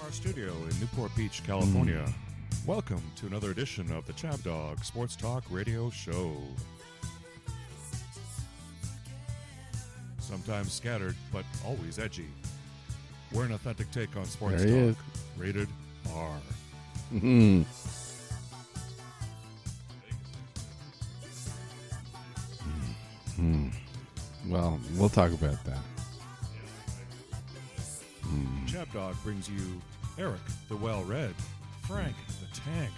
our studio in Newport Beach, California. Welcome to another edition of the Chab Dog Sports Talk Radio Show. Sometimes scattered, but always edgy. We're an authentic take on sports There he talk. Rated R. Mm-hmm. Well, we'll talk about that. Chab Dog brings you Eric, the well-read, Frank, the tank,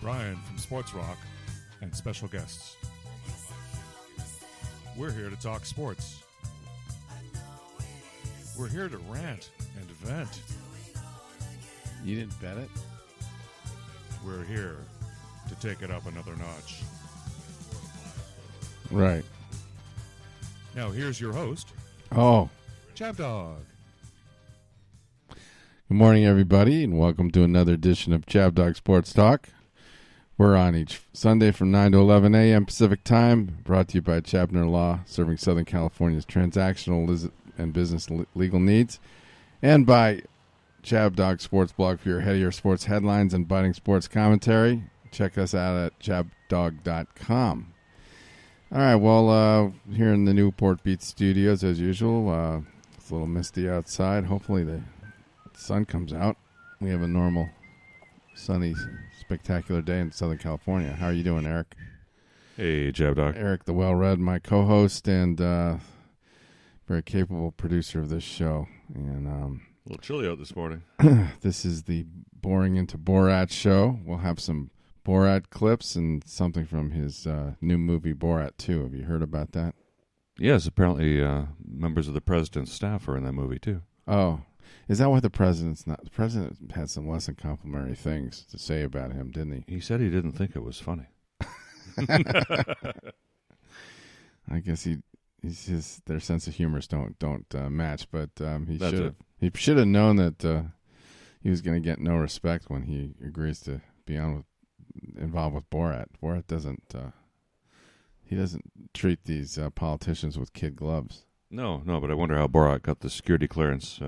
Brian from Sports Rock, and special guests. We're here to talk sports. We're here to rant and vent. You didn't bet it? We're here to take it up another notch. Right. Now here's your host, Oh, Chab Dog. good morning, everybody, and welcome to another edition of Chab Dog Sports Talk. We're on each Sunday from 9 to 11 a.m. Pacific Time, brought to you by Chapner Law, serving Southern California's transactional and business legal needs, and by Chab Dog Sports Blog for your headier sports headlines and biting sports commentary. Check us out at chabdog.com. All right, well, here in the Newport Beach studios, as usual, it's a little misty outside. Hopefully the sun comes out. We have a normal, sunny, spectacular day in Southern California. How are you doing, Eric? Hey, Chab Dog. Eric, the well-read, my co-host and very capable producer of this show. And A little chilly out this morning. this is the Boring into Borat show. We'll have some Borat clips and something from his new movie Borat 2. Have you heard about that? Yes, apparently members of the president's staff are in that movie, too. Oh, is that why the president's not? The president had some less than complimentary things to say about him, didn't he? He said he didn't think it was funny. I guess he's just, their sense of humors don't match, but he should have known that he was going to get no respect when he agrees to be involved with Borat. Borat doesn't treat these politicians with kid gloves. No, but I wonder how Borat got the security clearance.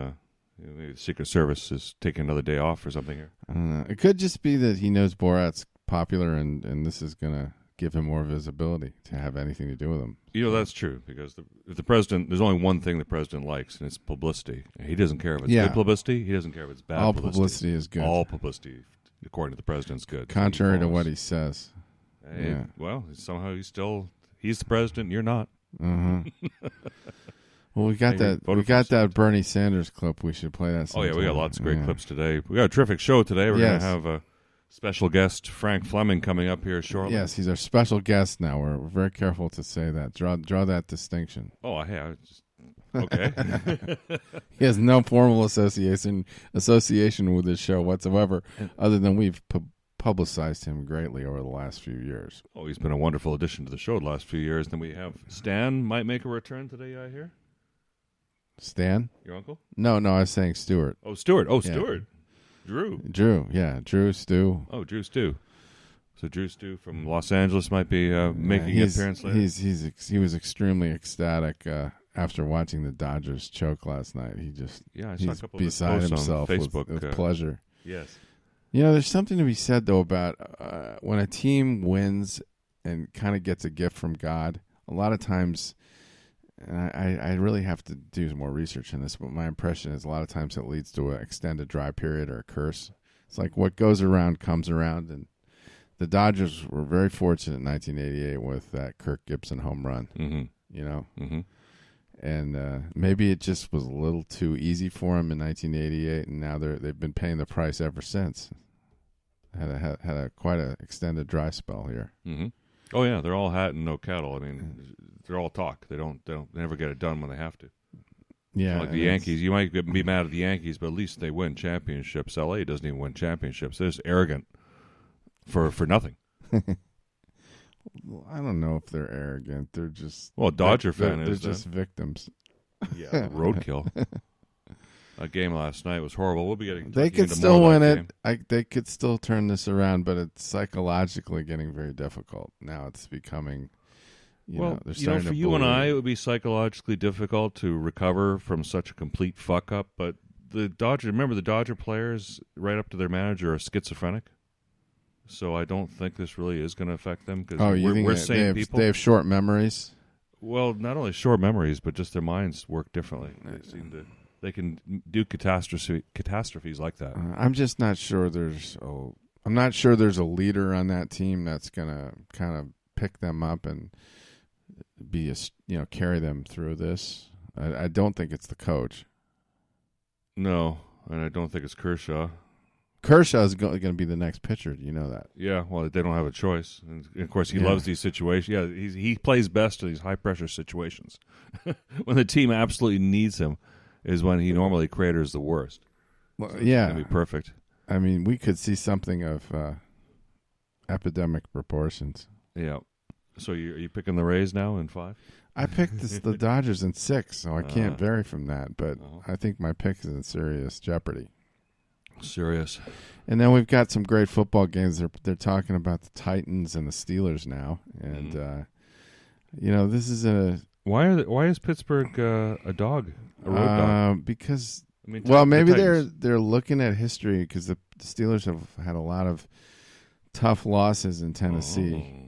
Maybe the Secret Service is taking another day off or something here. I don't know. It could just be that he knows Borat's popular and this is going to give him more visibility to have anything to do with him. You know, that's true, because if the president, there's only one thing the president likes, and it's publicity. He doesn't care if it's good publicity. He doesn't care if it's bad publicity. All publicity is good. All publicity, according to the president, is good. Contrary to what he says. Yeah. Well, somehow he's the president, you're not. Uh-huh. Well, we got that Bernie Sanders clip. We should play that sometime. Oh, yeah, we got lots of great clips today. We got a terrific show today. We're going to have a special guest, Frank Fleming, coming up here shortly. Yes, he's our special guest now. We're very careful to say that. Draw that distinction. Oh, okay. He has no formal association with this show whatsoever, other than we've publicized him greatly over the last few years. Oh, he's been a wonderful addition to the show the last few years. Then we have Stan might make a return today, I hear. Stan? Your uncle? No, I was saying Stuart. Oh, Stuart. Oh, yeah. Stuart. Drew, Stu. Oh, Drew Stu. So Drew Stu from Los Angeles might be making an appearance later. He was extremely ecstatic after watching the Dodgers choke last night. I saw a couple of beside posts himself on Facebook with pleasure. Yes. You know, there's something to be said though about when a team wins and kind of gets a gift from God. A lot of times, and I really have to do some more research on this, but my impression is a lot of times it leads to an extended dry period or a curse. It's like what goes around comes around, and the Dodgers were very fortunate in 1988 with that Kirk Gibson home run. Mm-hmm. You know, mm-hmm. And maybe it just was a little too easy for him in 1988, and now they've been paying the price ever since. Had quite an extended dry spell here. Mm-hmm. Oh yeah, they're all hat and no cattle. I mean, they're all talk. They never get it done when they have to. Yeah, like the Yankees. You might be mad at the Yankees, but at least they win championships. LA doesn't even win championships. They're just arrogant for nothing. I don't know if they're arrogant. They're just Dodger fan they're is just victims. Yeah, roadkill. That game last night was horrible. We'll be getting. They could still win it. They could still turn this around, but it's psychologically getting very difficult. Now it's becoming. For you and I, it would be psychologically difficult to recover from such a complete fuck up. But the Dodger. Remember, the Dodger players, right up to their manager, are schizophrenic. So I don't think this really is going to affect them because we're sane people. They have short memories. Well, not only short memories, but just their minds work differently. They can do catastrophes like that. I'm just not sure I'm not sure there's a leader on that team that's going to kind of pick them up and be carry them through this. I don't think it's the coach. No, and I don't think it's Kershaw. Kershaw is going to be the next pitcher. You know that. Yeah, well, they don't have a choice. And of course, he loves these situations. Yeah, he plays best in these high-pressure situations. When the team absolutely needs him is when he normally craters the worst. Well, so yeah. It's going to be perfect. I mean, we could see something of epidemic proportions. Yeah. So are you picking the Rays now in 5? I picked the Dodgers in 6, so I can't vary from that. But I think my pick is in serious jeopardy. Serious. And then we've got some great football games. They're talking about the Titans and the Steelers now, and this is why is Pittsburgh a dog, a road dog? Because maybe they're looking at history because the Steelers have had a lot of tough losses in Tennessee.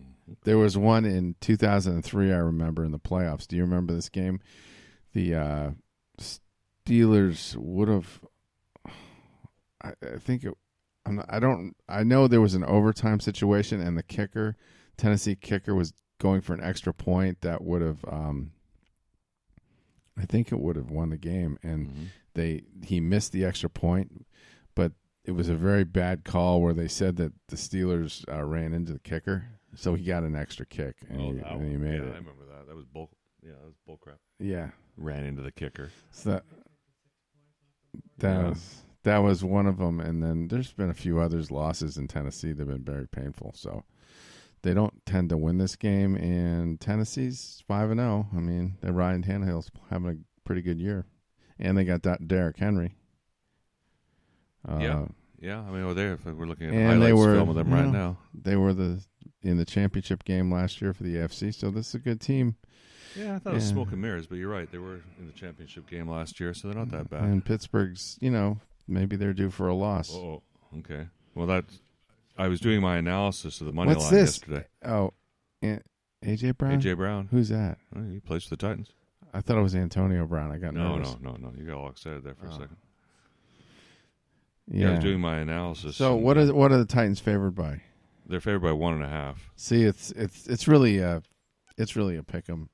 There was one in 2003, I remember, in the playoffs. Do you remember this game? The Steelers would have. I know there was an overtime situation, and the Tennessee kicker, was going for an extra point that would have. I think it would have won the game, and he missed the extra point, but it was a very bad call where they said that the Steelers ran into the kicker, so he got an extra kick, and he made it. I remember that. That was bull. Yeah, that was bull crap. Yeah, ran into the kicker. So that was one of them, and then there's been a few others losses in Tennessee that have been very painful. So they don't tend to win this game, and Tennessee's 5-0. I mean, Ryan Tannehill's having a pretty good year, and they got Derrick Henry. Yeah. I mean, we're looking at highlights film of them right now. They were in the championship game last year for the AFC, so this is a good team. Yeah, I thought it was smoke and mirrors, but you're right. They were in the championship game last year, so they're not that bad. And Pittsburgh's, maybe they're due for a loss. Oh, okay. Well, I was doing my analysis of the money line yesterday. Oh, A.J. Brown? A.J. Brown. Who's that? Oh, he plays for the Titans. I thought it was Antonio Brown. I got nervous. No. You got all excited there for a second. Yeah. I was doing my analysis. So what are the Titans favored by? They're favored by 1.5. See, it's really a pick 'em.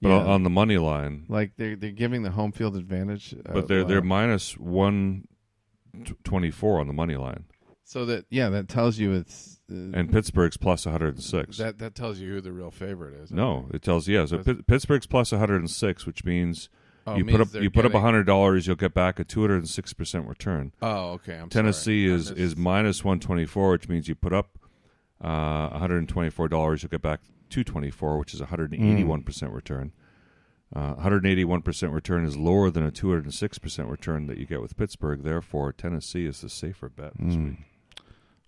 But on the money line, like they're giving the home field advantage. But they're minus 124 on the money line. So that tells you it's and Pittsburgh's plus 106. That tells you who the real favorite is. No, it tells you. Yeah, so Pittsburgh's plus 106, which means you put up $100, you'll get back a 206% return. Oh, okay. Tennessee is minus 124, which means you put up $124, you'll get back $224, which is 181% return. 181% return is lower than a 206% return that you get with Pittsburgh. Therefore, Tennessee is the safer bet this week.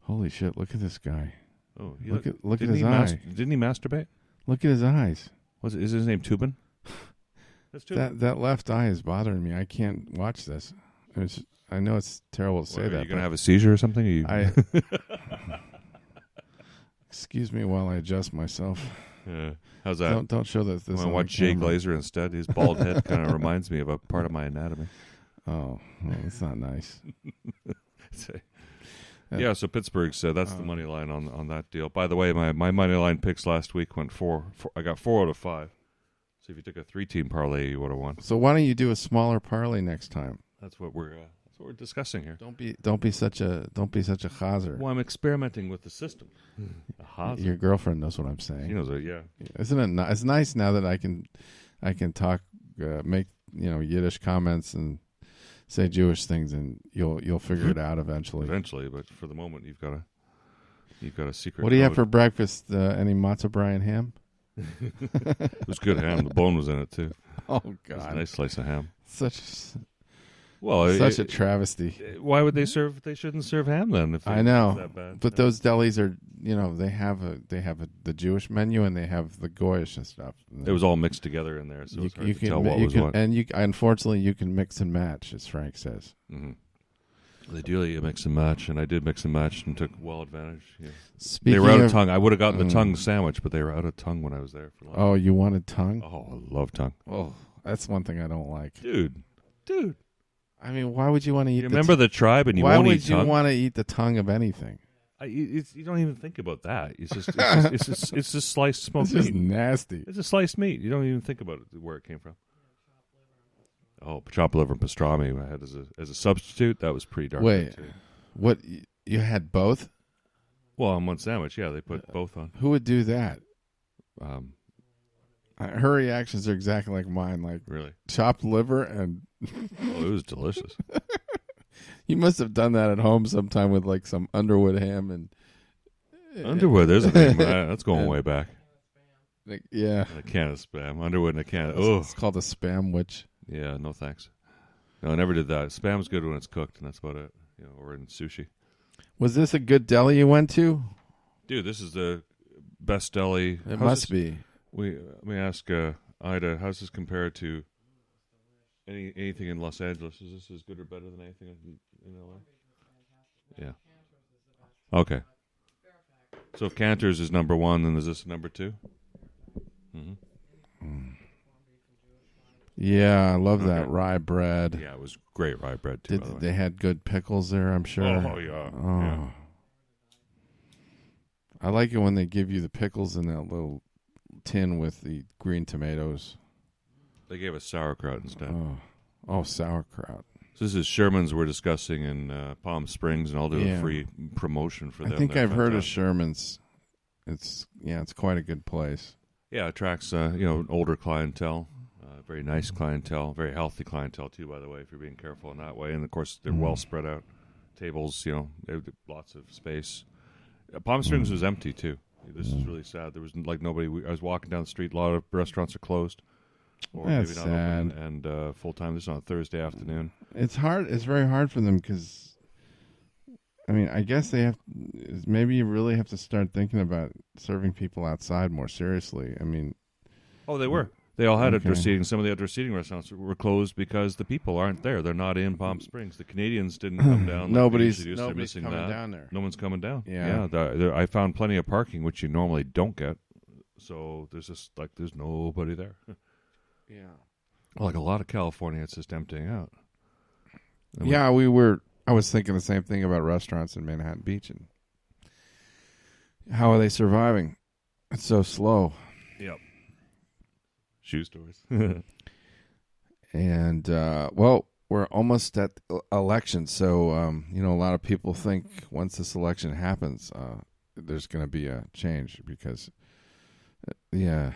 Holy shit! Look at this guy. Oh, look at his eyes. Didn't he masturbate? Look at his eyes. Is his name Tubin? That's Tubin. That left eye is bothering me. I can't watch this. I know it's terrible to say that. Are you going to have a seizure or something? Excuse me while I adjust myself. How's that? Don't show that. This. I want to watch Jay Glazer instead. His bald head kind of reminds me of a part of my anatomy. Oh, well, that's not nice. Yeah, so Pittsburgh said that's the money line on that deal. By the way, my money line picks last week went 4. I got 4 out of 5. So if you took a 3-team parlay, you would have won. So why don't you do a smaller parlay next time? That's what we're discussing here. Don't be such a chazer. Well, I'm experimenting with the system. Your girlfriend knows what I'm saying. She knows it. Yeah. Isn't it? It's nice now that I can talk, make Yiddish comments and say Jewish things, and you'll figure it out eventually. Eventually, but for the moment, you've got a secret. What do you have for breakfast? Any matzah brei and ham? It was good ham. The bone was in it too. Oh God, it was a nice slice of ham. Well, Such a travesty. Why would they serve? They shouldn't serve ham then. If I it's know, that bad. but those delis are, they have the Jewish menu and they have the Goyish and stuff. It was all mixed together in there, so it's hard to tell what was what. And unfortunately, you can mix and match, as Frank says. Mm-hmm. They do let you mix and match, and I did mix and match and took well advantage. Yeah. Speaking they were out of tongue. I would have gotten the tongue sandwich, but they were out of tongue when I was there for lunch. Oh, you wanted tongue? Oh, I love tongue. Oh, that's one thing I don't like. Dude. I mean, why would you want to eat? You remember the tribe, and you won't eat tongue? Why would you want to eat the tongue of anything? You don't even think about that. It's just sliced smoked meat. It's just nasty. It's a sliced meat. You don't even think about where it came from. Oh, chopped liver and pastrami I had as a substitute. That was pretty dark. Wait, what? You had both? Well, on one sandwich, yeah, they put both on. Who would do that? Her reactions are exactly like mine. Like, really, chopped liver and. Oh, it was delicious. You must have done that at home sometime with like some Underwood ham and Underwood. There's a thing that's going way back. Like, yeah, and a can of spam. Underwood and a can. It's called a spam witch. Yeah, no thanks. No, I never did that. Spam's good when it's cooked, and that's about it. Or in sushi. Was this a good deli you went to? Dude, this is the best deli. It must be. Let me ask Ida, how's this compared to anything in Los Angeles? Is this as good or better than anything in LA? Yeah. Okay. So if Cantor's is number one, then is this number two? Mm-hmm. Yeah, I love that rye bread. Yeah, it was great rye bread too. They had good pickles there, I'm sure. Oh yeah. Oh. Yeah. I like it when they give you the pickles in that little tin with the green tomatoes. They gave us sauerkraut instead. Oh, sauerkraut. So this is Sherman's we're discussing in Palm Springs, and I'll do a free promotion for them. I think I've heard of Sherman's. It's quite a good place. Yeah, it attracts older clientele, very nice clientele, very healthy clientele too. By the way, if you're being careful in that way, and of course they're well spread out tables. They have lots of space. Palm Springs was empty too. This is really sad. There was like nobody. I was walking down the street. A lot of restaurants are closed, or That's maybe not sad. open, and full time. This is on a Thursday afternoon. It's hard. It's very hard for them because, I mean, I guess they have. Maybe you really have to start thinking about serving people outside more seriously. I mean, they were. They all had outdoor seating. Some of the outdoor seating restaurants were closed because the people aren't there. They're not in Palm Springs. The Canadians didn't come down. Nobody's missing coming that. down there. No one's coming down. Yeah. I found plenty of parking, which you normally don't get. So there's just there's nobody there. Yeah. Like a lot of California, it's just emptying out. Yeah, I was thinking the same thing about restaurants in Manhattan Beach, and how are they surviving? It's so slow. Yep. Shoe stores. And we're almost at election, so a lot of people think once this election happens, there's going to be a change because, that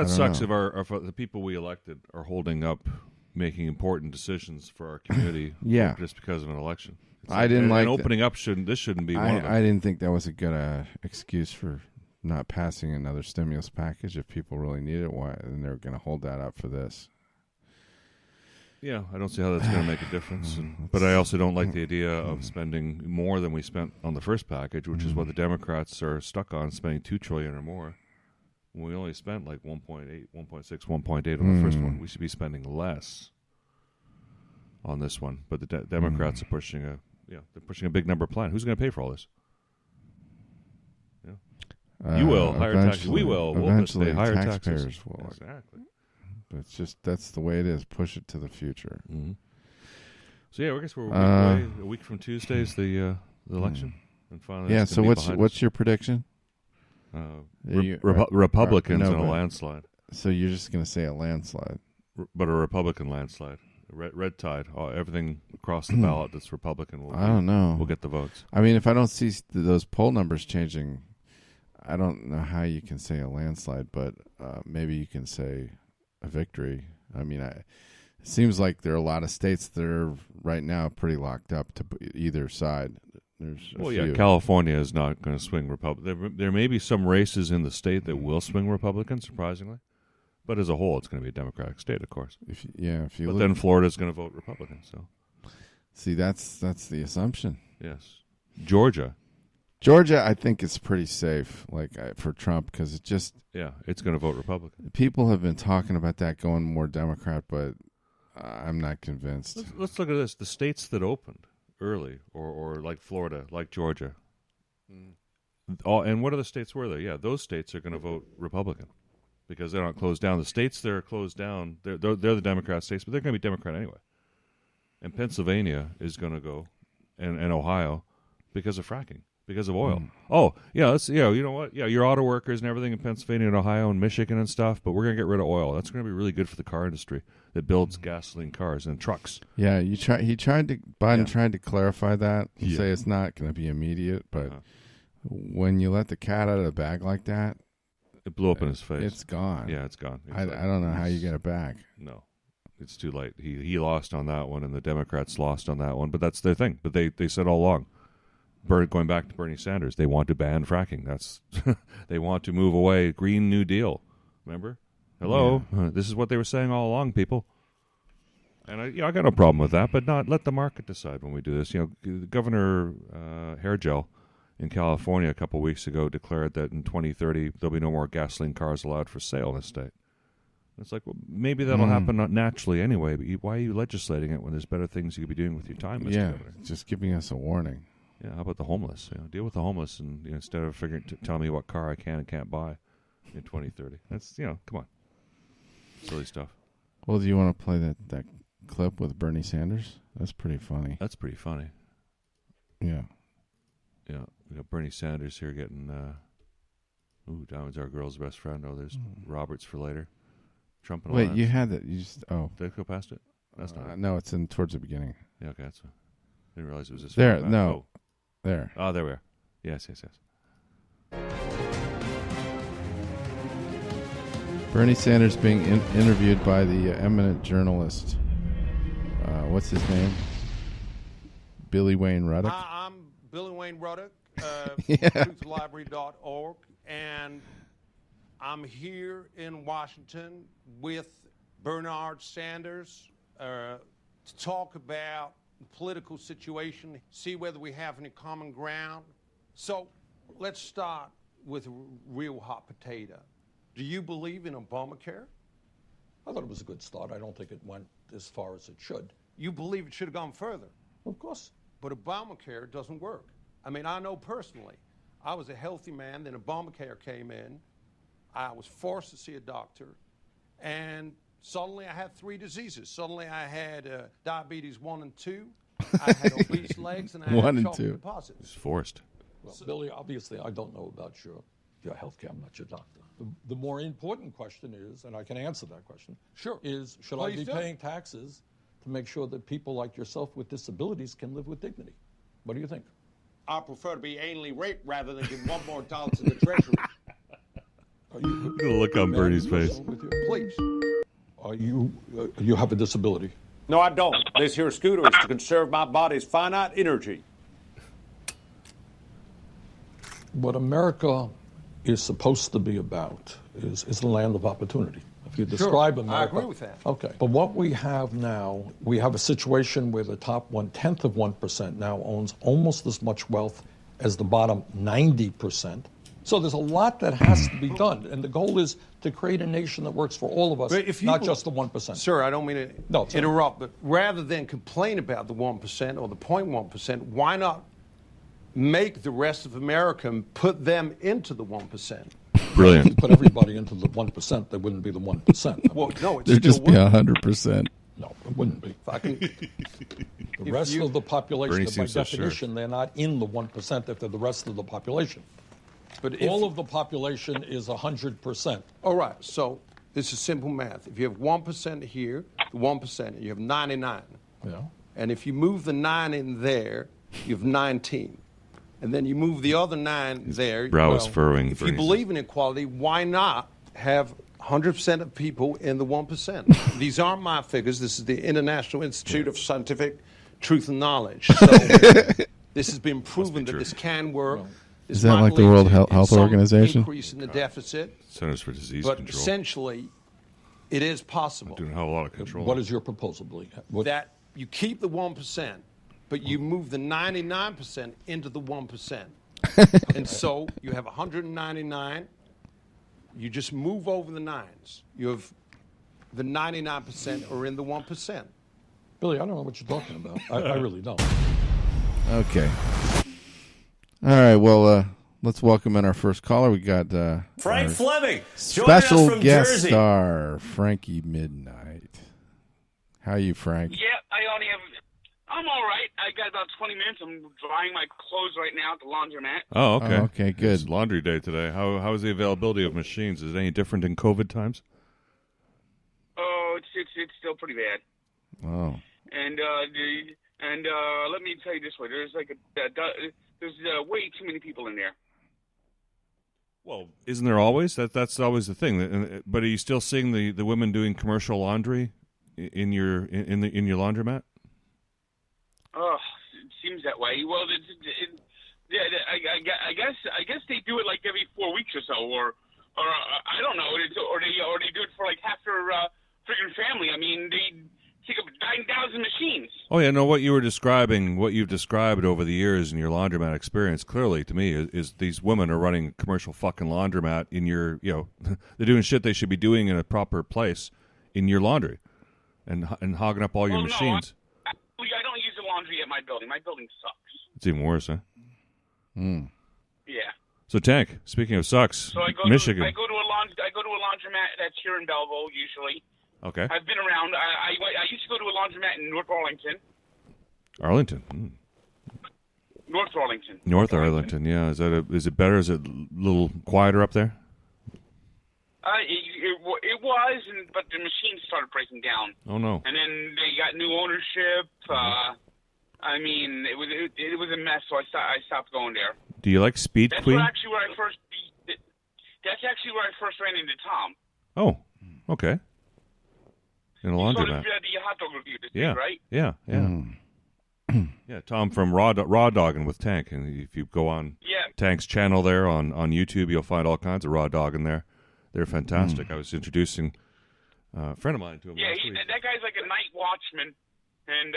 sucks if the people we elected are holding up making important decisions for our community. Yeah, just because of an election. I didn't like opening up. Shouldn't be one of them. I didn't think that was a good excuse for not passing another stimulus package. If people really need it, why? And they're going to hold that up for this. Yeah, I don't see how that's going to make a difference. But I also don't like the idea of spending more than we spent on the first package, which is what the Democrats are stuck on, spending $2 trillion or more. We only spent like 1.8, 1.6, 1.8 on the first one. We should be spending less on this one. But the Democrats are pushing a big number plan. Who's going to pay for all this? Yeah. You will. Higher taxes. We will. Eventually, we'll higher taxpayers taxes. will. Exactly. But that's the way it is. Push it to the future. Mm-hmm. So I guess we're a week from Tuesday is the election, and finally. Yeah. So what's your prediction? Republicans in a landslide. So you're just going to say a landslide, but a Republican landslide, red tide. Everything across the ballot that's Republican will. I don't know. Will get the votes. I mean, if I don't see those poll numbers changing, I don't know how you can say a landslide, but maybe you can say a victory. I mean, it seems like there are a lot of states that are right now pretty locked up to either side. There's a few. California is not going to swing Republican. There may be some races in the state that will swing Republican, surprisingly, But as a whole, it's going to be a Democratic state, of course. If you But then Florida's going to vote Republican. So, see, that's the assumption. yes, Georgia, I think is pretty safe, for Trump, because it just it's going to vote Republican. people have been talking about that going more Democrat, but I'm not convinced. Let's look at this: the states that opened early, or like Florida, like Georgia. And what other states were there? Yeah, those states are going to vote Republican because they're not closed down. The states that are closed down, they're the Democrat states, but they're going to be Democrat anyway. And Pennsylvania is going to go, and Ohio, because of fracking, because of oil. Oh, yeah, you know what? Yeah, your auto workers and everything in Pennsylvania and Ohio and Michigan and stuff, but we're going to get rid of oil. That's going to be really good for the car industry that builds gasoline cars and trucks. Yeah, Biden tried to clarify that and say it's not going to be immediate, but when you let the cat out of the bag like that, it blew up in his face. It's gone. Yeah, it's gone. I don't know how you get it back. No, it's too late. He lost on that one, and the Democrats lost on that one. But that's their thing. But they said all along, going back to Bernie Sanders, they want to ban fracking. That's they want to move away. Green New Deal. Remember? Hello, this is what they were saying all along, people. And I got no problem with that, but not let the market decide when we do this. Governor Hairgel in California a couple of weeks ago declared that in 2030 there'll be no more gasoline cars allowed for sale in the state. It's like, well, maybe that'll happen naturally anyway, but why are you legislating it when there's better things you could be doing with your time, Mr. Governor? Just giving us a warning. Yeah, how about the homeless? Deal with the homeless and instead of telling me what car I can and can't buy in 2030. That's, come on. Silly stuff. Well, do you want to play that clip with Bernie Sanders? That's pretty funny. That's pretty funny. Yeah. Yeah, we got Bernie Sanders here getting, Diamond's our girl's best friend. Oh, there's Roberts for later. Trump and Wait, Alliance. you had that. You just, Did I go past it? That's not it. No, it's towards the beginning. Yeah, okay, that's fine. Didn't realize it was this There, far back. no. There. Oh, there we are. Yes. Bernie Sanders being interviewed by the eminent journalist. What's his name? Billy Wayne Ruddock. Hi, I'm Billy Wayne Ruddock, truthlibrary.org, and I'm here in Washington with Bernard Sanders to talk about the political situation, see whether we have any common ground. So let's start with a real hot potato. Do you believe in Obamacare? I thought it was a good start. I don't think it went as far as it should. You believe it should have gone further? Of course. But Obamacare doesn't work. I mean, I know personally, I was a healthy man, then Obamacare came in, I was forced to see a doctor, and suddenly I had 3 diseases. Suddenly I had diabetes 1 and 2, I had obese legs, and I had 1 and chocolate 2. deposits. It's forced. Well, Billy, obviously, I don't know about your health care. I'm not your doctor. The more important question is, and I can answer that question, Sure. is should Please I be do. paying taxes to make sure that people like yourself with disabilities can live with dignity? What do you think? I prefer to be anally raped rather than give $1 more to the Treasury. Look at the look on Bernie's face. Please. Are you have a disability? No, I don't. This here scooter is to conserve my body's finite energy. What America is supposed to be about is the land of opportunity. If you describe America, I agree with that. Okay. But what we have now, we have a situation where the top 1/10 of 1% now owns almost as much wealth as the bottom 90%. So there's a lot that has to be done, and the goal is to create a nation that works for all of us, not just the 1%. Sir, I don't mean No, to interrupt, but rather than complain about the 1% or the 0.1%, why not make the rest of America and put them into the 1%? Brilliant. If you put everybody into the 1%, they wouldn't be the 1%. Well, no, it's There'd still just be 100%. No, it wouldn't be. If I can, The rest of the population, Bernie by seems so sure. definition, they're not in the 1% if they're the rest of the population. but if, All of the population is 100%. all right, so this is simple math. If you have 1% here, 1%, you have 99. Yeah. And if you move the 9 in there, you have 19. And then you move the other 9 there. brow is furrowing, If Bernie you believe in equality, why not have 100% of people in the 1%? These aren't my figures. This is the International Institute of Scientific Truth and Knowledge. So this has been proven that true. this can work. This Is that might like the lead World to Health some Organization? increase in the deficit. Centers for Disease But Control. essentially, It is possible. Doing a hell of a lot of control. What is your proposal, Billy? That you keep the 1%, but you move the 99% into the 1%. And so you have 199. You just move over the nines. You have the 99% are in the 1%. Billy, I don't know what you're talking about. I really don't. Okay. All right. Well, let's welcome in our first caller. We got Frank Fleming, special joining us from guest Jersey. star Frankie Midnight. How are you, Frank? Yeah, I'm all right. I got about 20 minutes. I'm drying my clothes right now at the laundromat. Oh, okay. Oh, okay, good. It's laundry day today. How is the availability of machines? Is it any different in COVID times? Oh, it's still pretty bad. Oh. And let me tell you this way: there's way too many people in there. Well, isn't there always? That's always the thing. But are you still seeing the women doing commercial laundry in your laundromat? Oh, it seems that way. Well, I guess they do it like every 4 weeks or so, or I don't know, or they do it for like half their freaking family. I mean, they take up 9,000 machines. Oh yeah, no. What you've described over the years in your laundromat experience, clearly to me, is these women are running a commercial fucking laundromat in your, they're doing shit they should be doing in a proper place in your laundry, and hogging up all your machines. No, I don't use the laundry at my building. My building sucks. It's even worse, huh? Yeah. So, Tank, speaking of sucks, So Michigan. I go to a laundromat that's here in Belleville usually. Okay. I've been around. I used to go to a laundromat in North Arlington. Arlington. North Arlington. North Arlington. Yeah. Is it better? Is it a little quieter up there? It was, but the machines started breaking down. Oh no. And then they got new ownership. I mean, it was a mess. So I stopped going there. Do you like Speed Queen? That's actually where I first ran into Tom. Oh, okay. In a So laundromat. the hot dog review, Yeah. right? Yeah. Yeah, Tom from Raw Dogging with Tank, and if you go on Tank's channel there on YouTube, you'll find all kinds of raw dogging there. They're fantastic. I was introducing a friend of mine to him. Yeah, last week. that guy's like a night watchman, and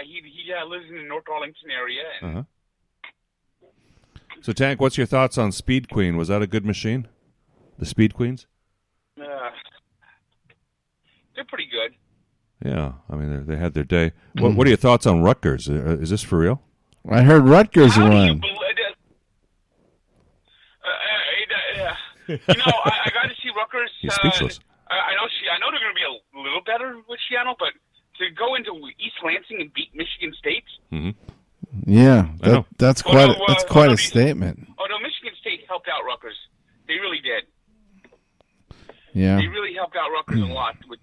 he lives in the North Arlington area. And So, Tank, what's your thoughts on Speed Queen? Was that a good machine? The Speed Queens? they're pretty good. Yeah, I mean they had their day. What are your thoughts on Rutgers? Is this for real? I heard Rutgers How do you won. believe I got to see Rutgers. He's speechless. I know they're going to be a little better with Seattle, but to go into East Lansing and beat Michigan State. Yeah, I know. that's quite a statement. Oh no, Michigan State helped out Rutgers. They really did. Yeah. They really helped out Rutgers a lot with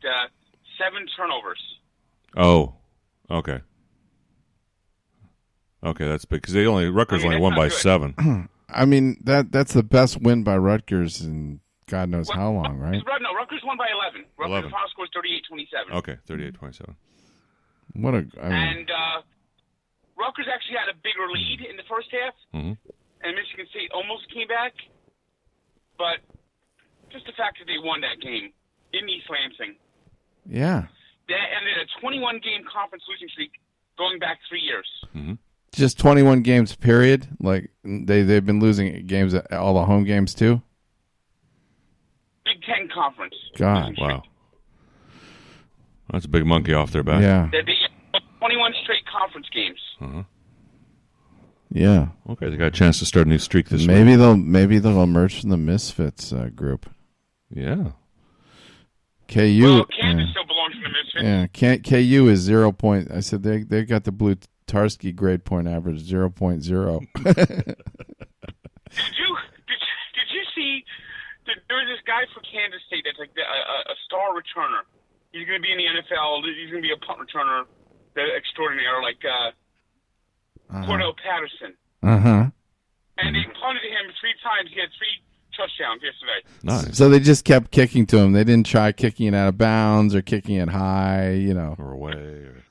7 turnovers. Oh, okay. Okay, that's big because Rutgers only won by 7. I mean that's the best win by Rutgers in God knows how long, right? No, Rutgers won by 11. Rutgers 11. final score is 38-27. Okay, 38-27. And Rutgers actually had a bigger lead in the first half, and Michigan State almost came back. But just the fact that they won that game in East Lansing. Yeah. That ended a 21-game conference losing streak going back 3 years. Just 21 games, period. Like they've been losing games at all the home games too. Big Ten conference. God, wow, that's a big monkey off their back. Yeah. They 21 straight conference games. Yeah. Okay, they got a chance to start a new streak this week. Maybe they'll emerge from the Misfits group. Yeah. KU. Well, Kansas still belongs to the Misfits. Yeah. KU is 0. I said they got the Blue Tarski grade point average 0.0. Did you see that there was this guy for Kansas State that's like a star returner. He's going to be in the NFL. He's going to be a punt returner extraordinaire, like Cordell Patterson. And they punted him 3 times. He had 3 touchdowns yesterday. Nice. So they just kept kicking to him. They didn't try kicking it out of bounds or kicking it high, Or away. Or...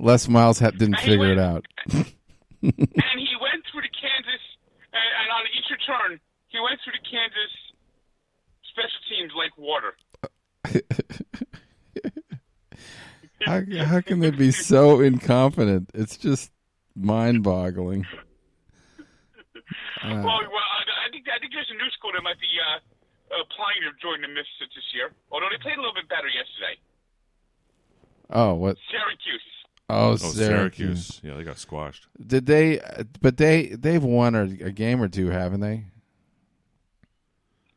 Les Miles didn't figure it out. And he went through the Kansas, and on each return, he went through the Kansas special teams like water. How can they be so incompetent? It's just mind-boggling. Well, I think there's a new school that might be applying to join the Mists this year. Although they played a little bit better yesterday. Oh, what? Syracuse. Oh, Syracuse. Yeah, they got squashed. Did they? But they've won a game or two, haven't they?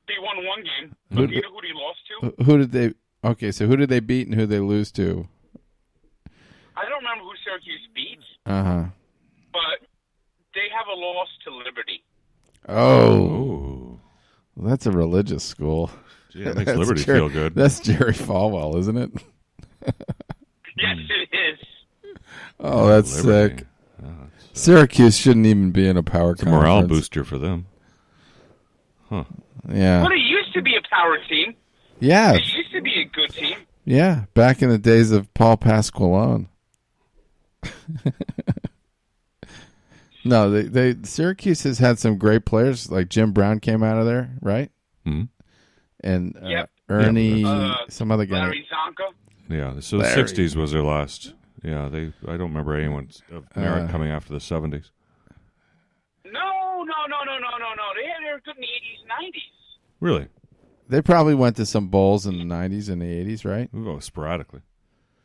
They won one game. But you know who they lost to? Who did they? Okay, so who did they beat and who did they lose to? I don't remember who Syracuse beat. But they have a loss to Liberty. Oh, well, that's a religious school. Gee, that makes Liberty feel good. That's Jerry Falwell, isn't it? Yes, it is. Oh, that's Liberty. sick. Syracuse shouldn't even be in a power It's a conference. morale booster for them. Huh. Yeah. Well, it used to be a power team. Yeah. It used to be a good team. Yeah. Back in the days of Paul Pasqualone. No, they Syracuse has had some great players. Like Jim Brown came out of there, right? Mm-hmm. And Yep. Ernie, some other guy. Larry Zonka. Yeah, so Larry. the 60s was their last. Yeah, I don't remember anyone of merit coming after the 70s. No. They were good in the 80s and 90s. Really? They probably went to some bowls in the 90s and the 80s, right? We go sporadically.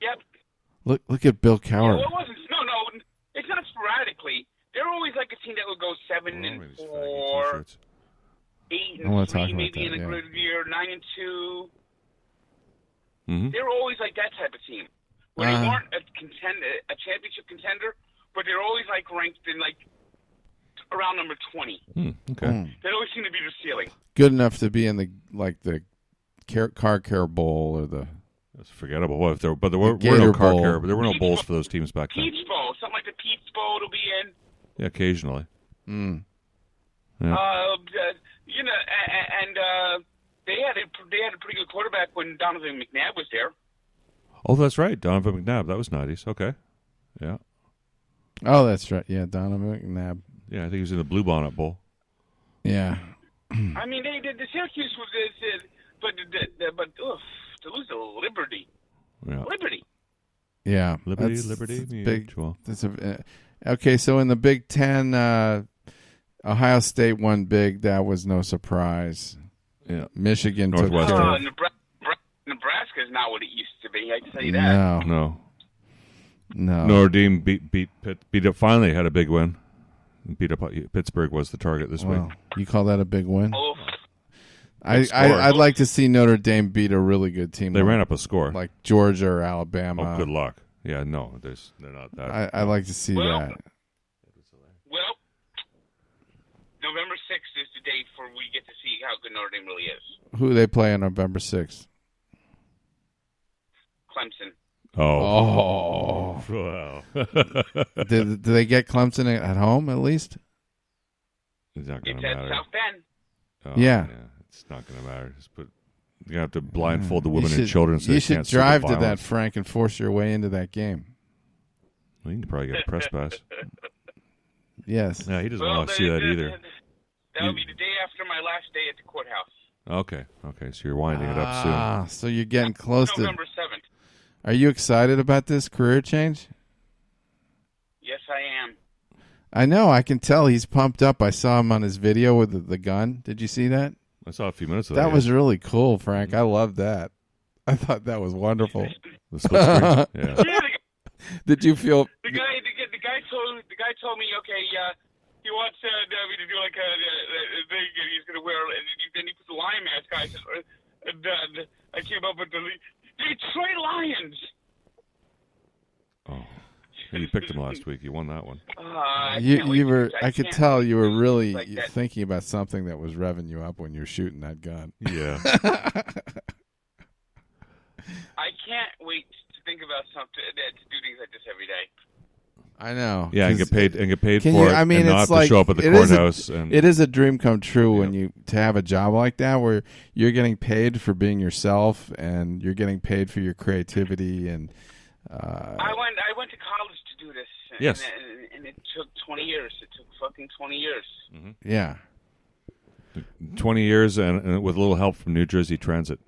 Yep. Look at Bill Cowher. Yeah, well, it wasn't. No, it's not sporadically. They're always like a team that would go 7-4, 8-3, I wanna talk about maybe that, in a yeah. good year, 9-2. Mm-hmm. They were always like that type of team, where they weren't a championship contender, but they're always like ranked in like around number 20. Okay. They always seem to be the ceiling. Good enough to be in the car care bowl or the. That's forgettable. Well, but there were Gator no car Bowl. care, but there were no bowls for those teams back then. Peach Bowl, something like the Peach Bowl will be in. Yeah, occasionally. Mm. Yeah. You know, and they had a pretty good quarterback when Donovan McNabb was there. Oh, that's right. Donovan McNabb. That was 90s. Okay. Yeah. Oh, that's right. Yeah, Donovan McNabb. Yeah, I think he was in the Blue Bonnet Bowl. Yeah. I mean, the Syracuse was but to lose to Liberty. Yeah. Liberty. Yeah. Liberty, big. Mutual. That's okay, so in the Big Ten, Ohio State won big. That was no surprise. Yeah. Michigan took Northwestern. care of. Nebraska is not what it used to be. I can tell you that. No. Notre Dame beat up. Finally had a big win. Beat up Pittsburgh was the target this week. You call that a big win? Oh, I'd like to see Notre Dame beat a really good team. They ran up a score like Georgia or Alabama. Oh, good luck. Yeah, no, they're not that. I'd like to see that. Well, November 6th is the date for we get to see how good Notre Dame really is. Who they play on November 6th? Clemson. Oh. Wow. Do they get Clemson at home at least? It's not going It's to at matter. South Bend. Oh, Yeah. It's not going to matter. You have to blindfold the women and children so you they should can't see drive the to that, violence. Frank, and force your way into that game. Well, you can probably get a press pass. Yes. Yeah, he doesn't want to see that either. That will be the day after my last day at the courthouse. Okay, so you're winding it up So you're getting close to. November 7th. Are you excited about this career change? Yes, I am. I know. I can tell he's pumped up. I saw him on his video with the gun. Did you see that? soon. I saw a few minutes of that. That was really cool, Frank. I love that. I thought that was wonderful. the split screen. Yeah. Yeah, Did you feel? the guy told me, okay, he wants me to do like a thing, and he's going to wear, and then he puts a lion mask. I came up with the Detroit Lions. Oh, you picked him last week. You won that one. You were. I could tell you were really like that. thinking about something that was revving you up when you were shooting that gun. Yeah. I can't wait to think about something to do things like this every day. I know. Yeah, and get paid Can for you- it. I mean, and not it's to like show up at the it is courthouse. it is a dream come true when you to have a job like that where you're getting paid for being yourself and you're getting paid for your creativity and. I went to college to do this. Yes. And it took 20 years. It took fucking 20 years. Yeah. 20 years and with a little help from New Jersey Transit.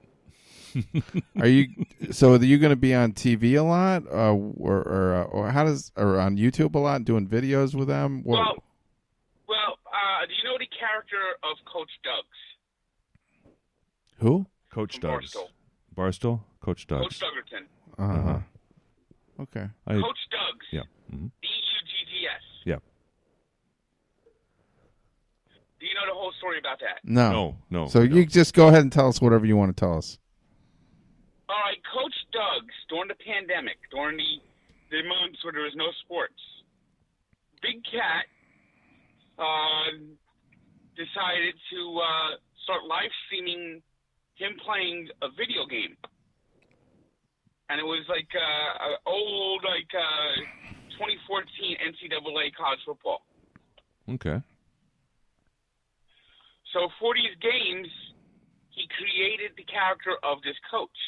Are you going to be on TV a lot, or how does, or on YouTube a lot, doing videos with them? Well, do you know the character of Coach Duggs? Who? Coach From Duggs. Barstool? Coach Duggs. Coach Duggerton. Uh-huh. Okay. Coach Duggs. Yeah. Mm-hmm. D-U-G-G-S. Yeah. Do you know the whole story about that? No. So we you don't. just go ahead and tell us whatever you want to tell us. All right, Coach Duggs, during the pandemic, during the months where there was no sports, Big Cat decided to start live streaming him playing a video game. And it was like an old, 2014 NCAA college football. Okay. So for these games, he created the character of this coach,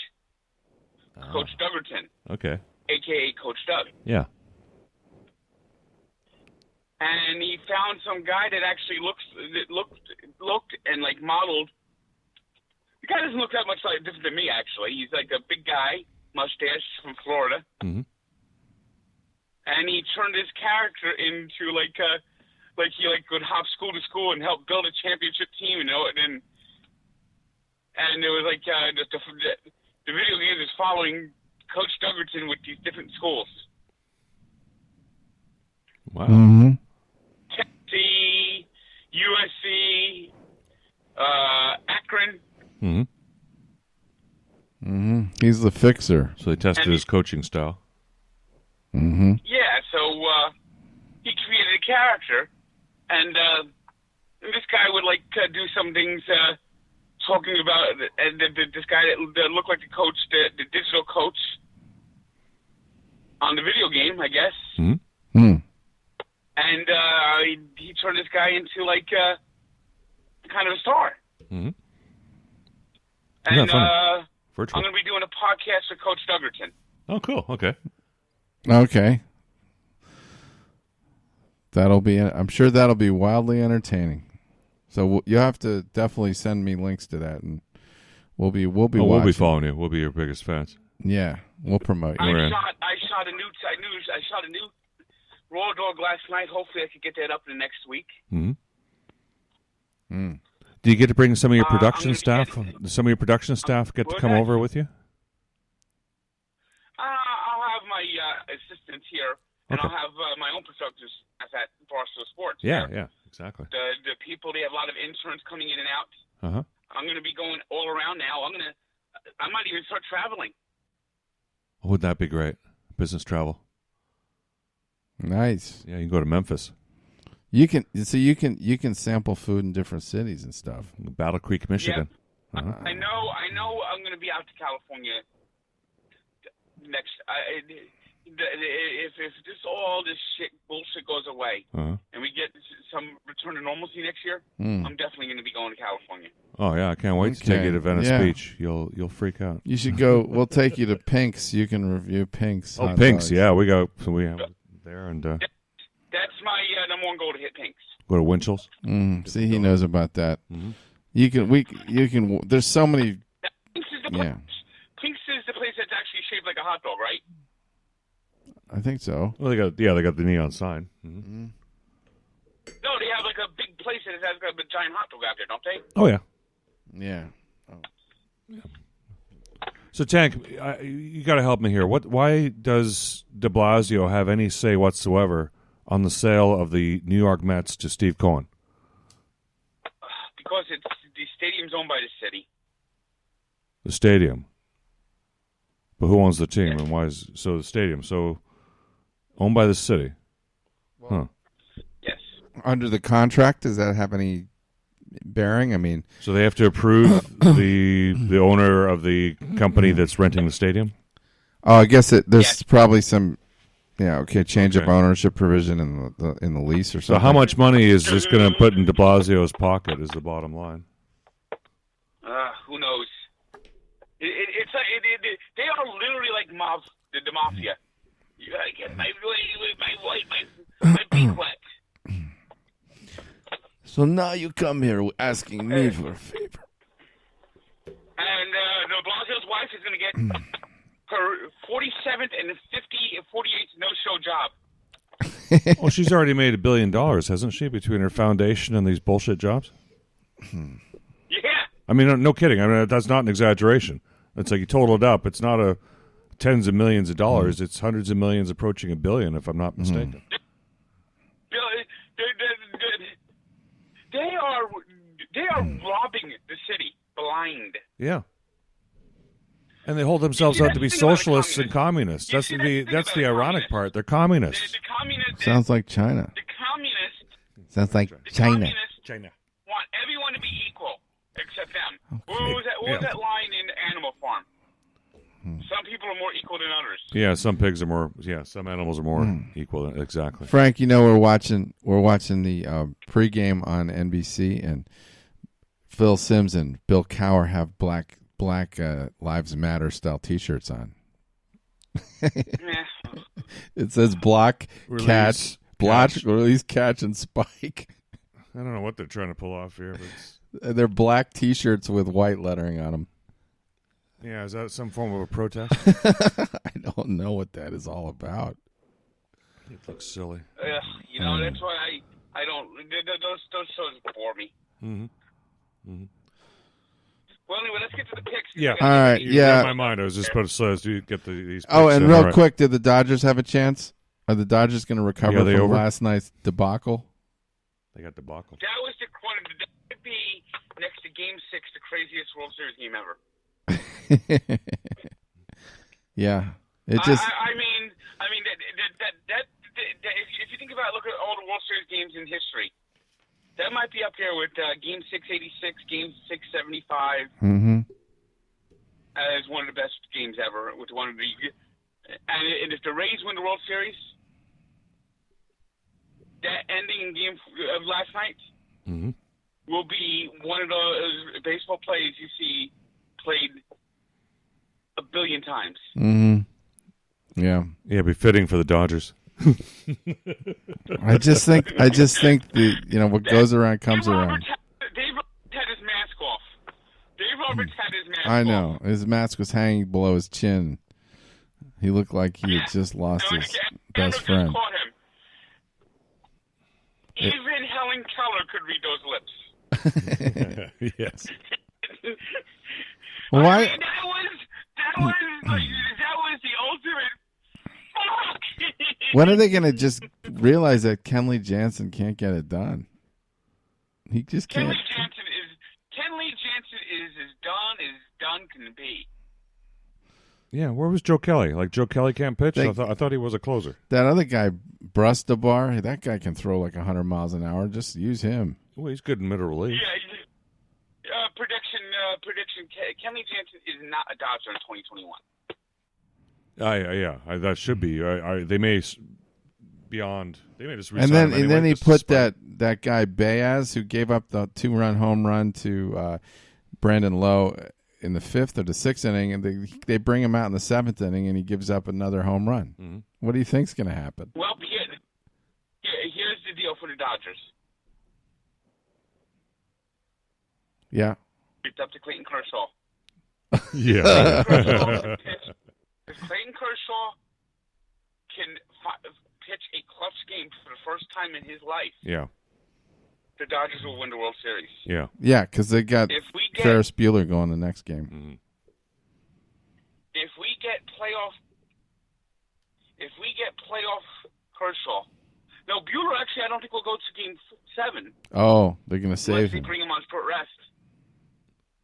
Coach Duggerton, Okay. a.k.a. Coach Doug. Yeah. And he found some guy that actually looked and like modeled. The guy doesn't look that much like different than me, actually. He's like a big guy, mustache, from Florida. Mm-hmm. And he turned his character into like he would hop school to school and help build a championship team, and it was like the video game is following Coach Duggerton with these different schools. Wow. Mm-hmm. Tennessee, USC, Akron. Mm-hmm. Mm-hmm. He's the fixer. So they tested his coaching style. Mm-hmm. Yeah, so he created a character, and this guy would do some things talking about this guy that looked like the coach, the digital coach on the video game, I guess. Mm-hmm. Mm. And he turned this guy into kind of a star. Mm-hmm. And Virtual. I'm going to be doing a podcast with Coach Duggerton. Oh, cool. Okay. Okay. I'm sure that'll be wildly entertaining. So you have to definitely send me links to that, and we'll be We'll watching. be following you. We'll be your biggest fans. Yeah, we'll promote you. We're in. I shot a new Raw Dog last night. Hopefully, I could get that up in the next week. Mm-hmm. Mm. Do you get to bring some of your production I'm staff? gonna be Some of your production staff get to What's come that? over with you? I'll have my assistants here, and Okay. I'll have my own producers at Barstool Sports. Yeah, There. yeah, exactly. The people, they have a lot of interns coming in and out. Uh-huh. I'm going to be going all around now. I might even start traveling. Would that be great? Business travel. Nice. Yeah, you can go to Memphis. You can sample food in different cities and stuff. Battle Creek, Michigan. Yeah. Uh-huh. I know I'm going to be out to California next. If all this bullshit goes away Uh-huh. and we get some return to normalcy next year, Mm. I'm definitely going to be going to California. Oh yeah, I can't wait to take Okay. you to Venice Yeah. Beach. You'll freak out. You should go. We'll take you to Pink's. You can review Pink's. Oh, hot Pink's, dogs. yeah, we have it there, and That's my number one goal, to hit Pink's. go to Winchell's. See, he knows about that. Mm-hmm. You can. There's so many. Pink's is the place. Yeah, Pink's is the place that's actually shaped like a hot dog, right? I think so. Well, they got the neon sign. Mm-hmm. No, they have like a big place that has a giant hot dog out there, don't they? Oh yeah. Yeah. So Tank, you got to help me here. Why does De Blasio have any say whatsoever on the sale of the New York Mets to Steve Cohen? Because the stadium's owned by the city. The stadium. But who owns the team, and why is the stadium owned by the city? Huh. Yes. Under the contract, does that have any bearing? I mean, So they have to approve the owner of the company that's renting the stadium? I guess there's Yes. probably some, change of Okay. ownership provision in the lease or So something. how much money is this going to put in De Blasio's pocket is the bottom line. Who knows? It's like they are literally like the mafia. You gotta get my beak wet. So now you come here asking me for a favor. And De Blasio's wife is going to get her 47th and 48th no-show job. Well, she's already made $1 billion, hasn't she, between her foundation and these bullshit jobs? Yeah. I mean, no kidding. I mean, that's not an exaggeration. It's like you total it up. It's not a tens of millions of dollars. It's hundreds of millions approaching $1 billion, if I'm not mistaken. They are robbing the city blind. Yeah. And they hold themselves out to be socialists and communists. That's the ironic part. They're communists. The communists Sounds like China. The communists. Sounds like The China. China. Want everyone to be equal except them. What was that line in Animal Farm? Some people are more equal than others. Yeah, some pigs are more. Yeah, some animals are more equal. Exactly. Frank, you know we're watching the pregame on NBC, and Phil Simms and Bill Cowher have black Lives Matter style T-shirts on. It says block, catch, release, catch, and spike. I don't know what they're trying to pull off here, but They're black T-shirts with white lettering on them. yeah, is that some form of a protest? I don't know what that is all about. It looks silly. That's why I don't. Those shows bore me. Well, anyway, let's get to the picks. Yeah. All right. You Yeah. read my mind. I was just about to say, do you get these picks Oh, and in? real All right. quick, did the Dodgers have a chance? Are the Dodgers going to recover Yeah, they from over? last night's debacle? They got debacle. That was that would be next to Game 6, the craziest World Series game ever. Yeah. It just I mean, that if you think about it, look at all the World Series games in history. That might be up there with Game 686, Game 675 as one of the best games ever. With one of the, and if the Rays win the World Series, that ending game of last night will be one of those baseball plays you see played a billion times. yeah. Yeah, be fitting for the Dodgers. I just think the what goes around comes around. Dave Roberts had his mask off. Dave Roberts had his mask off. I know. His mask was hanging below his chin. He looked like he had just lost his best friend. Caught him. Even Helen Keller could read those lips. Yes. Why? I mean, that was the ultimate fuck. When are they going to just realize that Kenley Jansen can't get it done? He just can't. Kenley Jansen is as done can be. Yeah, where was Joe Kelly? Like, Joe Kelly can't pitch? I thought he was a closer. That other guy, Brustabar, that guy can throw like 100 miles an hour. Just use him. Well, he's good in middle relief. Yeah, prediction. Kenley Jansen is not a Dodger in 2021. That should be. They may beyond. They may just resign And him anyway, then he just to put spite. that guy Baez, who gave up the 2-run home run to Brandon Lowe in the 5th or the 6th inning, and they bring him out in the 7th inning, and he gives up another home run. What do you think's going to happen? Well, here's the deal for the Dodgers. Yeah. It's up to Clayton Kershaw. Yeah. If Clayton Kershaw can pitch a clutch game for the first time in his life, Yeah. the Dodgers will win the World Series. Yeah. Yeah, because they got If we get Ferris Bueller going the next game. if we get playoff Kershaw. No, Bueller actually I don't think will go to Game 7 Oh, they're going to unless save they him. bring him on short rest.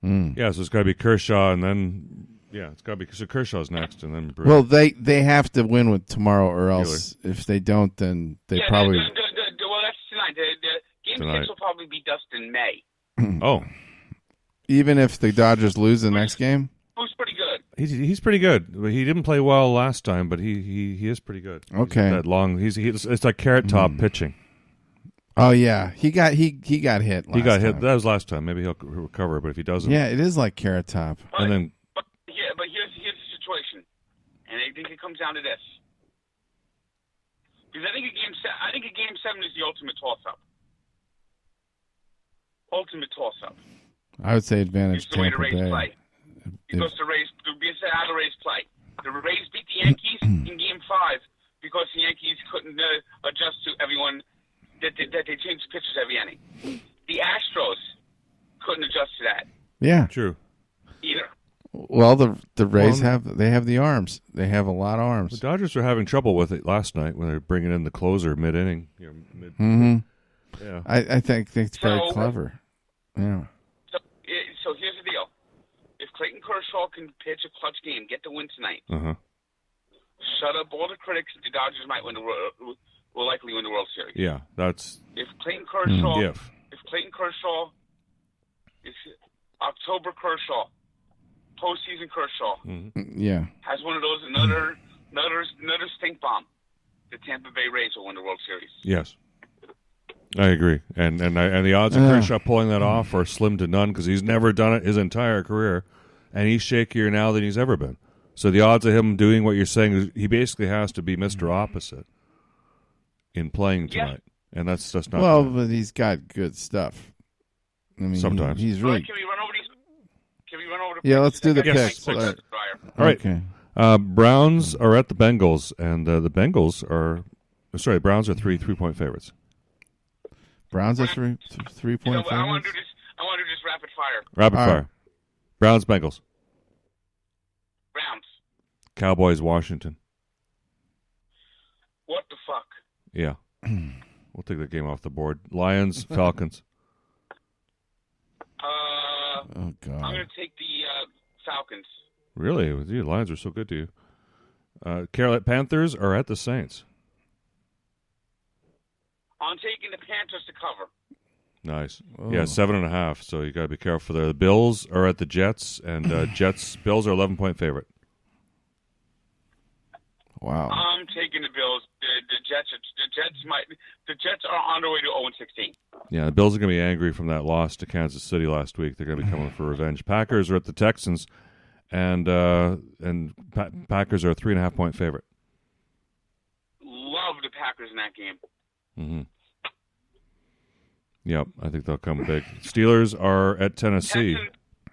Yeah, so it's got to be Kershaw, and then it's got to be so Kershaw's next, and then Brewer. Well, they have to win with tomorrow, or else if they don't, then they probably. Well, that's tonight. The Game 6 will probably be Dustin May. Oh, Even if the Dodgers lose the next game. Who's pretty good. he's pretty good. He didn't play well last time, but he is pretty good. Okay. He's that long. It's like carrot top pitching. Oh yeah, he got hit. He got hit. time. That was last time. Maybe he'll recover, but if he doesn't, Yeah, it is like Carrot Top. and then But here's the situation, and I think it comes down to this. Because I think a game 7 is the ultimate toss-up. Ultimate toss-up. I would say advantage It's the way the Tampa Rays Bay. play. because the Rays how the Rays play. The Rays beat the Yankees in Game 5 because the Yankees couldn't adjust to everyone that they changed pitchers every inning. The Astros couldn't adjust to that Yeah. True. either. Well, the Rays have the arms. They have a lot of The arms. Dodgers were having trouble with it last night when they were bringing in the closer mid-inning. Yeah. I think it's very So- clever. Yeah. So here's the deal: if Clayton Kershaw can pitch a clutch game, get the win tonight, Uh-huh. shut up all the critics. The Dodgers might will likely win the World Series. Yeah, that's If Clayton Kershaw, if. if Clayton Kershaw, if October Kershaw, postseason Kershaw Yeah. has one of those another stink bomb, the Tampa Bay Rays will win the World Series. Yes. I agree. And the odds of Kershaw pulling that off are slim to none because he's never done it his entire career, and he's shakier now than he's ever been. So the odds of him doing what you're saying is he basically has to be Mr. Opposite in playing tonight. And that's just not Well, bad. but he's got good stuff. I mean, Sometimes. he's All right, really. can we run over these? Can we run over the Yeah, picks? let's do the Yes. picks. Quick, All right. Briar. All right. Okay. Browns are at the Bengals, and the Bengals are – Browns are 3-point favorites. Browns are 3 You know, point I want favorites. to do this. I want to do this rapid fire. Rapid All fire. right. Browns, Bengals. Browns. Cowboys, Washington. What the fuck? Yeah. We'll take that game off the board. Lions, Falcons. Oh I'm God. going to take the Falcons. Really? The Lions are so good to you. Carolina Panthers are at the Saints. I'm taking the Panthers to cover. Nice. Oh. Yeah, 7.5. So you got to be careful there. The Bills are at the Jets, and Bills are 11-point favorite. Wow. I'm taking the Bills. The Jets are on their way to 0-16. Yeah, the Bills are going to be angry from that loss to Kansas City last week. They're going to be coming for revenge. Packers are at the Texans, and Packers are a 3.5-point favorite. Love the Packers in that game. Mm-hmm. Yep, I think they'll come big. Steelers are at Tennessee.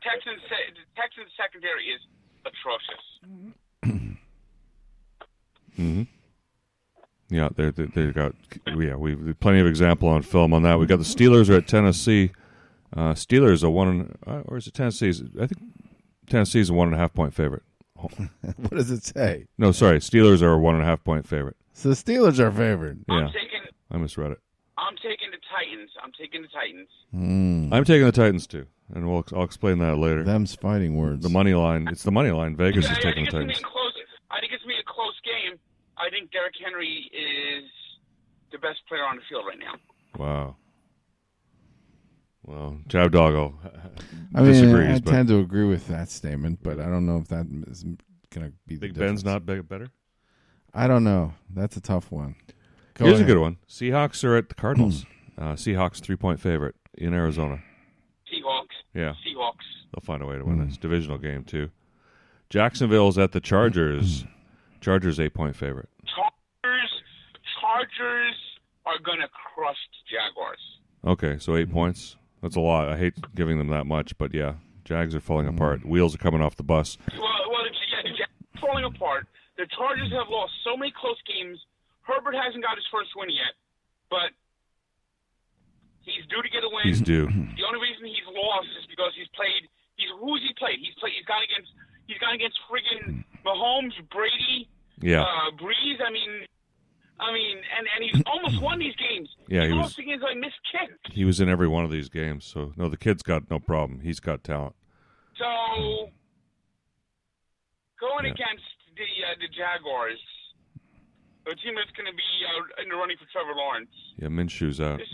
Texans secondary is atrocious. Mm-hmm. Yeah, they got we've plenty of example on film on that. We got the Steelers are at Tennessee. Steelers are or is it Tennessee's? I think Tennessee's a 1.5-point favorite. What does it say? No, sorry, Steelers are a 1.5-point favorite. So the Steelers are favored. Yeah, I misread it. I'm taking the Titans. I'm taking the Titans. I'm taking the Titans too, and I'll explain that later. Them's fighting words. The money line. It's the money line. Vegas is taking the Titans. I think it's going to be a close game. I think Derrick Henry is the best player on the field right now. Wow. Well, Jab Doggo disagrees. I but tend to agree with that statement, but I don't know if that is going to be the Big Ben's difference. not better. I don't know. That's a tough one. Here's ahead. a good one. Seahawks are at the Cardinals. Seahawks 3-point favorite in Arizona. Seahawks. Yeah. Seahawks. They'll find a way to win this divisional game too. Jacksonville's at the Chargers. Chargers 8-point favorite. Chargers are going to crush the Jaguars. Okay, so 8 points. That's a lot. I hate giving them that much, but yeah, Jags are falling apart. Wheels are coming off the bus. Well, the Jags are falling apart. The Chargers have lost so many close games. Herbert hasn't got his first win yet, but he's due to get a win. He's due. The only reason he's lost is because he's played. Who's he played? He's gone against friggin' Mahomes, Brady, Yeah. Breeze. I mean, and he's almost won these games. Yeah, he lost was. against like Miss Kid. He was in every one of these games. So no, the kid's got no problem. He's got talent. So going against the Jaguars, a team that's going to be in the running for Trevor Lawrence. Yeah, Minshew's out. They're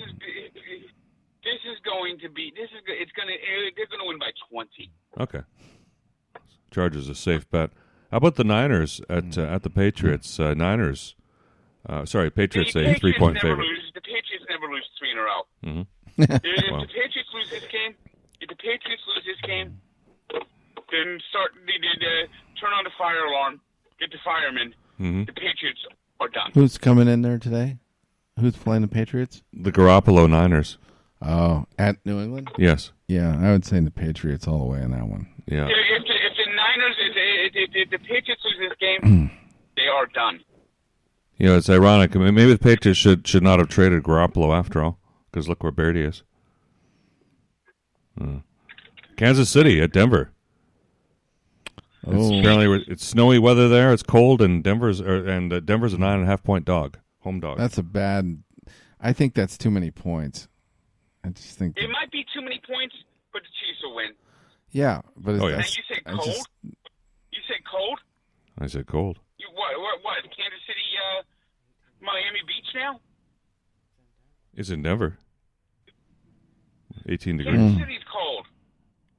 going to win by 20. Okay. Chargers a safe bet. How about the Niners at the Patriots? Patriots a 3-point favorite. The Patriots never lose 3 in a row. Mm-hmm. If the Patriots lose this game, then turn on the fire alarm, get the firemen. Mm-hmm. The Patriots are done. Who's coming in there today? Who's playing the Patriots? The Garoppolo Niners. Oh, at New England? Yes. Yeah, I would say the Patriots all the way on that one. Yeah. If the if the Patriots lose this game, they are done. You know, it's ironic. I mean, maybe the Patriots should not have traded Garoppolo after all, because look where Brady is. Kansas City at Denver. Apparently, it's snowy weather there. It's cold, and Denver's a 9.5-point dog, home dog. That's a bad. I think that's too many points. I just think it might be too many points, but the Chiefs will win. Yeah, but Now you say cold. You say cold. I said cold. What? Kansas City, Miami Beach now? It's in Denver. 18 degrees. Kansas City's cold.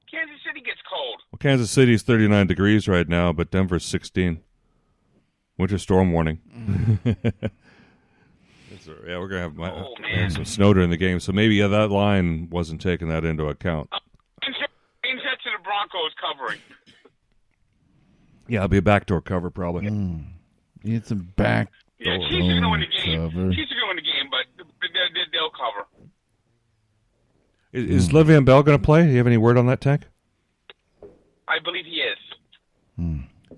Kansas City gets cold. Well, Kansas City's 39 degrees right now, but Denver's 16. Winter storm warning. Yeah, we're going to have some snow during the game, so maybe that line wasn't taking that into account. James Head to the Broncos covering. Yeah, it'll be a backdoor cover probably. It's a back. Yeah, Chiefs are going to win the game. Cover. Chiefs are going to win the game, but they'll cover. Is Le'Veon Bell going to play? Do you have any word on that, Tank? I believe he is.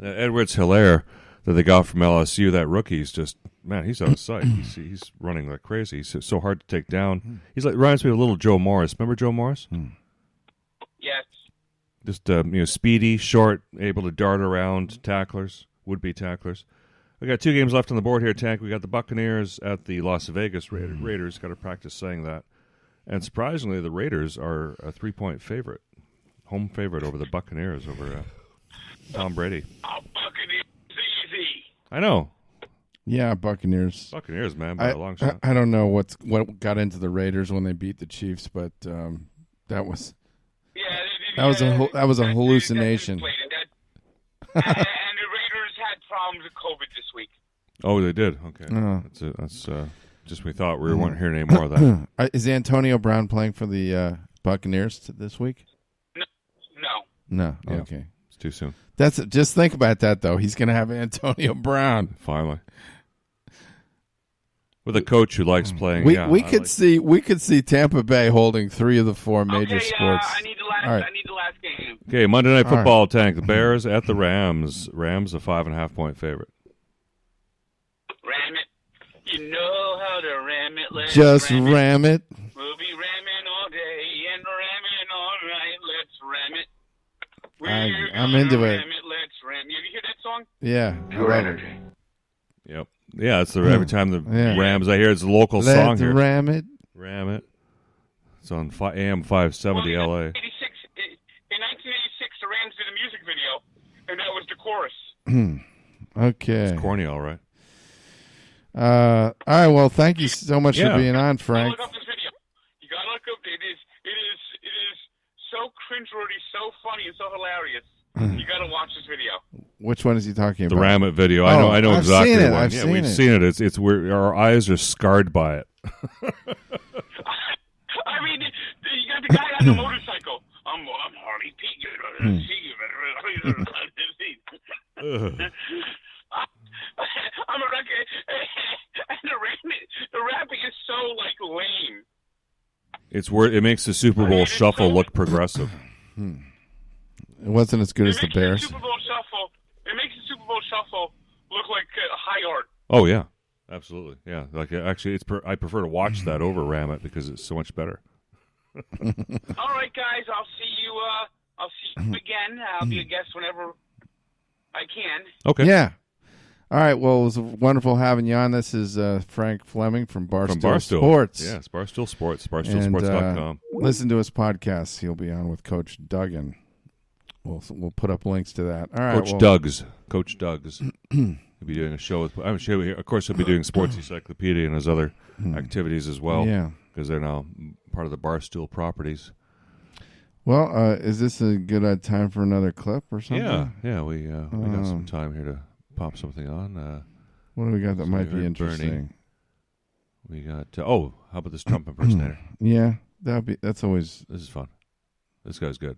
Edwards-Helaire that they got from LSU, that rookie's just, man, he's out of sight. He's running like crazy. He's so hard to take down. He's like reminds me of a little Joe Morris. Remember Joe Morris? Yes. Just speedy, short, able to dart around tacklers, would-be tacklers. We got 2 games left on the board here, Tank. We got the Buccaneers at the Las Vegas Raiders. Got to practice saying that. And surprisingly, the Raiders are a 3-point favorite, home favorite over the Buccaneers over Tom Brady. Oh, Buccaneers easy. I know. Yeah, Buccaneers. Buccaneers, man, by a long shot. I don't know what got into the Raiders when they beat the Chiefs, but that was that was a hallucination. And the Raiders had problems with COVID this week. Oh, they did. Okay, that's just we thought we weren't hearing any more of that. Is Antonio Brown playing for the Buccaneers this week? No. Yeah. Okay, it's too soon. Just think about that though. He's going to have Antonio Brown finally. With a coach who likes playing, we could see Tampa Bay holding 3 of the 4 major sports. I need the last game. Okay, Monday Night Football, Tank. The Bears at the Rams. Rams a 5.5-point favorite. Ram it. You know how to ram it. Let's just ram it. We'll be ramming all day and ramming all night. Let's ram it. I'm into it. Ram it. Let's ram. You hear that song? Yeah. Pure energy. Yep. Yeah, it's every time the Rams I hear it's a local song here. Ram it. Ram it. It's on AM 570 LA. In 1986, the Rams did a music video, and that was the chorus. Okay. It's corny, all right. All right. Well, thank you so much for being on, Frank. Look up this video. You gotta look up. It is so cringeworthy, so funny, and so hilarious. You gotta watch this video. Which one is he talking about? The Ram It video. I know exactly the one. We've seen it. It's where our eyes are scarred by it. I mean, you got the guy on the motorcycle. I'm Harley Pete. I'm a record. And the rapping is so lame. It makes the Super Bowl shuffle look progressive. It wasn't as good as the Bears. It makes the Super Bowl shuffle look like high art. Oh yeah, absolutely. Yeah, like actually, I prefer to watch that over Ram It because it's so much better. All right, guys. I'll see you again. I'll be a guest whenever I can. Okay. Yeah. All right. Well, it was wonderful having you on. This is Frank Fleming from Barstool Sports. Yes, Barstool Sports. BarstoolSports.com. Listen to his podcast. He'll be on with Coach Duggan. We'll put up links to that. All right. Coach Doug's. He'll be doing a show with. I'm sure. Of course, he'll be doing Sports Encyclopedia and his other activities as well. Yeah. Because they're now part of the Barstool properties. Well, is this a good time for another clip or something? Yeah. We got some time here to pop something on. What do we got that might be interesting? We got. How about this Trump impersonator? Yeah, that's always. This is fun. This guy's good.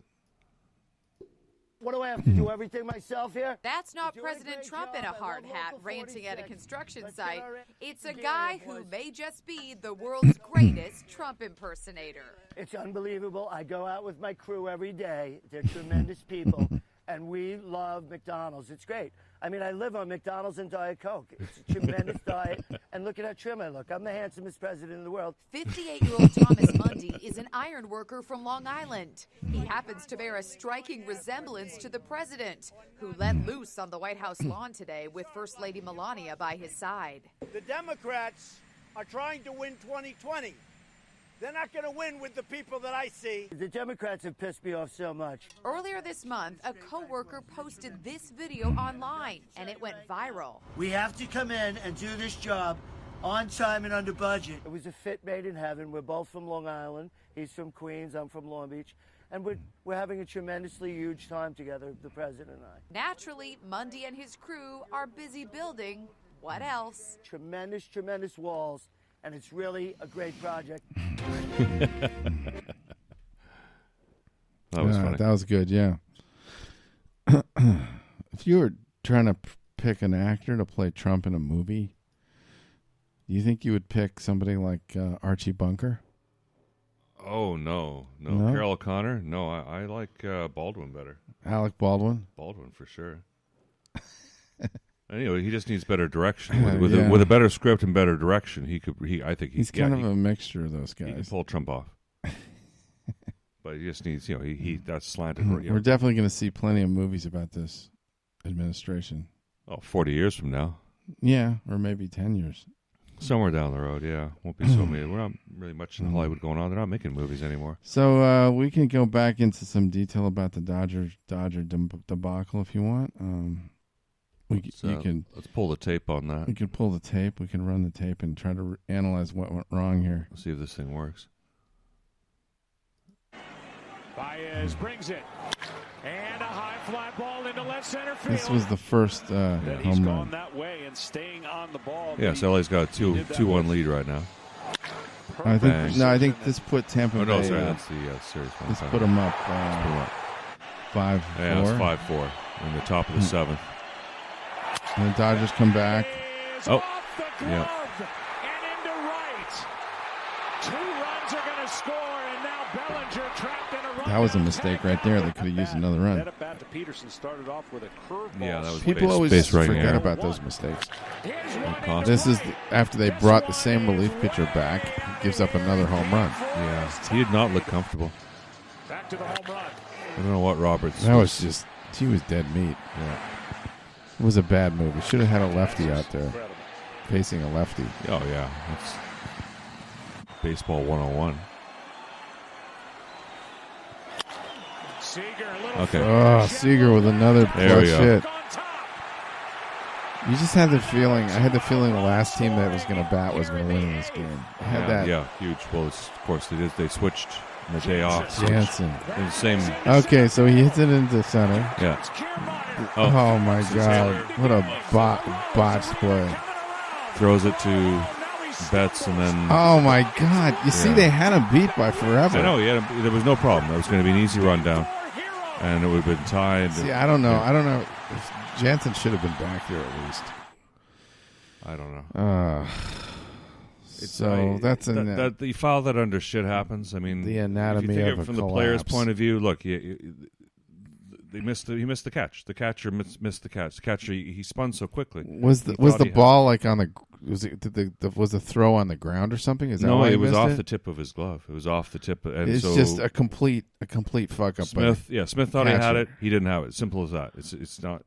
What do I have to do? Everything myself here? That's not President Trump in a hard hat ranting at a construction site. It's a guy who may just be the world's greatest Trump impersonator. It's unbelievable. I go out with my crew every day. They're tremendous people. and we love McDonald's. It's great. I mean, I live on McDonald's and Diet Coke. It's a tremendous diet, and look at how trim I look. I'm the handsomest president in the world. 58-year-old Thomas Mundy is an iron worker from Long Island. He happens to bear a striking resemblance to the president, who let loose on the White House lawn today with First Lady Melania by his side. The Democrats are trying to win 2020. They're not going to win with the people that I see. The Democrats have pissed me off so much. Earlier this month, a coworker posted this video online, and it went viral. We have to come in and do this job on time and under budget. It was a fit made in heaven. We're both from Long Island. He's from Queens. I'm from Long Beach. And we're having a tremendously huge time together, the president and I. Naturally, Mundy and his crew are busy building. What else? Tremendous, tremendous walls. And it's really a great project. That was funny. That was good, yeah. If you were trying to pick an actor to play Trump in a movie, do you think you would pick somebody like Archie Bunker? Oh, no. No? Carol O'Connor? No, I like Baldwin better. Alec Baldwin? Baldwin, for sure. Anyway, he just needs better direction. With Yeah. a better script and better direction, I think He's kind of a mixture of those he can guys. pull Trump off. But he just needs, that's slanted. We're definitely going to see plenty of movies about this administration. 40 years from now. Yeah, or maybe 10 years. Somewhere down the road, yeah. Won't be so many. We're not really much in Hollywood going on. They're not making movies anymore. So we can go back into some detail about the Dodger debacle if you want. Let's pull the tape on that. We can pull the tape. We can run the tape and try to analyze what went wrong here. Let's see if this thing works. Baez brings it. And a high fly ball into left center field. This was the first He's home gone run. that way and staying on the ball. Yeah, so LA's got a 2-1 lead right now. I think this put Tampa Bay. Oh, no, sorry, that's the series one. This put them up 5-4. Yeah, it's 5-4 in the top of the seventh. And the Dodgers come back. Oh, yeah. And into right. 2 runs are going to score, and now Bellinger trapped in a run. That was a mistake right there. They could have used another run. That at bat to Peterson started off with a curveball. Yeah, that was People always forget about those mistakes. This is after they brought the same relief pitcher back. He gives up another home run. Yeah, he did not look comfortable. Back to the home run. I don't know what Roberts. That was just, he was dead meat. Yeah. It was a bad move. He should have had a lefty out there facing a lefty. Oh, yeah. That's baseball 101. Seager, a little Okay. Oh, Seager with another There we clutch go. hit. You just had the feeling. I had the feeling the last team that was going to bat was going to win in this game. I had that. Yeah, huge. Well, of course they did. They switched on the day off. Jansen. In the same. Okay, so he hits it into center. Yeah. Oh my God! What a botched play. Throws it to Betts and then. Oh my God! You see, they had him beat by forever. I know. Yeah, there was no problem. That was going to be an easy rundown, and it would have been tied. See, I don't know. I don't know. Jansen should have been back there at least. I don't know. So that's that you file that under shit happens. I mean, the anatomy if you think of a from the player's point of view. Look, he missed the catch. The catcher missed the catch. The catcher he spun so quickly. Was the ball like on the? Was the throw on the ground or something? Is that no? why he It was missed off it? the tip of his glove. It was off the tip. And It's so just a complete fuck up. Smith thought he had catcher. it. He didn't have it. Simple as that. It's not.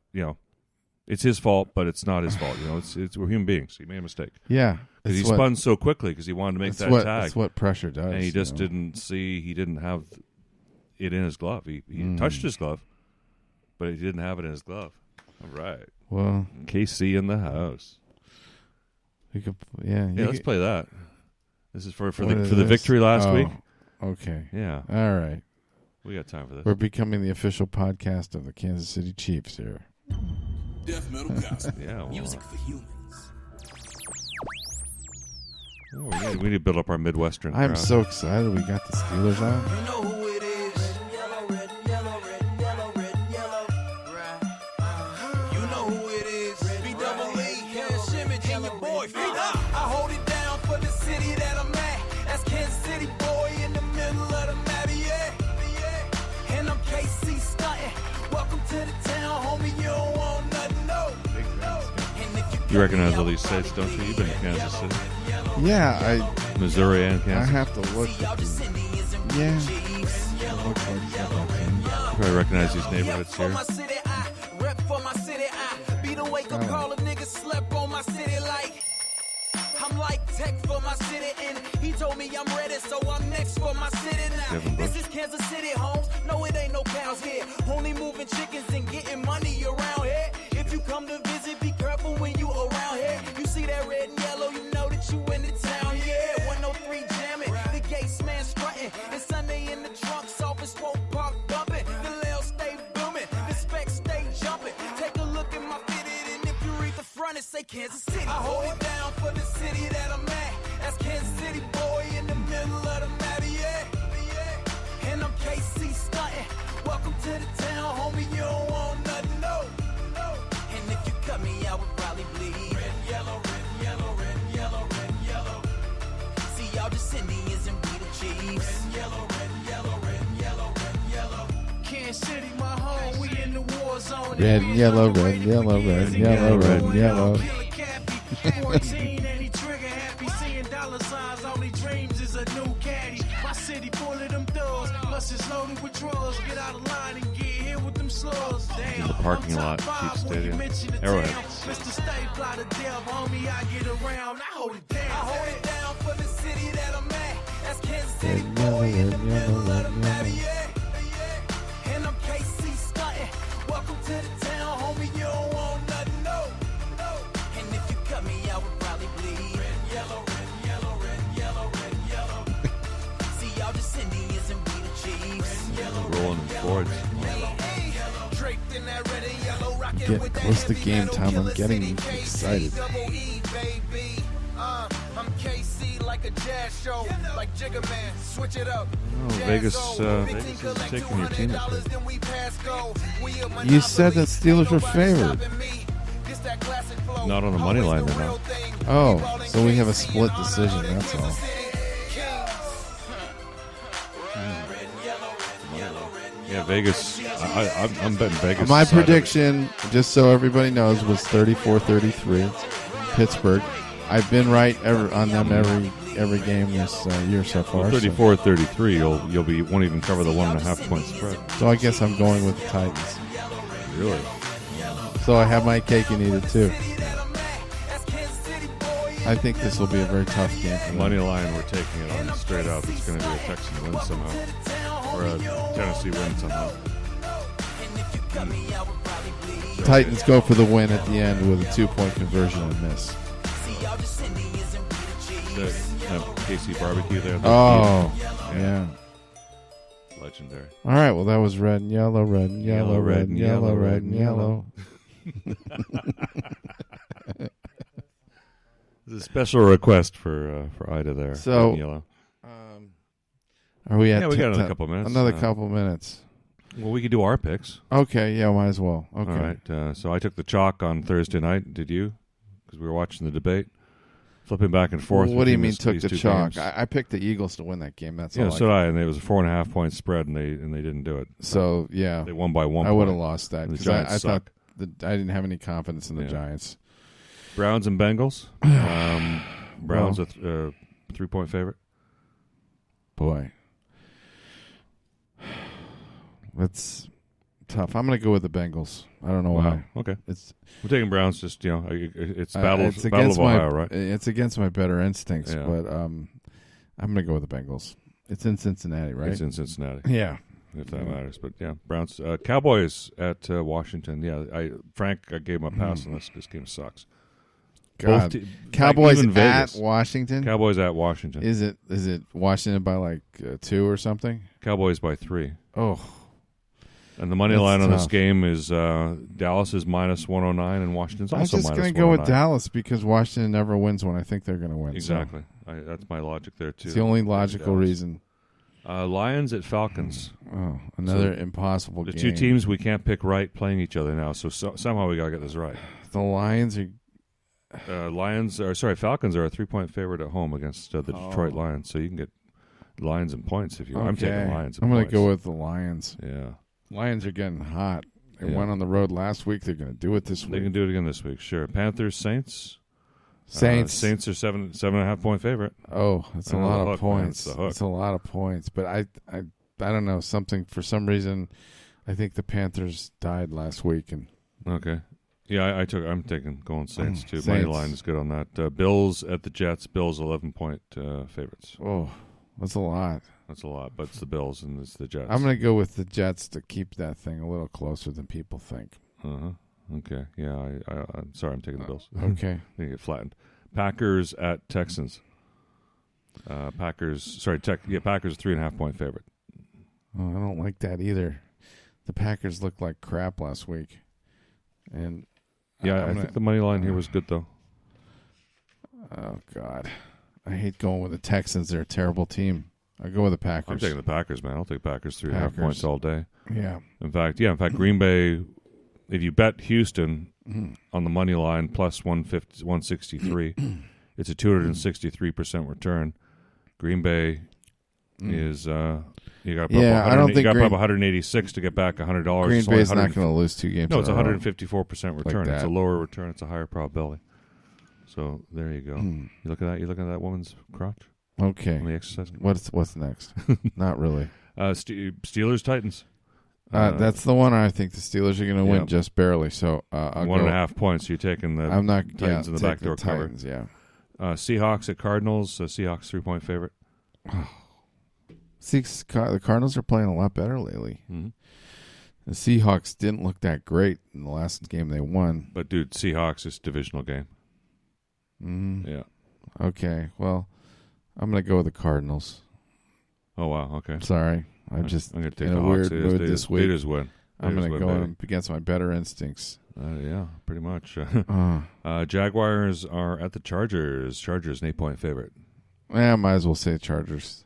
It's his fault, but it's not his fault. It's we're human beings. He made a mistake. Yeah, because he spun so quickly because he wanted to make that tag. That's what pressure does. And he just didn't see. He didn't have it in his glove. He touched his glove, but he didn't have it in his glove. All right. Well, KC in the house. We could, yeah. Let's play that. This is for the victory last week. Okay. Yeah. All right. We got time for this. We're becoming the official podcast of the Kansas City Chiefs here. Death metal gospel. Yeah. Well, music for humans. We need to build up our Midwestern crowd. I'm so excited we got the Steelers on. You know who it is. Yellow, red, yellow, red, yellow, red, yellow. Right. You know who it is. B-double-E, Ken Shimmage, and your boy. I hold it down for the city that I'm at. That's Kansas City boy in the middle of the map, yeah. And I'm KC stunting. Welcome to to the town, homie, you don't want nothing, no. And if You recognize all these states, don't you? You've been to Kansas City, Yeah, Missouri, and I Kansas. have to look. Yeah. It looks like stuff like that. You probably recognize these neighborhoods here. rep for my city, I be the wake up call a nigga slept on my city like I'm like tech for my city, and he told me I'm ready, so I'm next for my city now. This is Kansas City, homes. No, it ain't no cows here. Only moving chickens and getting money around here. If you come to visit, be careful when you around here. You see that red and yellow, you know that you in the town. Yeah, 103 jamming, the gates man strutting, and Sunday in the trunk, soft and smoke park bumping. The Lil stay booming, the specs stay jumping. Take a look at my fitted, and if you read the front, it say Kansas City. I hold it down for the city that I'm at. That's Kansas City, boy, in the middle of the map, yeah. And I'm KC stunting. Welcome to the town, homie, you don't want nothing, no. And if you cut me, I would probably bleed. Red and yellow, red and yellow, red and yellow, red and yellow. See, y'all just Indians and we the Chiefs. Red and yellow, red and yellow, red and yellow, red and yellow. Kansas City, my home, we in the war zone. Red and yellow, red and yellow, red and yellow, red and yellow. 14 and he trigger happy, seeing dollar signs. Only dreams is a new caddy. My city full of them thugs, plus it's loaded with drugs. Get out of line and get here with them slugs. Damn, The parking lot, Chief Stadium, Arrowhead. Mr. Stay fly to death, homie, I get around. I hold it down. I hold it down for the city that I'm at. That's Kansas City, boy, in the middle of the map, yeah. And I'm KC stunting. Welcome to the town, homie, you don't want nothing, no. And if you cut me, I would probably bleed. Red and yellow, red and yellow, red and yellow, red and yellow. See, y'all just Indians and we the Chiefs. Rolling in Fords. Draped in that red and yellow, rocking Getting with that close to heavy game metal, time. I'm Killer getting City, excited. KC, baby. I'm KC like a jazz show, like Jigga Man, switch it up. Oh, Vegas is taking your team this week. You said that Steelers were favored. Not on the money line, they're not. Oh, so we have a split decision, that's all. Yeah, Vegas. I'm betting Vegas. My side of it. prediction, just so everybody knows, was 34-33. Pittsburgh. I've been right on them every game this year so far. Well, 34-33, you'll won't even cover the 1.5 point spread. So I guess I'm going with the Titans. Really? So I have my cake and eat it too. I think this will be a very tough game for them. Money line, we're taking it on straight up. It's going to be a Texan win somehow, or a Tennessee win somehow. Titans go for the win at the end with a 2-point conversion and miss. KC barbecue there. Oh, yeah. Legendary. All right, well, that was red and yellow, red and yellow, red and yellow, red and yellow. There's a special request for Ida there. So, red and yellow. Are we at? Yeah, we got another couple minutes. Another couple minutes. Well, we could do our picks. Okay, yeah, might as well. Okay. All right. So I took the chalk on Thursday night. Did you? Because we were watching the debate, flipping back and forth. What do you mean these took the two chalk? games. I picked the Eagles to win that game. That's Yeah, all. so did I, and it was a 4.5 point spread, and they didn't do it. So yeah, they won by 1 I point. would have lost that The because Giants I suck. thought I didn't have any confidence in the Giants. Browns and Bengals. Browns a 3-point favorite. Boy, that's tough. I'm going to go with the Bengals. I don't know why. Okay, it's we're taking Browns. Just it's battle of against Ohio, right? It's against my better instincts, Yeah. but I'm going to go with the Bengals. It's in Cincinnati, right? It's in Cincinnati. Yeah, if that matters. But yeah, Browns, Cowboys at Washington. Yeah, Frank gave him a pass on this. This game sucks. God, Cowboys even at Vegas. Washington. Cowboys at Washington. Is it Washington by like 2 or something? Cowboys by 3. Oh, and the money that's line on this tough. game is Dallas is minus 109 and Washington's I'm also just minus 109. going to go with Dallas because Washington never wins when I think they're going to win. Exactly. That's my logic there too. It's the only logical reason. Lions at Falcons. Oh, another impossible the game. two teams we can't pick right playing each other now, so somehow we got to get this right. The Lions are... Falcons are a 3-point favorite at home against the Detroit Lions, so you can get Lions and points if you want. I'm taking Lions and I'm going to points. go with the Lions. Yeah. Lions are getting hot. They went on the road last week. They're going to do it this week. They can do it again this week, sure. Panthers, Saints. Saints are 7.5 point favorite. Oh, that's a lot of points. That's a lot of points. But I don't know, for some reason I think the Panthers died last week and okay. Yeah, I'm taking going Saints too. Saints. Money line is good on that. Bills at the Jets. Bills 11-point favorites. Oh, that's a lot. That's a lot, but it's the Bills and it's the Jets. I'm going to go with the Jets to keep that thing a little closer than people think. Okay. Yeah, I'm sorry. I'm taking the Bills. Okay. They get flattened. Packers at Texans. Packers 3.5 point favorite. Oh, I don't like that either. The Packers looked like crap last week, and I think the money line here was good though. Oh God, I hate going with the Texans. They're a terrible team. I go with the Packers. I'm taking the Packers, man. I'll take Packers 3.5 points all day. Yeah. In fact, Green Bay. If you bet Houston on the money line plus 163, it's a 263% return. Green Bay is you got to put up 186 to get back $100. Green Bay's not going to lose 2 games. No, it's 154% return. Like it's a lower return. It's a higher probability. So there you go. You look at that. You looking at that woman's crotch? Okay. On the exercise. What's next? Not really. Steelers Titans. That's the one I think the Steelers are going to win just barely. So I'll 1.5 points. You're taking the Titans in the backdoor cover. Titans, yeah. Seahawks at Cardinals. Seahawks 3-point favorite. The Cardinals are playing a lot better lately. Mm-hmm. The Seahawks didn't look that great in the last game they won. But dude, Seahawks is a divisional game. Mm-hmm. Yeah. Okay. Well, I'm going to go with the Cardinals. Oh wow. Okay. Sorry. I'm going to take the Hawks. Weird mood this week. They just win. I'm going to go against my better instincts. Yeah, pretty much. Jaguars are at the Chargers. Chargers an 8-point favorite. I might as well say Chargers.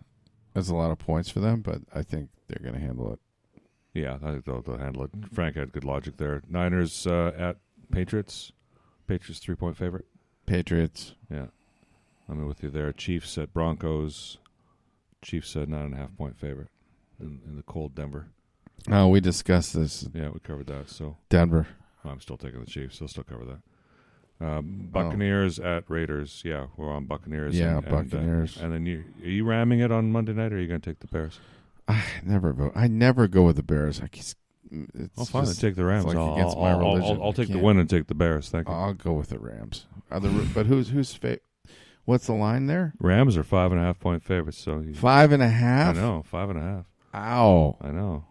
That's a lot of points for them, but I think they're going to handle it. Yeah, I think they'll handle it. Frank had good logic there. Niners at Patriots. Patriots 3-point favorite. Patriots. Yeah. I'm with you there. Chiefs at Broncos. Chiefs 9.5-point favorite in the cold Denver. Oh, we discussed this. Yeah, we covered that. So Denver. I'm still taking the Chiefs. They'll still cover that. Buccaneers at Raiders. Yeah, we're on Buccaneers. Yeah, Buccaneers. And then are you ramming it on Monday night, or are you going to take the Bears? I never go with the Bears. Fine. Then take the Rams. Like against my religion. I'll take the win and take the Bears. Thank you. I'll go with the Rams. But who's what's the line there? Rams are 5.5-point favorites. So 5.5. I know 5.5. Ow! I know.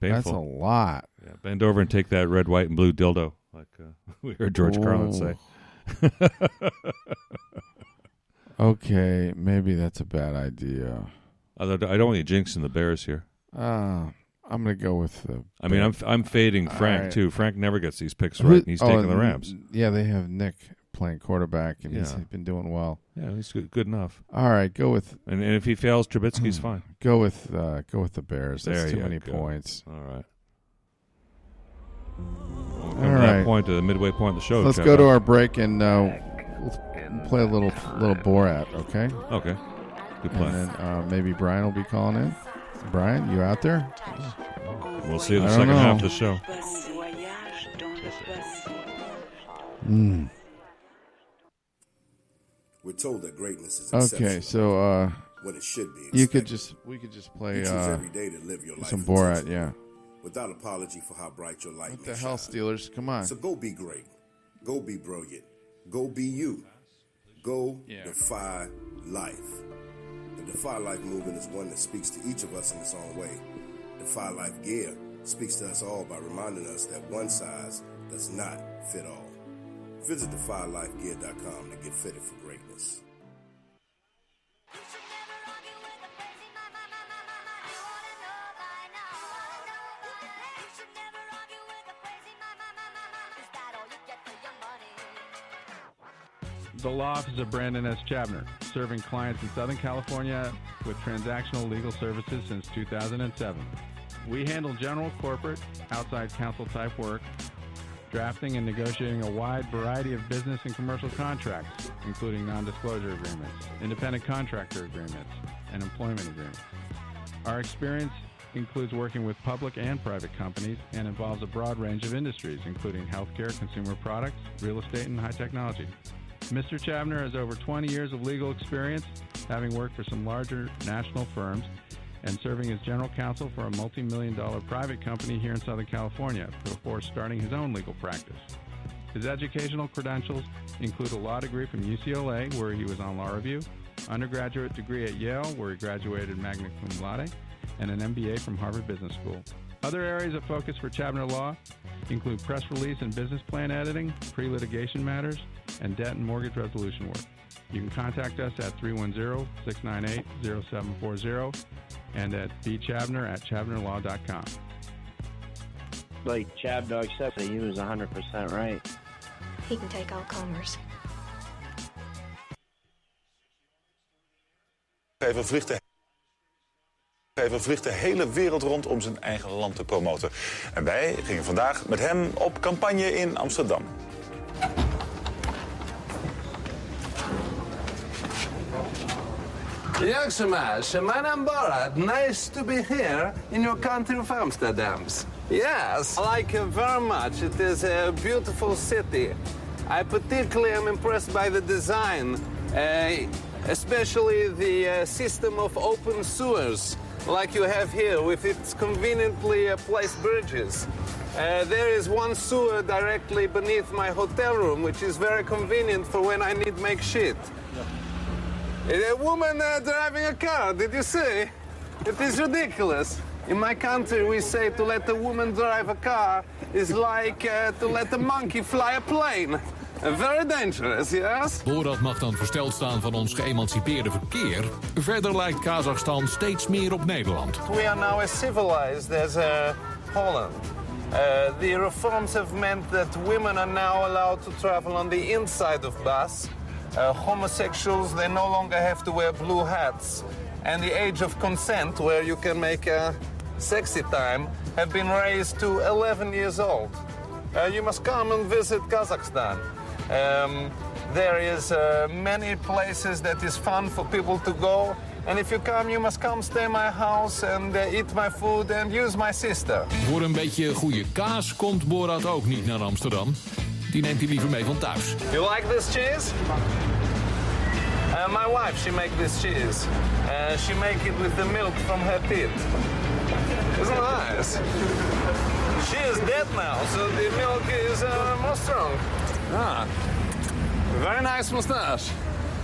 Painful. That's a lot. Yeah, bend over and take that red, white, and blue dildo, like we heard George Carlin say. Okay, maybe that's a bad idea. Although I don't want you jinxing the Bears here. I'm going to go with the. I'm fading Frank too. Frank never gets these picks right. And he's taking the Rams. Yeah, they have Nick playing quarterback, and he's been doing well. Yeah, he's good enough. All right, go with. And if he fails, Trubisky's fine. Go with the Bears. That's too many points. All right. All right. Point to the midway point of the show. So let's go to our break and we'll play a little Borat. Okay. Okay. Good plan. And then maybe Brian will be calling in. Brian, you out there? We'll see you in the second half of the show. We're told that greatness is exceptional. Okay, so what it should be. We could just play every day to live your life some Borat, yeah. Without apology for how bright your light may shine. What the hell, Steelers? Come on. So go be great. Go be brilliant. Go be you. Go defy life. The Defy Life movement is one that speaks to each of us in its own way. Defy Life gear speaks to us all by reminding us that one size does not fit all. Visit defylifegear.com to get fitted for greatness. The law office of Brandon S. Chabner, serving clients in Southern California with transactional legal services since 2007. We handle general, corporate, outside counsel type work, drafting and negotiating a wide variety of business and commercial contracts, including non-disclosure agreements, independent contractor agreements, and employment agreements. Our experience includes working with public and private companies and involves a broad range of industries, including healthcare, consumer products, real estate, and high technology. Mr. Chabner has over 20 years of legal experience, having worked for some larger national firms and serving as general counsel for a multi-million-dollar private company here in Southern California before starting his own legal practice. His educational credentials include a law degree from UCLA, where he was on law review, undergraduate degree at Yale, where he graduated magna cum laude, and an MBA from Harvard Business School. Other areas of focus for Chabner Law include press release and business plan editing, pre-litigation matters, and debt and mortgage resolution work. You can contact us at 310-698-0740 and at bchabner@chabnerlaw.com. Like Chab Dog said, he was 100% right. He can take all comers. Vliegt de hele wereld rond om zijn eigen land te promoten. En wij gingen vandaag met hem op campagne in Amsterdam. Young Smash, my name Borat. Nice to be here in your country of Amsterdam. Yes, I like it very much. It is a beautiful city. I particularly am impressed by the design, especially the system of open sewers, like you have here, with its conveniently placed bridges. There is one sewer directly beneath my hotel room, which is very convenient for when I need to make shit. A woman driving a car, did you see? It is ridiculous. In my country, we say to let a woman drive a car is like to let a monkey fly a plane. Very dangerous, yes? Borat mag dan versteld staan van ons geëmancipeerde verkeer. Verder lijkt Kazachstan steeds meer op Nederland. We are now as civilized as Holland. The reforms have meant that women are now allowed to travel on the inside of bus. Homosexuals, they no longer have to wear blue hats. And the age of consent, where you can make a sexy time, have been raised to 11 years old. You must come and visit Kazakhstan. There is many places that is fun for people to go. And if you come, you must come stay in my house and eat my food and use my sister. Voor een beetje goede kaas komt Borat ook niet naar Amsterdam. Die neemt hij liever mee van thuis. You like this cheese? My wife, she make this cheese. She make it with the milk from her teeth. Isn't it nice? She is dead now, so the milk is more strong. Ah, very nice mustache.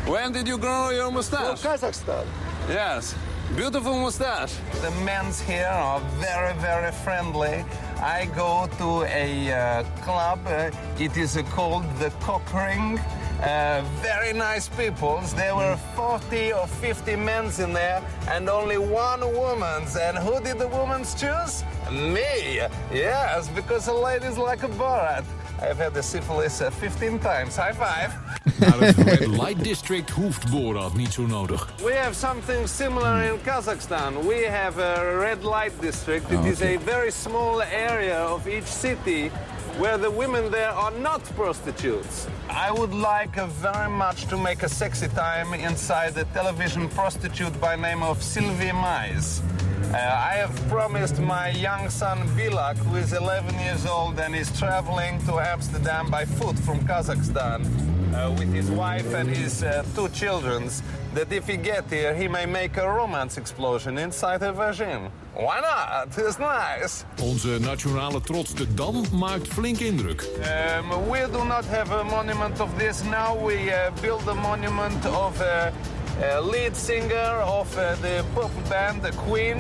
When did you grow your mustache? From Kazakhstan. Yes, beautiful mustache. The men's here are very, very friendly. I go to a club. It is called the Cock Ring. Very nice people. There were 40 or 50 men in there and only one woman. And who did the women choose? Me. Yes, because the ladies like a Borat. I've had the syphilis 15 times. High five. Naar het Red Light District hoeft Borat niet zo nodig. We have something similar in Kazakhstan. We have a Red Light District. It is a very small area of each city where the women there are not prostitutes. I would like very much to make a sexy time inside a television prostitute by name of Sylvie Mais. I have promised my young son Bilak, who is 11 years old and is traveling to Amsterdam by foot from Kazakhstan with his wife and his 2 children, that if he get here, he may make a romance explosion inside her vagina. Why not? It's nice. Onze nationale trots de Dam maakt flink indruk. We do not have a monument of this now. We build a monument of lead singer of the pop band, the Queen,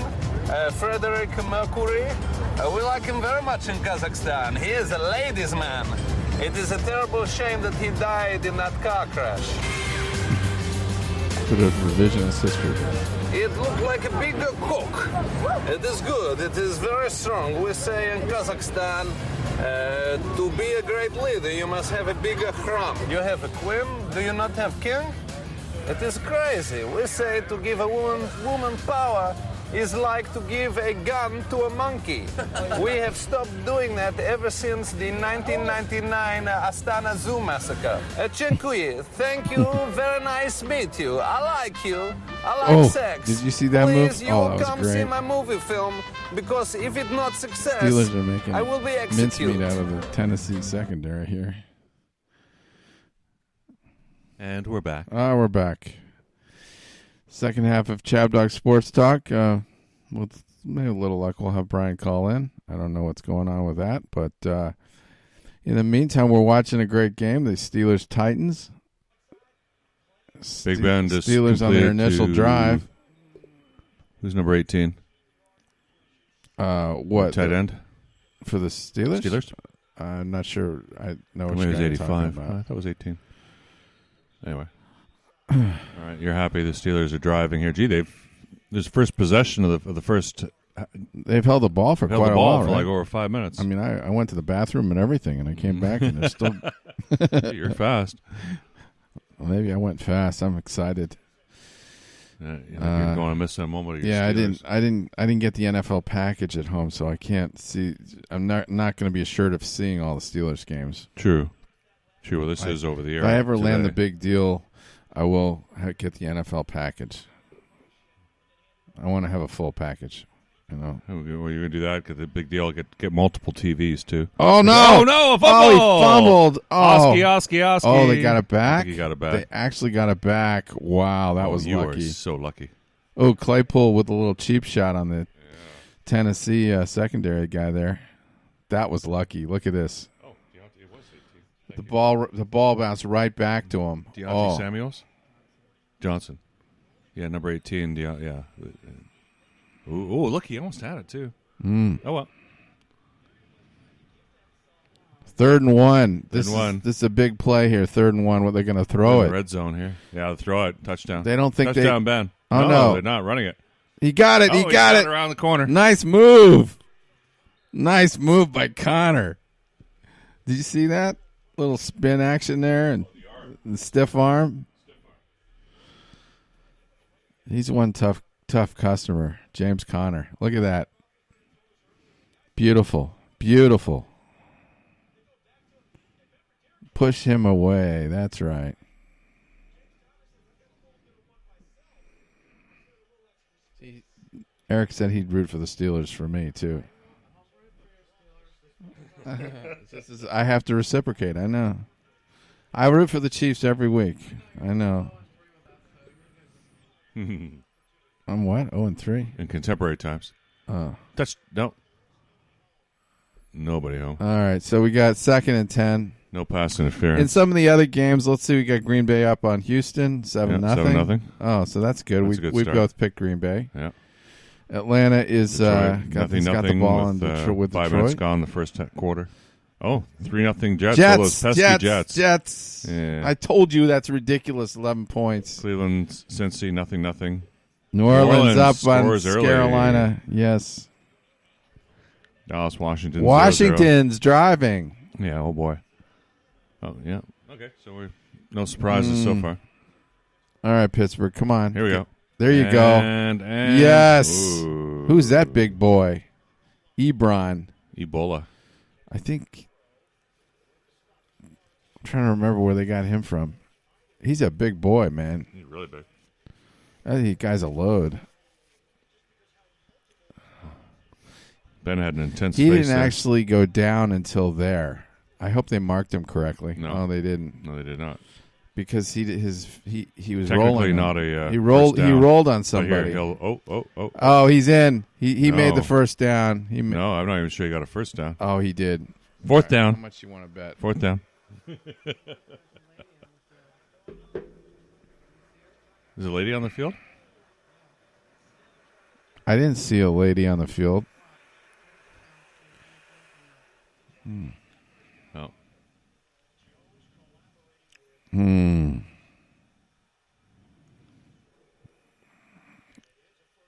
Frederick Mercury. We like him very much in Kazakhstan. He is a ladies' man. It is a terrible shame that he died in that car crash. Bit of revisionist history. It looked like a big cock. It is good. It is very strong. We say in Kazakhstan, to be a great leader, you must have a bigger khram. You have a queen. Do you not have king? It is crazy. We say to give a woman power, is like to give a gun to a monkey. We have stopped doing that ever since the 1999 Astana Zoo massacre. Dziękuję. Thank you. Very nice meet you. I like you. I like sex. Did you see that move? Please, you Oh, will that was come great. see my movie film, because if it's not success, Steelers are making I will be mincemeat executed. out of the Tennessee secondary here. And we're back. We're back. Second half of Chab Dog Sports Talk. With maybe a little luck, we'll have Brian call in. I don't know what's going on with that, but in the meantime, we're watching a great game. The Steelers-Titans. Big Ben just Steelers on their completed initial to- drive. Who's number 18? What? Tight end? For the Steelers? Steelers? I'm not sure. I know Maybe which it was guy you're talking 85. about. I thought it was 18. Anyway. All right, you're happy the Steelers are driving here. Gee, this first possession of the first. They've held the ball for held quite the a ball while, for right? like over 5 minutes. I mean, I went to the bathroom and everything, and I came back, and they're still. You're fast. Well, maybe I went fast. I'm excited. You're going to miss a moment of your Yeah, Steelers. I didn't get the NFL package at home, so I can't see. I'm not going to be assured of seeing all the Steelers games. True. Well, this is over the air. If I ever land the today. big deal, I will get the NFL package. I want to have a full package. You know. Well, you're going to do that because the big deal get multiple TVs too. Oh no! Oh no! A fumble! Oh, he fumbled! Oh, Oski. Oh, they got it back. I think he got it back. They actually got it back. Wow, that was you lucky. are so lucky. Oh, Claypool with a little cheap shot on the Tennessee secondary guy there. That was lucky. Look at this. Oh, Deontay was 18. The ball bounced right back to him. Deontay Samuels? Johnson. Yeah, number 18. Yeah. Ooh, look, he almost had it, too. Oh, well. 3rd and 1. This one. is a big play here. 3rd and 1. What they're going to throw In it? the red zone here. Yeah, they'll throw it. Touchdown. They don't think Touchdown, Ben. Oh, no. They're not running it. He got it. Oh, he got it around the corner. Nice move. Nice move by Connor. Did you see that little spin action there and the stiff arm? He's one tough customer, James Conner. Look at that. Beautiful. Push him away. That's right. Eric said he'd root for the Steelers for me, too. I have to reciprocate. I know. I root for the Chiefs every week. I know. I'm what? 0-3? In contemporary times. Oh. No. Nobody home. All right, so we got 2nd and 10. No pass interference. In some of the other games, let's see, we got Green Bay up on Houston, 7-0. 7-0. Oh, so that's good. That's a good we start. both picked Green Bay. Yeah. Atlanta is Detroit, got the nothing ball with, with 5 Detroit. minutes gone in the first quarter. Oh, 3-0 Jets. All those pesky Jets. Yeah. I told you that's ridiculous. 11 points. Cleveland, Cincy, 0-0. New Orleans up on scores early. Carolina. Yes. Dallas, Washington. Washington's 0-0. driving. Yeah. Oh boy. Oh yeah. Okay. So we're no surprises so far. All right, Pittsburgh. Come on. Here we go. There you go. And yes. Ooh. Who's that big boy? Ebola. I think. I'm trying to remember where they got him from. He's a big boy, man. He's really big. I think the guy's a load. Ben had an intense He face didn't there. actually go down until there. I hope they marked him correctly. No. They didn't. No, they did not. Because he was Technically rolling. not a he rolled. first He down. rolled on But somebody. here, Oh, he's in. He No. made the first down. No, I'm not even sure he got a first down. Oh, he did. 4th down. How much you want to bet? 4th down. Is a lady on the field? I didn't see a lady on the field. No.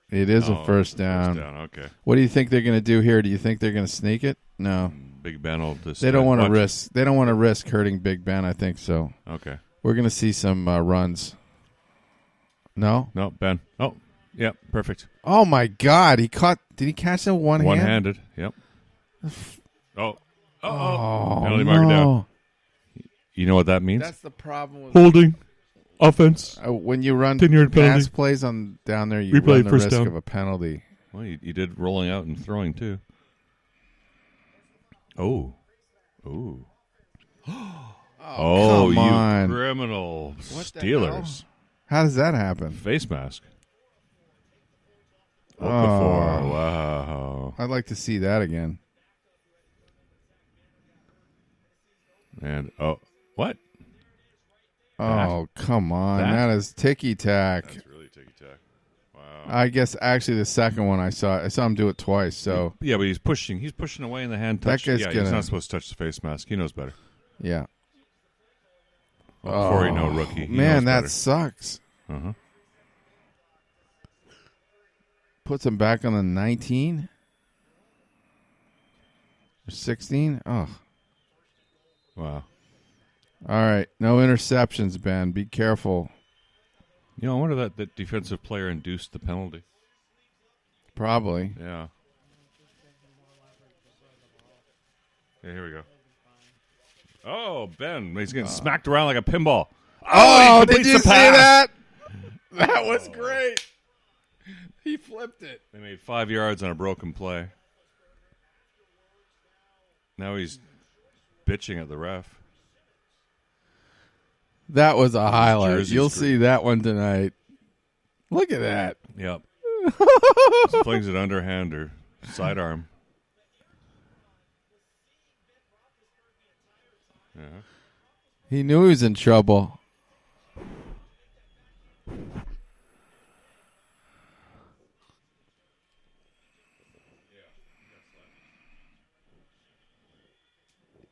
It is a first down. First down, okay. What do you think they're going to do here? Do you think they're going to sneak it? No. Big Ben will just. They don't want to watch. risk. They don't want to risk hurting Big Ben. I think so. Okay. We're going to see some runs. No. No, Ben. Oh, Yep, perfect. Oh my God! Did he catch that one hand? One-handed. Yep. Oh. Penalty marker no. down. You know what that means? That's the problem with holding. Offense. When you run 10-yard pass penalty. plays on down there, you Replay, run the first risk down. of a penalty. Well, you did rolling out and throwing too. Oh. Ooh. Come you on. criminal What the Steelers. How does that happen? Face mask. Oh. Okafor. Wow. I'd like to see that again. And what? Oh, come on. That? That is ticky-tack. That's really ticky-tack. Wow. I guess actually the second one I saw him do it twice. So Yeah, but he's pushing away in the hand touch. That guy's He's not supposed to touch the face mask. He knows better. Yeah. Before you know, rookie. He Man, knows that better. sucks. Uh-huh. Puts him back on the 19 or 16. Oh. Wow. All right. No interceptions, Ben. Be careful. I wonder that defensive player induced the penalty. Probably. Yeah. Yeah, here we go. Oh, Ben. He's getting smacked around like a pinball. Oh, he did completes you the see pass. that? That was great. He flipped it. They made 5 yards on a broken play. Now he's bitching at the ref. That was a highlight. Jersey You'll Street. see that one tonight. Look at that. Yep. Flings it underhand or sidearm. Yeah. He knew he was in trouble.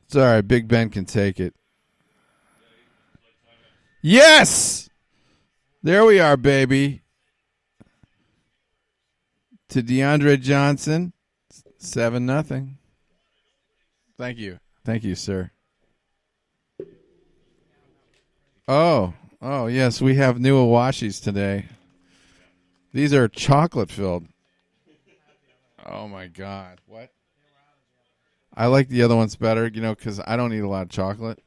It's all right. Big Ben can take it. Yes! There we are, baby. To DeAndre Johnson, 7-0. Thank you. Thank you, sir. Oh, yes, we have new Awashis today. These are chocolate filled. Oh, my God. What? I like the other ones better, because I don't eat a lot of chocolate.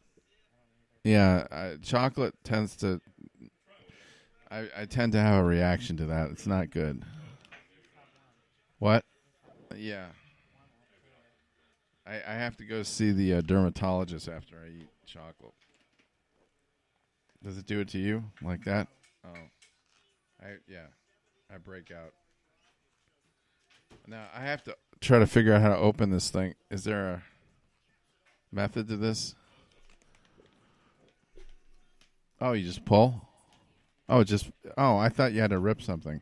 Yeah, chocolate tends to... I tend to have a reaction to that. It's not good. What? Yeah. I have to go see the dermatologist after I eat chocolate. Does it do it to you like that? Oh. I break out. Now, I have to try to figure out how to open this thing. Is there a method to this? Oh, you just pull? Oh, I thought you had to rip something.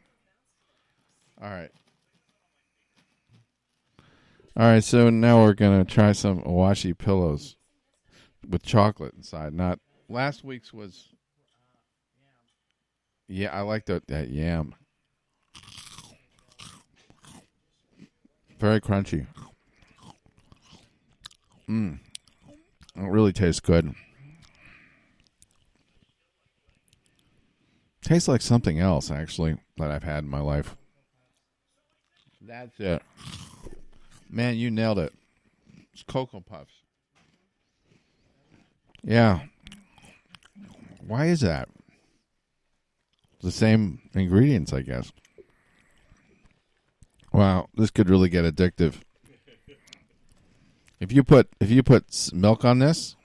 All right. All right, so now we're going to try some Awashi pillows with chocolate inside. Not last week's was... Yeah, I like that yam. Very crunchy. It really tastes good. Tastes like something else, actually, that I've had in my life. That's it. Man, you nailed it. It's Cocoa Puffs. Yeah. Why is that? The same ingredients, I guess. Wow, this could really get addictive. If you put milk on this,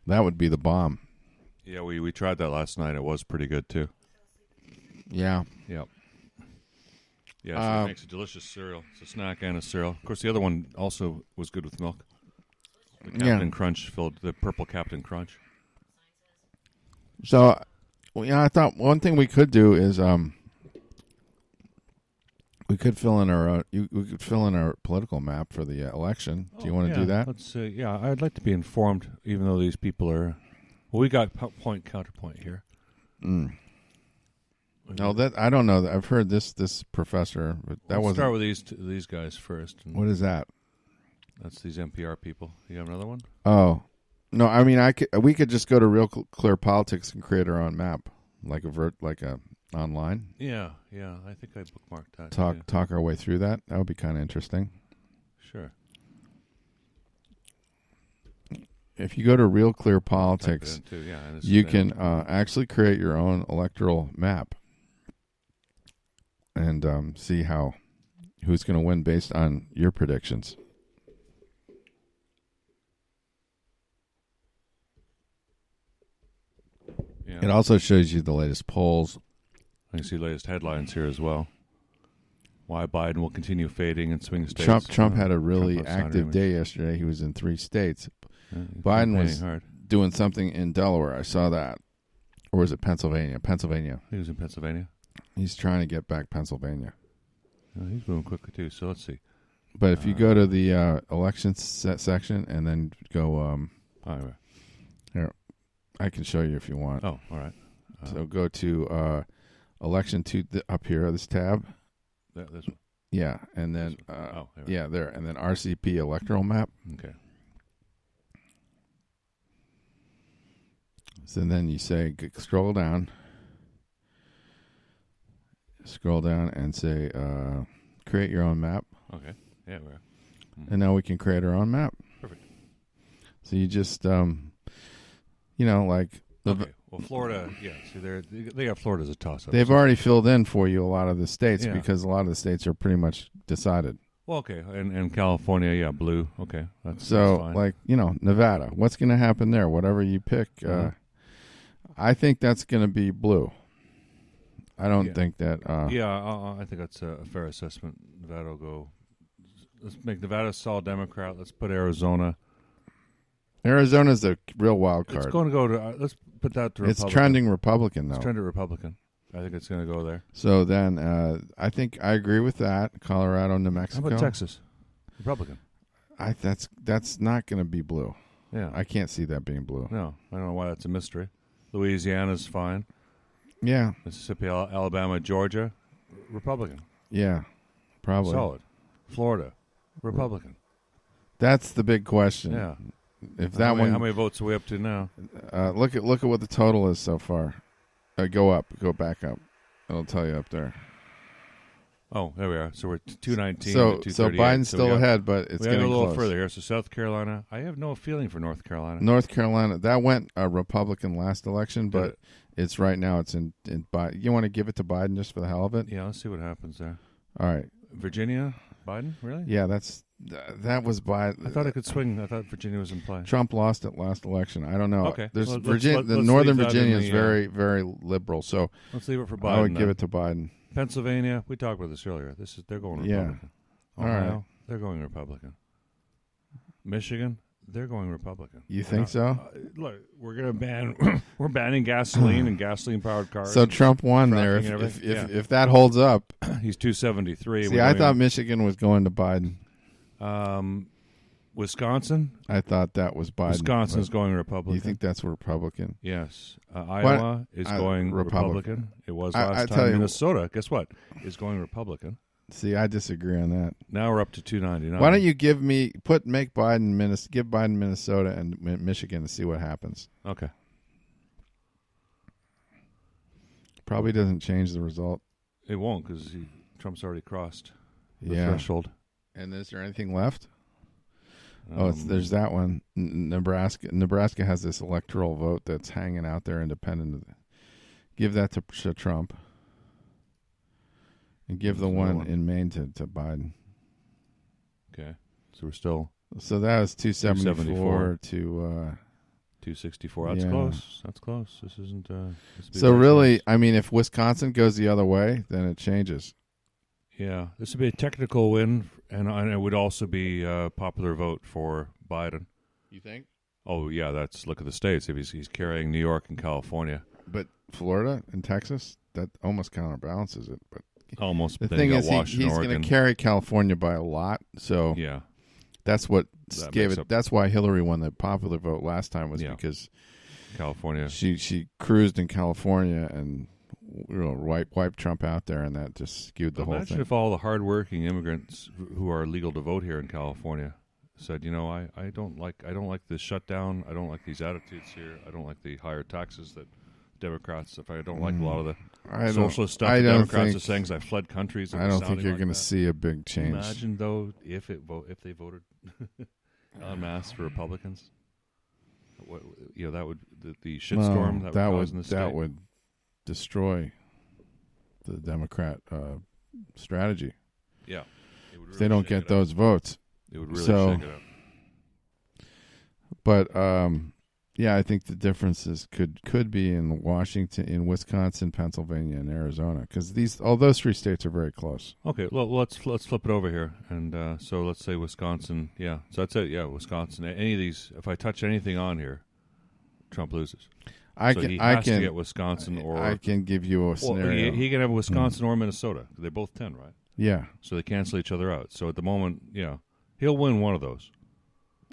that would be the bomb. Yeah, we tried that last night. It was pretty good too. Yeah. Yep. Yeah, so it makes a delicious cereal. It's a snack and a cereal. Of course, the other one also was good with milk. The Captain Crunch filled the purple Captain Crunch. So, I thought one thing we could do is we could fill in our we could fill in our political map for the election. Do you want to do that? Let's yeah, I'd like to be informed, even though these people are. Well, we got point counterpoint here. No, that I don't know. I've heard this professor, but that Let's wasn't. start with these guys first. What is that? That's these NPR people. You have another one? Oh, no. I mean, we could just go to Real Clear Politics and create our own map, like a online. Yeah. I think I bookmarked that. Talk our way through that. That would be kind of interesting. Sure. If you go to Real Clear Politics, Type it in too, yeah, and you can actually create your own electoral map and see who's going to win based on your predictions. Yeah. It also shows you the latest polls. I can see latest headlines here as well. Why Biden will continue fading in swing states. Trump had a really Trump outsider active image. day yesterday. He was in 3 states. He's Biden was campaigning hard. doing something in Delaware. I saw that. Or was it Pennsylvania? Pennsylvania. He was in Pennsylvania. He's trying to get back Pennsylvania. He's moving quickly too. So let's see. But if you go to the elections section and then go, here, I can show you if you want. Oh, all right. So go to election up here, this tab. This one. Yeah, and then there, and then RCP electoral map. Okay. So then you say scroll down and say create your own map. Okay. Yeah, we're. And now we can create our own map. Perfect. So you just like Okay. Well, Florida, yeah. See, they got Florida as a toss-up. They've already filled in for you a lot of the states because a lot of the states are pretty much decided. Well, okay, and California, yeah, blue. Okay, that's fine. Like Nevada, what's going to happen there? Whatever you pick, I think that's going to be blue. I don't think that. I think that's a fair assessment. Nevada will go. Let's make Nevada a solid Democrat. Let's put Arizona. Arizona's a real wild card. It's going to go to. Let's put that to Republican. It's trending Republican, though. It's trending Republican. I think it's going to go there. So then, I think I agree with that. Colorado, New Mexico. How about Texas? Republican. That's not going to be blue. Yeah, I can't see that being blue. No, I don't know why that's a mystery. Louisiana's fine. Yeah. Mississippi, Alabama, Georgia, Republican. Yeah, probably solid. Florida, Republican. That's the big question. Yeah. If that how many votes are we up to now? Look at what the total is so far. Go back up. It'll tell you up there. Oh, there we are. So we're 219 so, to 238. So Biden's still ahead, but it's getting a little close. further here. So South Carolina, I have no feeling for North Carolina. North Carolina, that went a Republican last election, but it's right now it's in Biden. You want to give it to Biden just for the hell of it? Yeah, let's see what happens there. All right. Virginia, Biden, really? Yeah, that was Biden. I thought it could swing. I thought Virginia was in play. Trump lost it last election. I don't know. Okay. There's Virginia. The Northern Virginia is very, very liberal. So let's leave it for Biden. I would give it to Biden. Pennsylvania, we talked about this earlier. They're going Republican. Yeah. Ohio, all right. They're going Republican. Michigan, they're going Republican. You think so? Look, we're going to ban. We're banning gasoline and gasoline-powered cars. So Trump won there. If that holds up, he's 273. See, I thought Michigan was going to Biden. Wisconsin, I thought that was Biden. Wisconsin's going Republican. You think that's Republican? Yes. Iowa is going Republican. It was last time. Minnesota, guess what? Is going Republican. See, I disagree on that. Now we're up to 299. Why don't you give Biden Minnesota and Michigan and see what happens? Okay. Probably doesn't change the result. It won't because Trump's already crossed the threshold. And is there anything left? There's that one. Nebraska has this electoral vote that's hanging out there independent. Give that to Trump. And give the one in Maine to Biden. Okay. So we're still... So that was 274 to... 264. That's close. That's close. This isn't... so really, close. I mean, if Wisconsin goes the other way, then it changes. Yeah, this would be a technical win, and it would also be a popular vote for Biden. You think? Oh, yeah, look at the states. If he's carrying New York and California. But Florida and Texas, that almost counterbalances it. But almost. The thing is, he's going to carry California by a lot, so yeah, that's what gave it. That's why Hillary won the popular vote last time was because California. She cruised in California and wiped Trump out there, and that just skewed the whole thing. Imagine if all the hardworking immigrants who are legal to vote here in California said, I don't like this shutdown. I don't like these attitudes here. I don't like the higher taxes that Democrats. If I don't like a lot of the I socialist stuff, I the don't Democrats think, are saying I fled countries. I don't think you're going to see a big change. Imagine though if they voted en masse for Republicans. What, that would the shitstorm that would cause in the state. That would destroy the Democrat strategy. Yeah, if they don't get those votes, it would really shake it up. But I think the differences could be in Washington, in Wisconsin, Pennsylvania, and Arizona, because all those three states are very close. Okay, well let's flip it over here, and so let's say Wisconsin. Yeah, so that's it. Yeah, Wisconsin. Any of these, if I touch anything on here, Trump loses. I can to get Wisconsin, or I can give you a scenario. Well, he can have Wisconsin or Minnesota. They're both 10, right? Yeah. So they cancel each other out. So at the moment, he'll win one of those.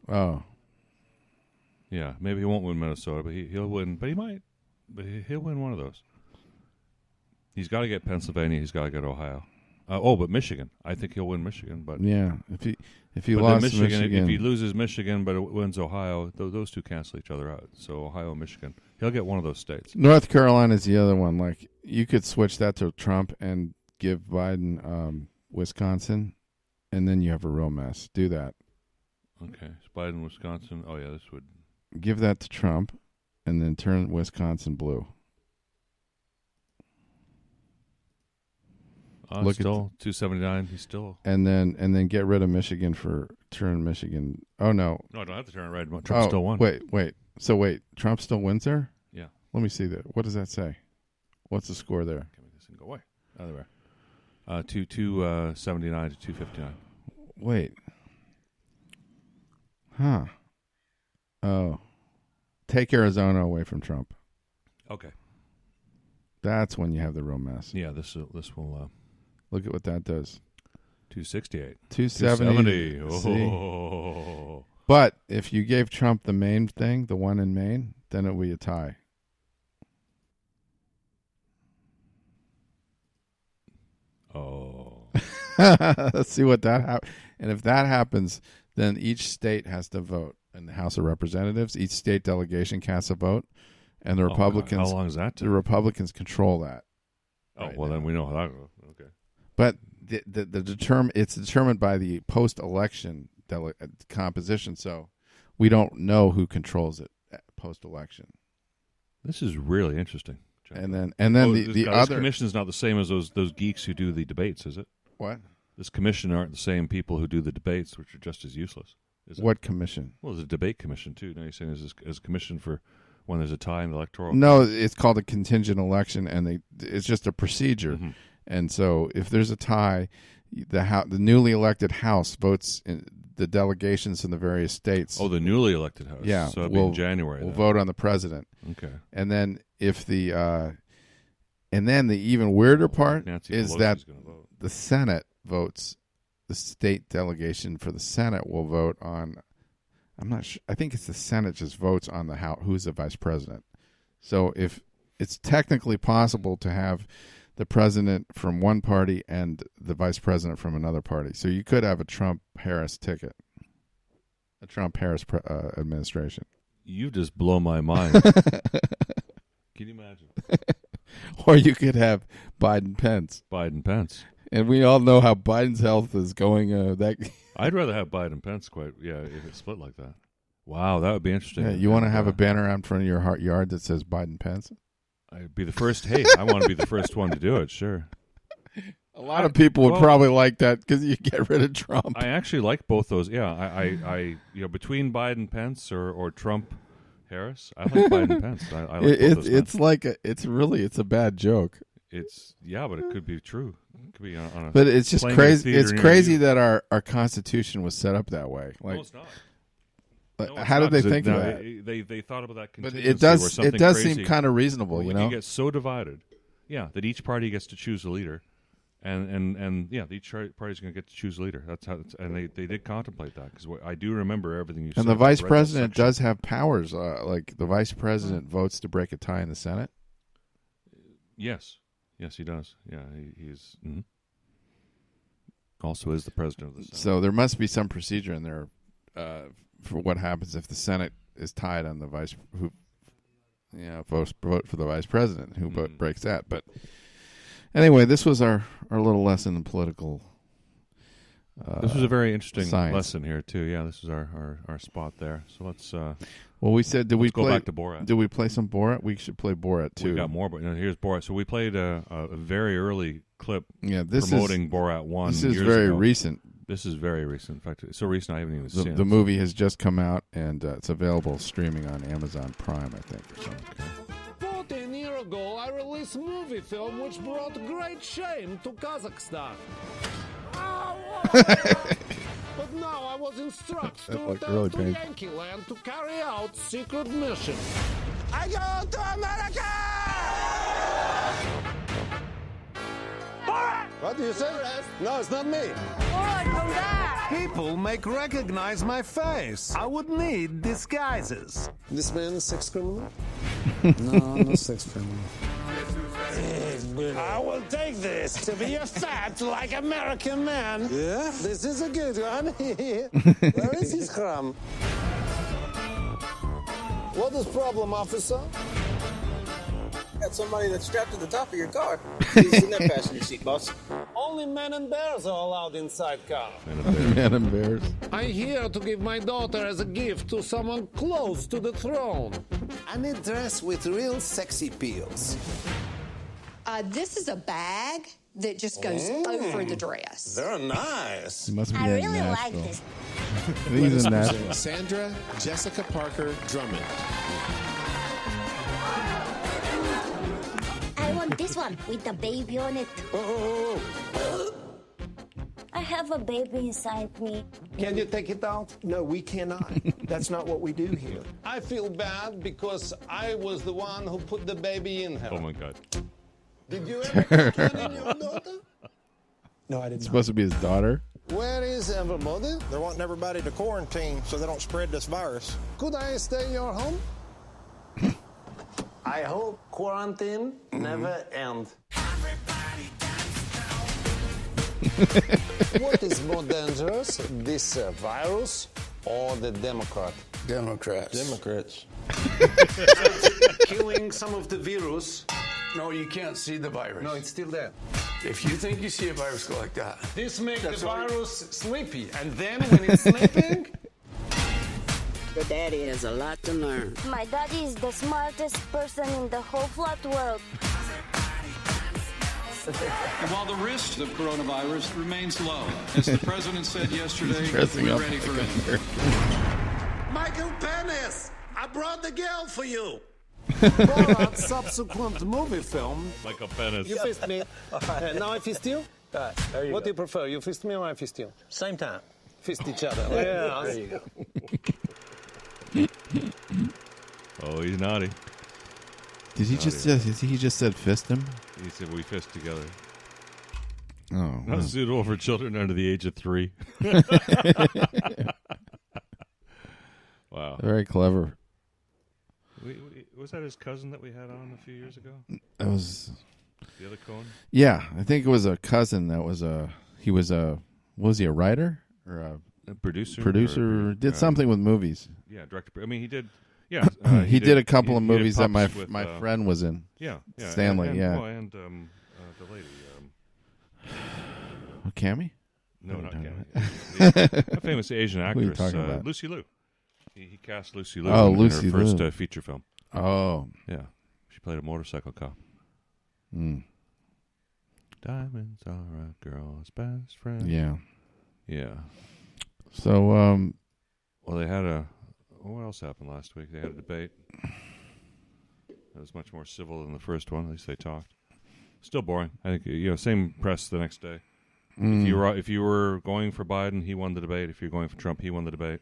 Oh. Yeah, maybe he won't win Minnesota, but he'll win. But he might. But he'll win one of those. He's got to get Pennsylvania. He's got to get Ohio. But Michigan. I think he'll win Michigan. But yeah, if he lost Michigan, if he loses Michigan, but wins Ohio, those two cancel each other out. So Ohio, Michigan, he'll get one of those states. North Carolina is the other one. Like, you could switch that to Trump and give Biden Wisconsin, and then you have a real mess. Do that. Okay, so Biden, Wisconsin. Oh yeah, this would. Give that to Trump, and then turn Wisconsin blue. Look still 279. He's still. And then get rid of Michigan turn Michigan. Oh no. No, I don't have to turn it red. Trump still won. Wait. So Trump still wins there? Yeah. Let me see that. What does that say? What's the score there? Can make this thing go away. Oh, there. 279 to 259. Wait. Huh. Oh. Take Arizona away from Trump. Okay. That's when you have the real mess. Yeah, this will look at what that does. 268. 270. Oh. But if you gave Trump the Maine thing, the one in Maine, then it would be a tie. Oh. Let's see what that happens. And if that happens, then each state has to vote. In the House of Representatives, each state delegation casts a vote, and the Republicans. How long is that? The Republicans control that. Then we know how that goes. Okay. But it's determined by the post-election composition, so we don't know who controls it post-election. This is really interesting. And then the other commission is not the same as those geeks who do the debates, is it? What? This commission aren't the same people who do the debates, which are just as useless. What commission? Well, there's a debate commission too. Now you're saying there's a commission for when there's a tie in the electoral. No, it's called a contingent election, and it's just a procedure. Mm-hmm. And so, if there's a tie, the newly elected House votes in the delegations in the various states. Oh, the newly elected House. Yeah, so it'll be in January. We'll vote on the president. Okay. And then if the even weirder part Nancy is Pelosi's that the Senate votes. The state delegation for the Senate will vote on. I'm not sure. I think it's the Senate just votes on who's the vice president. So if it's technically possible to have the president from one party and the vice president from another party, so you could have a Trump-Harris ticket, a Trump-Harris administration. You just blow my mind. Can you imagine? Or you could have Biden-Pence. Biden-Pence. And we all know how Biden's health is going. I'd rather have Biden-Pence if it's split like that. Wow, that would be interesting. Yeah, you want to have a banner out in front of your yard that says Biden-Pence? I'd be the first. Hey, I want to be the first one to do it, sure. A lot of people would probably like that because you get rid of Trump. I actually like both those. Yeah, I between Biden-Pence or Trump-Harris, I like Biden-Pence. I like both those. It's a bad joke. But it could be true. It could be on a. But it's just crazy. It's crazy that our Constitution was set up that way. Like, no, it's not. How did they think of that? They thought about that. But it does seem kind of reasonable, you get so divided, that each party gets to choose a leader, and each party's going to get to choose a leader. That's how. And they did contemplate that because I do remember everything you said. And the vice president does have powers. Like the vice president votes to break a tie in the Senate. Yes, he does. Yeah, he's also is the president of the Senate. So there must be some procedure in there for what happens if the Senate is tied on the vice vote for the vice president. Who breaks that? But anyway, this was our little lesson in political. This was a very interesting science. lesson here too. Yeah, this is our spot there. So let's. Well, we said, go back to Borat? Did we play some Borat? We should play Borat too. We got more, but here's Borat. So we played a very early clip. Yeah, promoting Borat 1. This is years very ago. recent. This is very recent. In fact, it's so recent I haven't even seen it. The movie has just come out, and it's available streaming on Amazon Prime, I think. Or something. 14 years ago, I released a movie film which brought great shame to Kazakhstan. But now I was instructed to return really to painful. Yankee Land to carry out secret mission. I go to America! What do you say? No, it's not me. Borat, come back! People may recognize my face. I would need disguises. This man is sex criminal? No, no sex criminal. I will take this to be a fat like American man. Yeah? This is a good one. Where is his crumb? What is problem, officer? Got somebody that's strapped to the top of your car. He's in that passenger seat, boss. Only men and bears are allowed inside car. Man and bears. I'm here to give my daughter as a gift to someone close to the throne. I need dress with real sexy peels. This is a bag that just goes over the dress. They're nice. He must be I in really like Nashville. this. I think he's in Nashville. Sandra Jessica Parker Drummond. I want this one with the baby on it. I have a baby inside me. Can you take it out? No, we cannot. That's not what we do here. I feel bad because I was the one who put the baby in her. Oh my God. Did you ever clean your daughter? No, I didn't. It's supposed to be his daughter. Where is everybody? They're wanting everybody to quarantine so they don't spread this virus. Could I stay in your home? I hope quarantine never ends. What is more dangerous, this virus or the Democrat? Democrats. Killing some of the virus. No, you can't see the virus. No, it's still there. If you think you see a virus go like that. This makes the That's why- virus sleepy, and then when it's sleeping, Your daddy has a lot to learn. My daddy is the smartest person in the whole flat world. While the risk of coronavirus remains low, as the president said yesterday, we're ready for it. Michael Penis, I brought the girl for you. Borat's subsequent movie film. Michael Penis. You fist me. Now I fist you? There you What go. do you prefer? You fist me or I fist you? Same time. Fist each other. Yeah. There you go. Oh, he's naughty. Did he just said fist him? He said we fist together. Oh, Not suitable for children under the age of 3. Wow. Very clever. Was that his cousin that we had on a few years ago? That was the other Cohen. Yeah, I think it was a cousin. That was a. He was a. Was he a writer or a producer? Producer did something with movies. Yeah, director. I mean, he did. Yeah, he did a couple of he did movies that Pups my with, my friend was in. Yeah, Stanley. and, yeah, and the lady. Cammy? No, not no. Cammy. A famous Asian Who are you actress, talking about? Lucy Liu. He cast Lucy Liu Oh, in Lucy her first Liu. Feature film. Oh, yeah, she played a motorcycle cop. Mm. Diamonds are a girl's best friend. Yeah. Yeah. So, well, they had a. What else happened last week? They had a debate. It was much more civil than the first one. At least they talked. Still boring. I think same press the next day. If you were going for Biden, he won the debate. If you're going for Trump, he won the debate.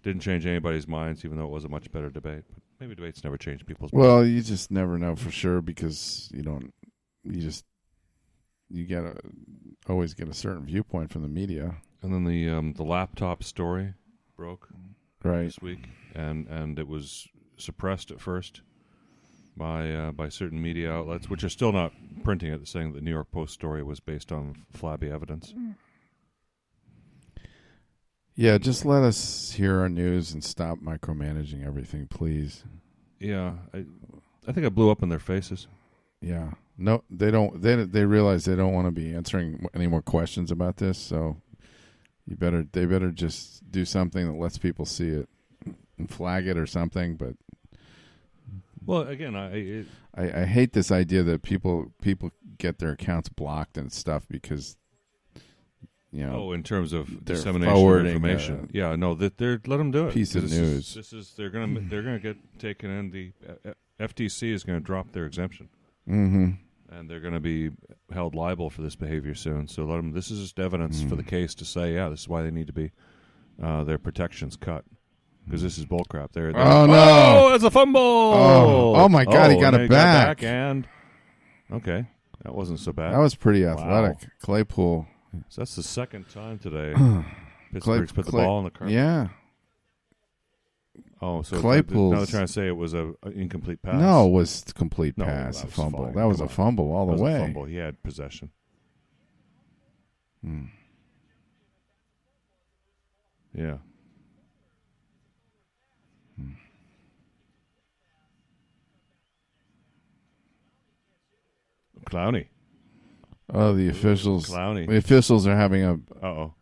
Didn't change anybody's minds, even though it was a much better debate. But maybe debates never change people's minds. well, you just never know for sure because you don't. You gotta always get a certain viewpoint from the media. And then the laptop story broke this week, and it was suppressed at first by certain media outlets, which are still not printing it, saying that the New York Post story was based on flabby evidence. Yeah, just let us hear our news and stop micromanaging everything, please. Yeah, I think it blew up in their faces. Yeah. No, they don't. They realize they don't want to be answering any more questions about this. So they better just do something that lets people see it and flag it or something. But well, again, I hate this idea that people get their accounts blocked and stuff because in terms of they're dissemination of forwarding information. Yeah, no, they're let them do it. Piece of news. They're gonna get taken in. The FTC is going to drop their exemption. Mm-hmm. And they're going to be held liable for this behavior soon. So let them. This is just evidence for the case to say, this is why they need to be their protections cut because this is bullcrap. They're oh no! Oh, it's a fumble! Oh my God! He got it back. And okay, that wasn't so bad. That was pretty athletic. Wow. Claypool. So that's the second time today Pittsburgh's put the ball in the carpet. Yeah. Oh, so Claypool. now they're trying to say it was an incomplete pass. No, it was a complete pass. That a was fumble. fine. That was a fumble all the way. A fumble. He had possession. Yeah. Clowney. Oh, the officials. Clowney. The officials are having a. Uh-oh.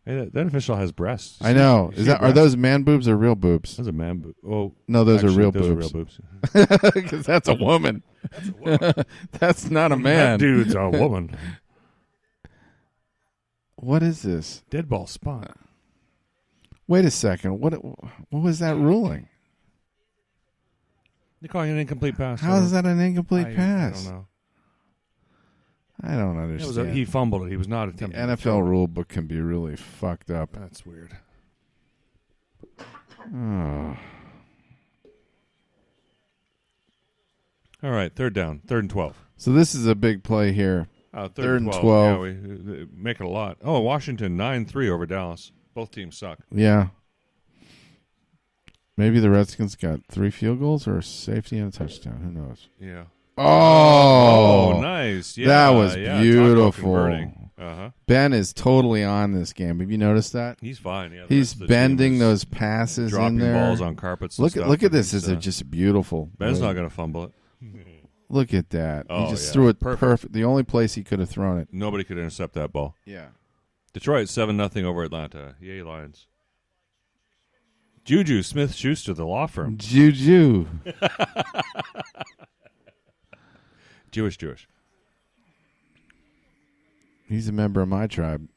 Hey, that official has breasts. I know. Are those man boobs or real boobs? Those are man boobs. Oh, no, those are real boobs. Those are real boobs. Because that's a woman. That's a woman. That's not a man. That dude's a woman. What is this? Dead ball spot. Wait a second. What was that ruling? They're calling it an incomplete pass. How is that an incomplete pass? I don't know. I don't understand. He fumbled it. He was not attempting. The NFL rule book can be really fucked up. That's weird. Oh. All right, third down, 3rd and 12. So this is a big play here. Third and 12. Yeah, we make it a lot. Oh, Washington 9-3 over Dallas. Both teams suck. Yeah. Maybe the Redskins got 3 field goals or a safety and a touchdown. Who knows? Yeah. Oh, nice. Yeah, that was beautiful. Uh-huh. Ben is totally on this game. Have you noticed that? He's fine. Yeah, he's bending those passes dropping in there. Balls on carpets. Look at this. It's just beautiful. Ben's not going to fumble it. Look at that. Oh, he just threw it perfect. The only place he could have thrown it. Nobody could intercept that ball. Yeah. Detroit 7-0 over Atlanta. Yay, Lions. Juju Smith-Schuster, the law firm. Juju. Jewish. He's a member of my tribe.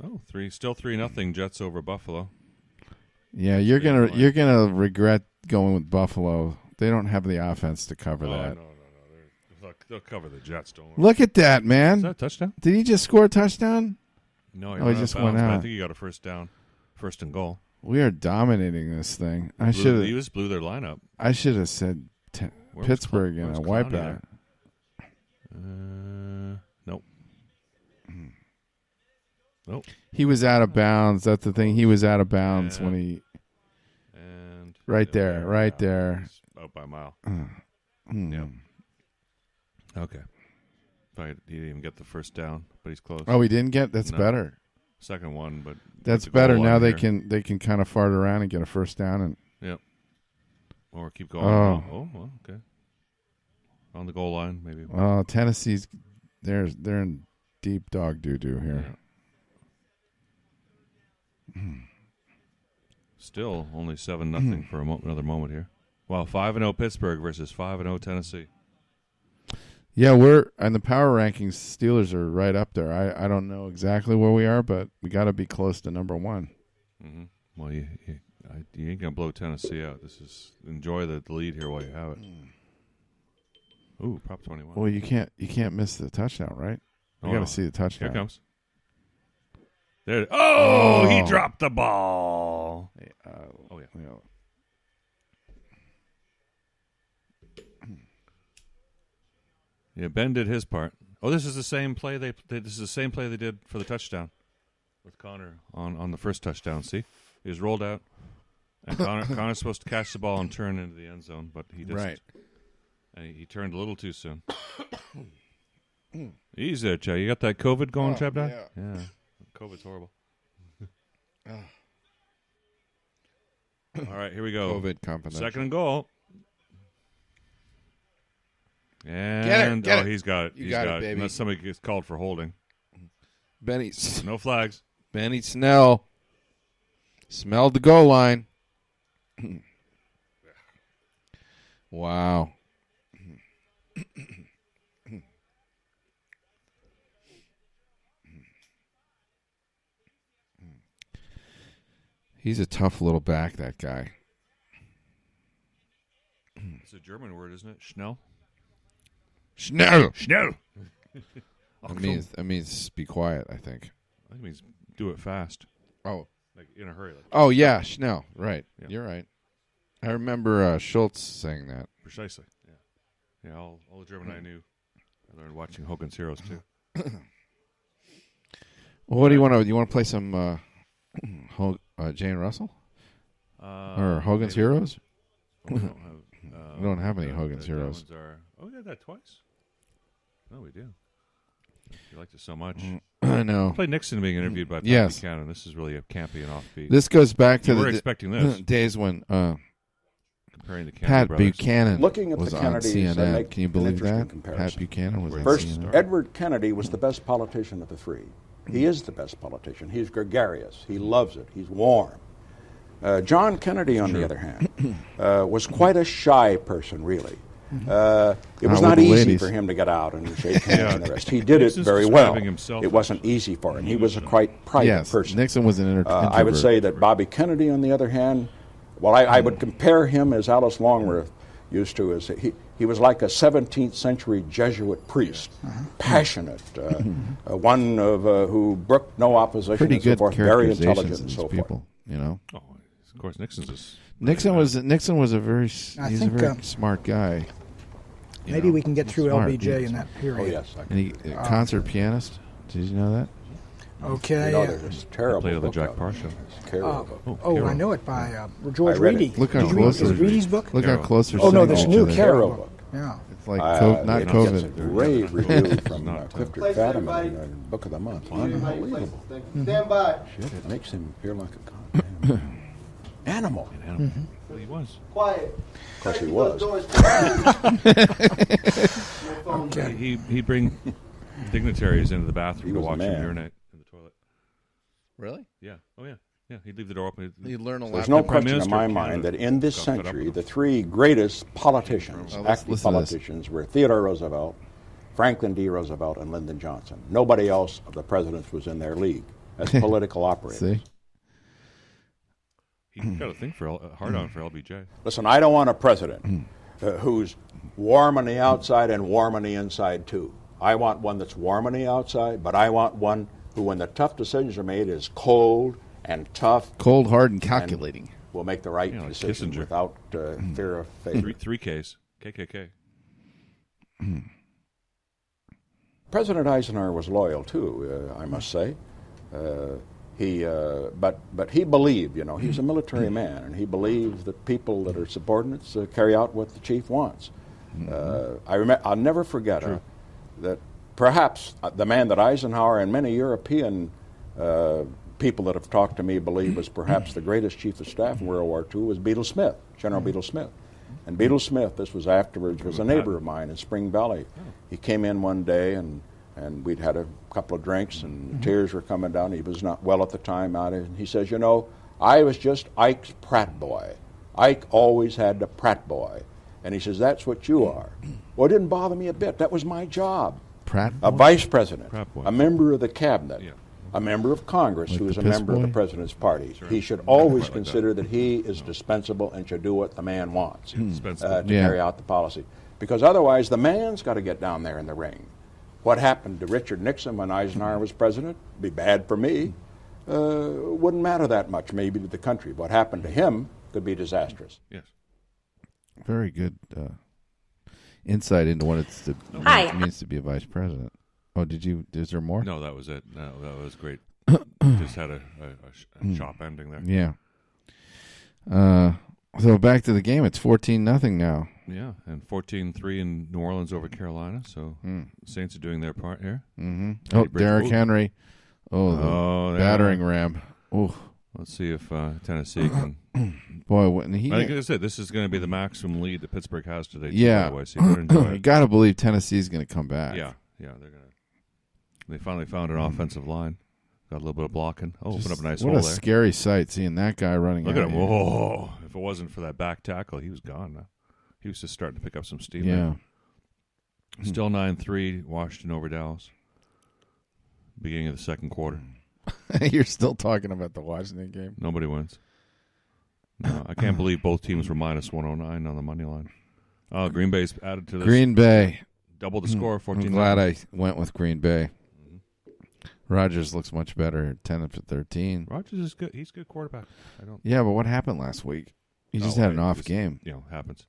Oh, still 3-0 Jets over Buffalo. Yeah, you're gonna regret going with Buffalo. They don't have the offense to cover that. No. They'll cover the Jets. Don't worry. Look at that, man. Is that a touchdown? Did he just score a touchdown? No, he just went out. I think he got a first down, 1st and goal. We are dominating this thing. He just blew their lineup. I should have said Pittsburgh in a wipeout. Nope. Nope. He was out of bounds. That's the thing. He was out of bounds when he. And right there. Out by a mile. Yeah. Okay. He didn't even get the first down, but he's close. Oh, he didn't get. That's better. Second one, but that's better. Now they can kind of fart around and get a first down and. Yep. Or keep going. Well, okay. On the goal line, maybe. Tennessee's they're in deep dog doo-doo here. Yeah. Still only 7-0 for another moment here. Wow, 5-0 Pittsburgh versus 5-0 Tennessee. Yeah, we're in the power rankings. Steelers are right up there. I don't know exactly where we are, but we got to be close to number 1. Mm-hmm. Well, you ain't gonna blow Tennessee out. Enjoy the lead here while you have it. Ooh, Prop 21. Well, you can't miss the touchdown, right? You got to see the touchdown. Here it comes. There. Oh, he dropped the ball. Hey, yeah. Yeah, Ben did his part. Oh, this is the same play this is the same play they did for the touchdown with Connor on the first touchdown. See, he was rolled out, and Connor's supposed to catch the ball and turn into the end zone, but he just and he turned a little too soon. Easy there, Chad. You got that COVID going, Chad? Yeah. COVID's horrible. All right, here we go. COVID confidential. 2nd and goal. And Get it. he's got it. You got it, baby. Unless somebody gets called for holding. Benny. No flags. Benny Snell smelled the goal line. Wow. He's a tough little back, that guy. It's a German word, isn't it? Schnell? Schnell. Schnell. That means be quiet, I think. I think it means do it fast. Oh. Like in a hurry. Like, oh, yeah, Schnell. Right. Yeah. You're right. I remember Schultz saying that. Precisely. Yeah. Yeah, all the German I knew. I learned watching Hogan's Heroes, too. Well, what do you want to... You want to play some Jane Russell? Or Hogan's maybe. Heroes? Well, we don't have any Hogan's Heroes. We got that twice? No, we do. You liked it so much. I know. Play Nixon being interviewed by Pat Yes. Buchanan. This is really a campy and offbeat. This goes back to we're the expecting this. days when comparing the Kennedy Pat brothers. Buchanan Looking at was the on Kennedys, CNN. make Can you an believe interesting that? comparison. Pat Buchanan was on First, CNN. Edward Kennedy was the best politician of the three. He is the best politician. He's gregarious. He loves it. He's warm. John Kennedy, on the other hand, was quite a shy person, really. It was not easy for him to get out and shake hands and the rest. He did it very well. It wasn't easy for him. He was a quite private person. Nixon was an introvert. I would say that Bobby Kennedy, on the other hand, well, I would compare him, as Alice Longworth used to, as he was like a 17th century Jesuit priest, passionate, one of who brooked no opposition, Pretty and so good forth, very intelligent characterizations and of so these people, forth. you know. Oh, of course, Nixon was a very I he's think, a very smart guy. Maybe we can get through Smart. LBJ in that period. Oh, yes. And he concert pianist. Did you know that? Okay. You know, there's this terrible Play the book Jack out Parr there. Show. It's terrible. I know it by George I read Reedy. it. Look how Did you close read they're- Reedy's book? Look how close they're Oh, no, sitting this to new each other. Carol book. book. Yeah. It's like not it gets a COVID. rave review from Clifton Fadiman in Book of the Month. Unbelievable. Stand by. Shit, it makes him appear like a goddamn animal. Well, he was. Quiet. Of course he was. He'd bring dignitaries into the bathroom He to was a watch them man. urinate in the toilet. Really? Yeah. Oh, yeah. Yeah, he'd leave the door open. He'd learn a lot. There's no The Prime question in Minister my of mind Canada that in this got fed up century, with the him. three greatest politicians, Well, let's active listen to this. politicians, were Theodore Roosevelt, Franklin D. Roosevelt, and Lyndon Johnson. Nobody else of the presidents was in their league as political operators. See? He got a thing for hard on for LBJ. Listen, I don't want a president who's warm on the outside and warm on the inside, too. I want one that's warm on the outside, but I want one who, when the tough decisions are made, is cold and tough. Cold, hard, and calculating. And will make the right Yeah, like decision Kissinger. without fear of failure. Three Ks. KKK. President Eisenhower was loyal, too, I must say. But he believed, you know, he's a military man, and he believes that people that are subordinates carry out what the chief wants. I'll never forget that perhaps the man that Eisenhower and many European people that have talked to me believe was perhaps the greatest chief of staff in World War II was Beadle Smith, General Beadle Smith. And Beadle Smith, this was afterwards, was a neighbor of mine in Spring Valley. He came in one day and we'd had a couple of drinks and tears were coming down. He was not well at the time. And he says, you know, I was just Ike's Pratt boy. Ike always had the Pratt boy. And he says, that's what you are. Well, it didn't bother me a bit. That was my job. Pratt A vice president, Pratt boy. a member of the cabinet, a member of Congress Like who is the a piss member of the boy? president's party. Sure. He should always Quite like consider that he is dispensable and should do what the man wants Dispensable. to carry out the policy. Because otherwise, the man's got to get down there in the ring. What happened to Richard Nixon when Eisenhower was president? Be bad for me. Wouldn't matter that much, maybe, to the country. What happened to him could be disastrous. Yes. Very good insight into what it means to be a vice president. Oh, is there more? No, that was it. No, that was great. Just had a chop ending there. Yeah. So back to the game. It's 14-0 now. Yeah, and 14-3 in New Orleans over Carolina. So Saints are doing their part here. Mm-hmm. Oh, Derrick Henry. Oh, the battering ram. Oh. Let's see if Tennessee can Boy, when he... Like I said, this is going to be the maximum lead that Pittsburgh has today. Yeah. By the way, so you better enjoy it. You got to believe Tennessee's going to come back. Yeah, they're going to. They finally found an offensive line. Got a little bit of blocking. Opened up a nice hole there. What a scary sight seeing that guy running. Look at him. Here. Whoa. If it wasn't for that back tackle, he was gone now. He was just starting to pick up some steam. Yeah. There. Still 9-3, Washington over Dallas. Beginning of the second quarter. You're still talking about the Washington game? Nobody wins. No, I can't believe both teams were minus 109 on the money line. Oh, Green Bay's added to this. Green Bay. Double the score, 14. I'm glad I went with Green Bay. Rodgers looks much better, 10 up to 13. Rodgers is good. He's a good quarterback. Yeah, but what happened last week? He just had an off game. Happens.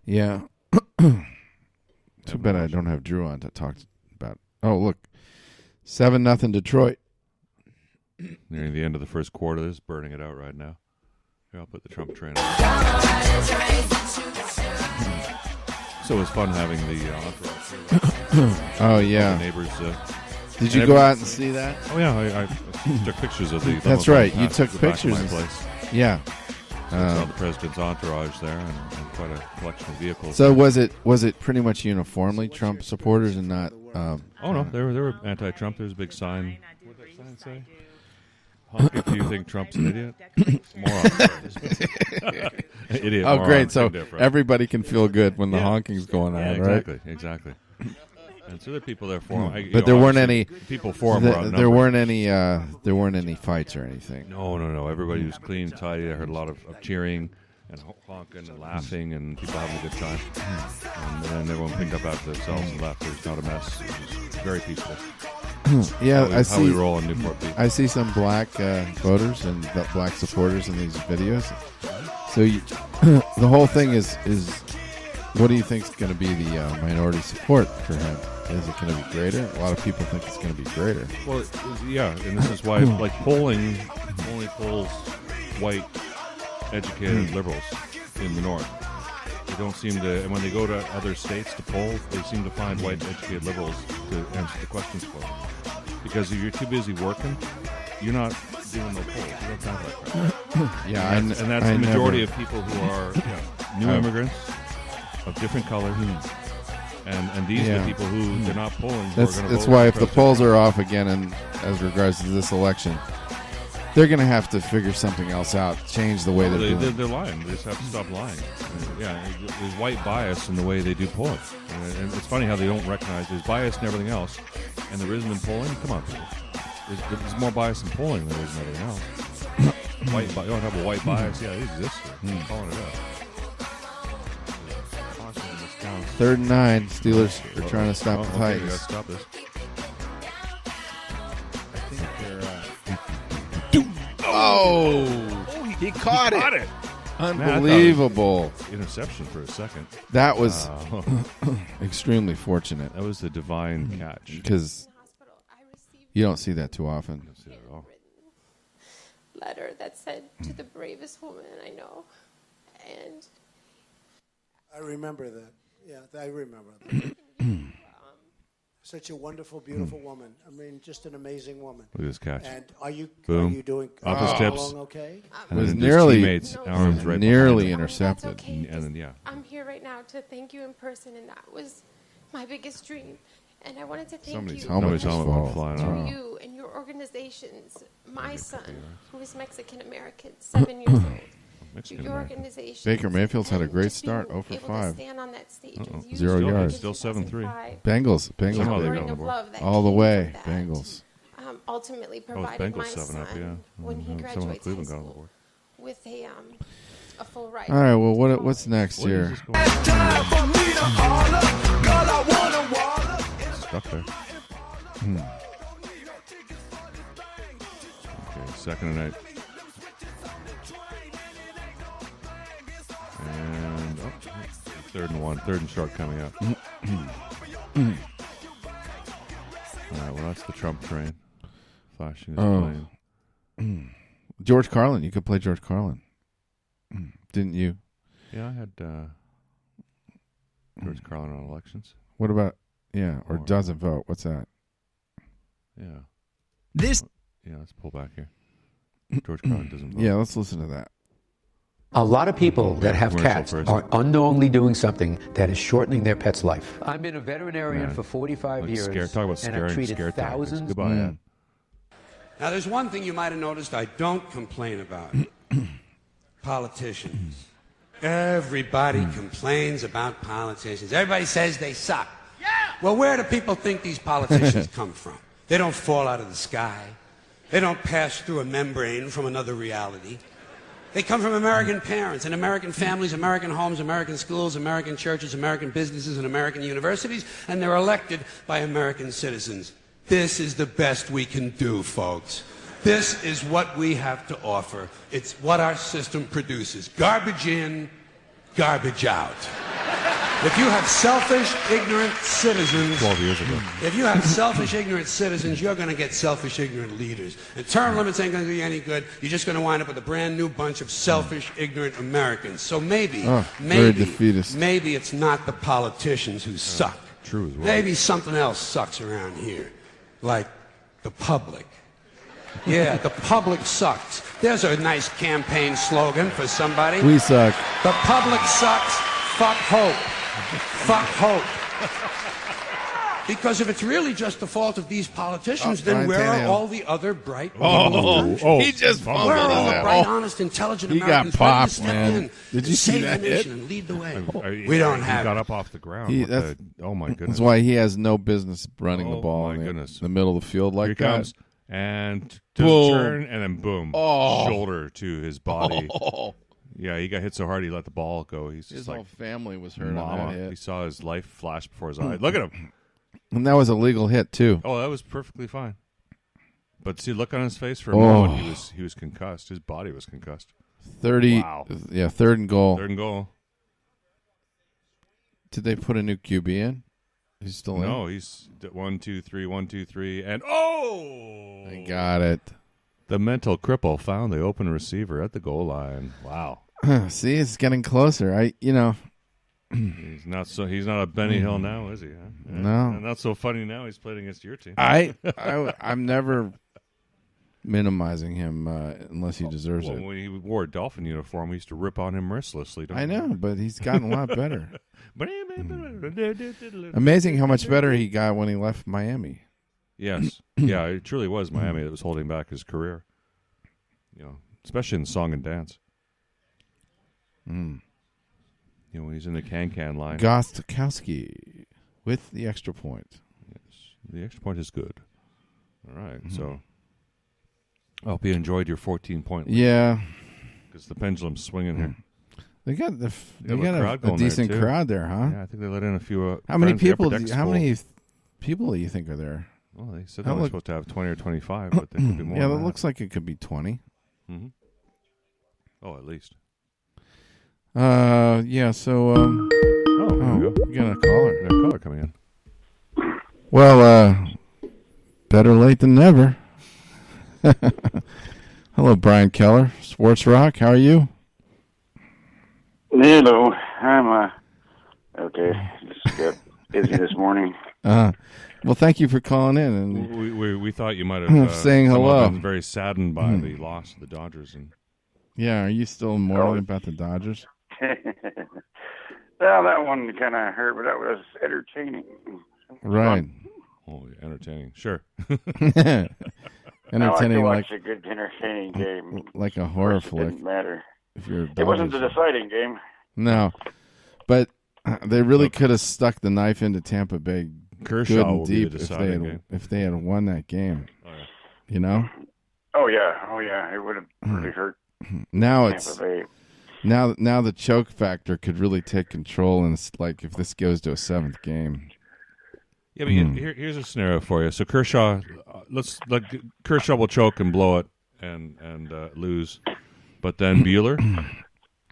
Yeah. Too bad I don't have Drew on to talk about. Oh, look. 7-0 Detroit. Nearing the end of the first quarter. This is burning it out right now. Here, I'll put the Trump train on. So it was fun having the entourage. Oh, yeah. The neighbors. Did you go out and see that? Oh, yeah. I took pictures of the... That's right. You took pictures. Of my place. Yeah. I saw the president's entourage there and quite a collection of vehicles. So was it pretty much uniformly Trump supporters and not... oh, no. They were anti-Trump. There's a big sign. What did that sign say? Honk if you think Trump's an idiot. Idiot. Oh, moron, great. So different. Everybody can feel good when the honking's going on, exactly, right? Exactly. And so there are people there for him. But there weren't any... People for him. There weren't any fights or anything. No. Everybody was clean, tidy. I heard a lot of cheering and honking and laughing and people having a good time. And then everyone picked up after themselves and left. It was not a mess. It was very peaceful. Yeah, how we roll in Newport Beach. I see some black voters and black supporters in these videos. So the whole thing is what do you think is going to be the minority support for him? Is it going to be greater? A lot of people think it's going to be greater. Well, yeah, and this is why polling only polls white, educated liberals in the north. They don't seem to, and when they go to other states to poll, they seem to find white, educated liberals to answer the questions for them. Because if you're too busy working, you're not doing no polls. You don't have that. Yeah, and that's the majority of people who are new immigrants of different colors. And these are the people who they're not polling. That's why if the polls are off again, and as regards to this election, they're going to have to figure something else out, change the way they're doing. They're lying. They just have to stop lying. Yeah, there's white bias in the way they do polling. And it's funny how they don't recognize there's bias in everything else, and there isn't in polling. Come on, people. There's more bias in polling than there is in everything else. You don't have a white bias. Yeah, it exists. I'm calling it out. 3rd and 9. Steelers are trying to stop the Titans. We got to stop this. I think they're... He caught it. Unbelievable. Man, interception for a second. That was extremely fortunate. That was a divine catch. Because you don't see that too often. You don't see that at all. Letter that said to the bravest woman I know. And I remember that. Yeah, I remember that. Such a wonderful, beautiful woman. I mean, just an amazing woman. Look at this catch. And are you doing off his tips? Okay? It was nearly intercepted. And then, I'm here right now to thank you in person, and that was my biggest dream. And I wanted to thank you helmet flying to around. you and your organizations. My son, who is Mexican American, 7 years old. Your organization. Baker Mayfield's had a great start, 0 for 5. 0 yards. Still 7-3. Bengals. All the way. Bengals. Ultimately provided my son when he graduates high school with a full ride. All right. Well, what's next here? Stuck there. Okay, 2nd and 8. And 3rd and 1. 3rd and short coming up. All right, well, that's the Trump train. Flashing his plane. George Carlin. You could play George Carlin. Didn't you? Yeah, I had George Carlin on elections. What about, or doesn't vote? What's that? Yeah. This. Yeah, let's pull back here. George Carlin doesn't vote. Yeah, let's listen to that. A lot of people that have Commercial cats first. are unknowingly doing something that is shortening their pet's life. I've been a veterinarian for 45 years, Talk about and scaring, I've treated scare tactics. thousands. Goodbye. Ed. Now, there's one thing you might have noticed I don't complain about. Politicians. Everybody complains about politicians. Everybody says they suck. Yeah! Well, where do people think these politicians come from? They don't fall out of the sky. They don't pass through a membrane from another reality. They come from American parents and American families, American homes, American schools, American churches, American businesses, and American universities, and they're elected by American citizens. This is the best we can do, folks. This is what we have to offer. It's what our system produces. Garbage in, garbage out. If you have selfish, ignorant citizens, 12 years ago. if you have selfish, ignorant citizens, you're going to get selfish, ignorant leaders. And term limits ain't going to do you any good. You're just going to wind up with a brand new bunch of selfish, ignorant Americans. So maybe it's not the politicians who suck. True as well. Maybe something else sucks around here, like the public. Yeah, the public sucks. There's a nice campaign slogan for somebody. We suck. The public sucks. Fuck hope. Fuck hope. Because if it's really just the fault of these politicians, then where are all the other bright He just fumbled where are all the that. bright, honest, intelligent He Americans got popped, ready to step man. in Did you and see save that the hit? nation and lead the way? He We don't have got it. up off the ground. Oh, my goodness. That's why he has no business running the ball in the middle of the field like Here that. comes. And does Boom. turn, and then boom. Oh. Shoulder to his body. Oh. Yeah, he got hit so hard he let the ball go. He's His just whole like, family was hurt on mama. that hit. He saw his life flash before his eyes. Look at him. And that was a legal hit, too. Oh, that was perfectly fine. But see, look on his face for a Oh. moment. He was concussed. His body was concussed. 30. Wow. Yeah, third and goal. Third and goal. Did they put a new QB in? He's still in? No, he's 1, 2, 3, 1, 2, 3, and oh! They got it. The mental cripple found the open receiver at the goal line. Wow. See, it's getting closer. He's not a Benny Hill now, is he? Huh? No. And not so funny now. He's played against your team. I'm never minimizing him unless he deserves it. When he wore a Dolphin uniform, we used to rip on him mercilessly. I know, but he's gotten a lot better. Amazing how much better he got when he left Miami. Yes. Yeah, it truly was Miami that was holding back his career. Especially in song and dance. When he's in the can line. Gostkowski with the extra point. Yes, the extra point is good. All right, so I hope you enjoyed your 14-point lead. Yeah. Because the pendulum's swinging here. They got crowd a going decent there, too. crowd there, huh? Yeah, I think they let in a few. How many friends. The people? upper deck's How full. many people do you think are there? Well, they said they were supposed to have 20 or 25, but there could be more. Yeah, than that that looks like it could be 20. Mm-hmm. Oh, at least. Yeah. So. We got a caller. We got a caller coming in. Well, better late than never. Hello, Brian Keller, Sports Rock. How are you? Hello. I'm okay. Just got busy this morning. Well, thank you for calling in. And we thought you might have saying hello. Been very saddened by the loss of the Dodgers. And yeah, are you still mourning about the Dodgers? Well, that one kind of hurt, but that was entertaining. Right. Oh, entertaining. Sure. Entertaining, I like watch a good entertaining game. Like a horror It flick. didn't matter. If you're a It wasn't the Dodgers deciding game. No, but they really could have stuck the knife into Tampa Bay Kershaw good and will be the deep deciding game. if they had won that game. Oh, yeah. You know. Oh yeah. It would have really hurt. Now Tampa Bay. Now the choke factor could really take control, and it's like if this goes to a seventh game. Yeah, but here's a scenario for you. So Kershaw, Kershaw will choke and blow it and lose, but then Buehler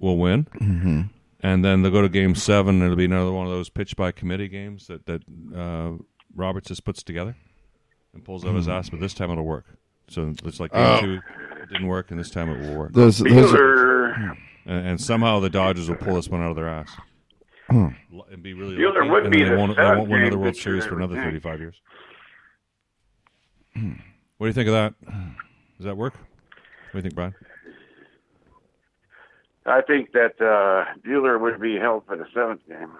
will win, and then they'll go to Game 7. It'll be another one of those pitch by committee games that Roberts just puts together and pulls out his ass. But this time it'll work. So it's like Game 2, it didn't work, and this time it will work. Those and somehow the Dodgers will pull this one out of their ass. And be really lucky, would and be they the won't seventh win another game World this Series year, for I would another think. 35 years. What do you think of that? Does that work? do you think, Brian? I think that Bueller would be held for the 7th game.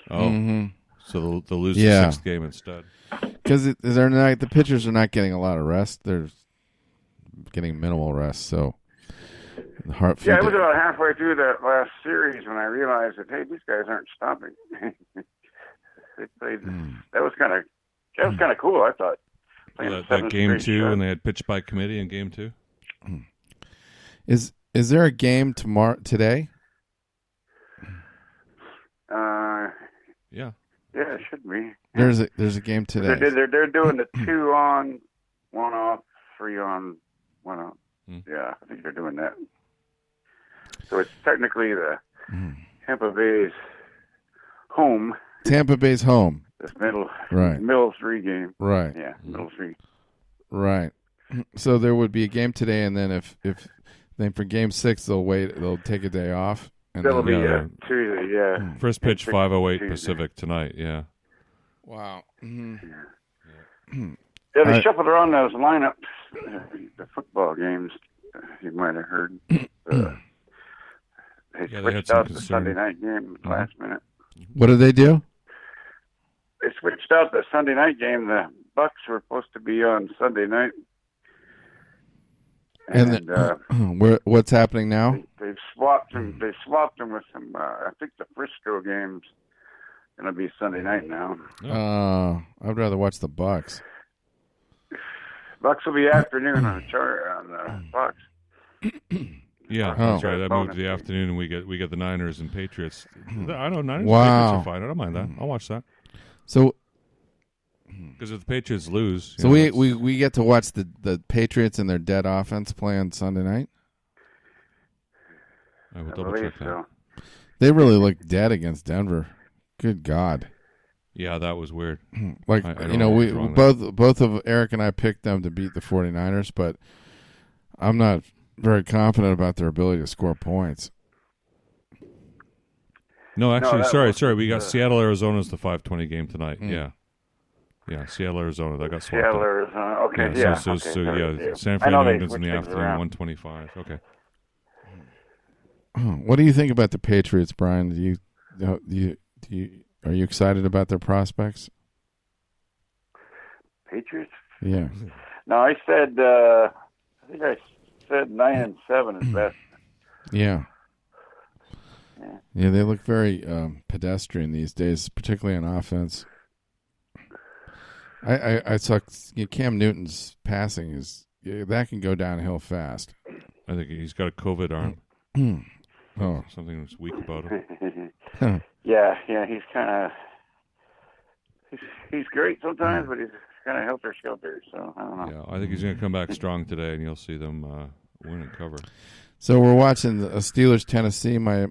Oh, so they'll lose the 6th game instead. Because the pitchers are not getting a lot of rest. They're getting minimal rest. So It was about halfway through that last series when I realized that, hey, these guys aren't stopping. They played. That was kind of cool. I thought. That game 2 when they had pitch by committee in game 2. Is there a game today? Yeah. Yeah, it should be. There's a game today. They're doing the 2 on, 1 off, 3 on, 1 off. Yeah, I think they're doing that. So it's technically the Tampa Bay's home. Tampa Bay's home. This middle 3 game. Right. Yeah, middle 3. Right. So there would be a game today, and then if then for game 6 they'll take a day off. And that'll be Tuesday. Yeah. First pitch 5:08 Pacific tonight. Yeah. Wow. Yeah, they shuffled around those lineups. The football games, you might have heard. They switched out the Sunday night game last minute. What did they do? They switched out the Sunday night game. The Bucks were supposed to be on Sunday night. And what's happening now? They've swapped them. They swapped them with some. I think the Frisco game's going to be Sunday night now. I'd rather watch the Bucks. Bucks will be afternoon on the Fox. Yeah, that's right. That moved to the afternoon, and we get the Niners and Patriots. I don't know. Niners and Patriots are fine. I don't mind that. I'll watch that. So, because if the Patriots lose, so we get to watch the Patriots and their dead offense play on Sunday night. I will double check that. They really look dead against Denver. Good God. Yeah, that was weird. Like we both of Eric and I picked them to beat the 49ers, but I'm not very confident about their ability to score points. No, actually, sorry. We got Seattle, Arizona's the 5:20 game tonight. Yeah, Seattle, Arizona. That got swapped. Seattle, Arizona. Okay, yeah. San Fran Indians in the afternoon, 1:25. Okay. What do you think about the Patriots, Brian? Are you excited about their prospects? Patriots? Yeah. No, I said. I think I said 9-7 is best. Yeah. Yeah, they look very pedestrian these days, particularly on offense. I saw Cam Newton's passing that can go downhill fast. I think he's got a COVID arm. Oh, something that's weak about him. Yeah, he's kind of he's great sometimes, but he's kind of helter-skelter. So I don't know. Yeah, I think he's going to come back strong today, and you'll see them win and cover. So we're watching Steelers Tennessee. My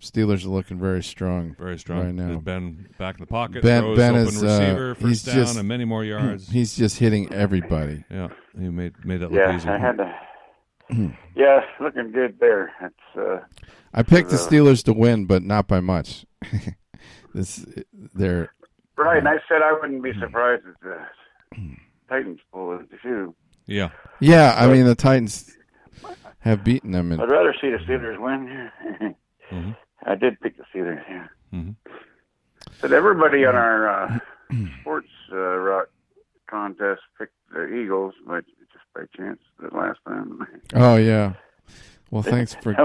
Steelers are looking very strong. Very strong right now. Ben back in the pocket. Ben open is receiver, first down, and many more yards. He's just hitting everybody. Yeah, he made that look easy. I had to. Yeah, looking good there. I picked the Steelers to win, but not by much. They're right, and I said I wouldn't be surprised if the Titans pull it too. Yeah. Yeah, I mean the Titans have beaten them. I'd rather see the Steelers win. I did pick the Steelers. Yeah. But everybody on our sports rock contest picked the Eagles, but just by chance the last time. Oh yeah. Well, thanks for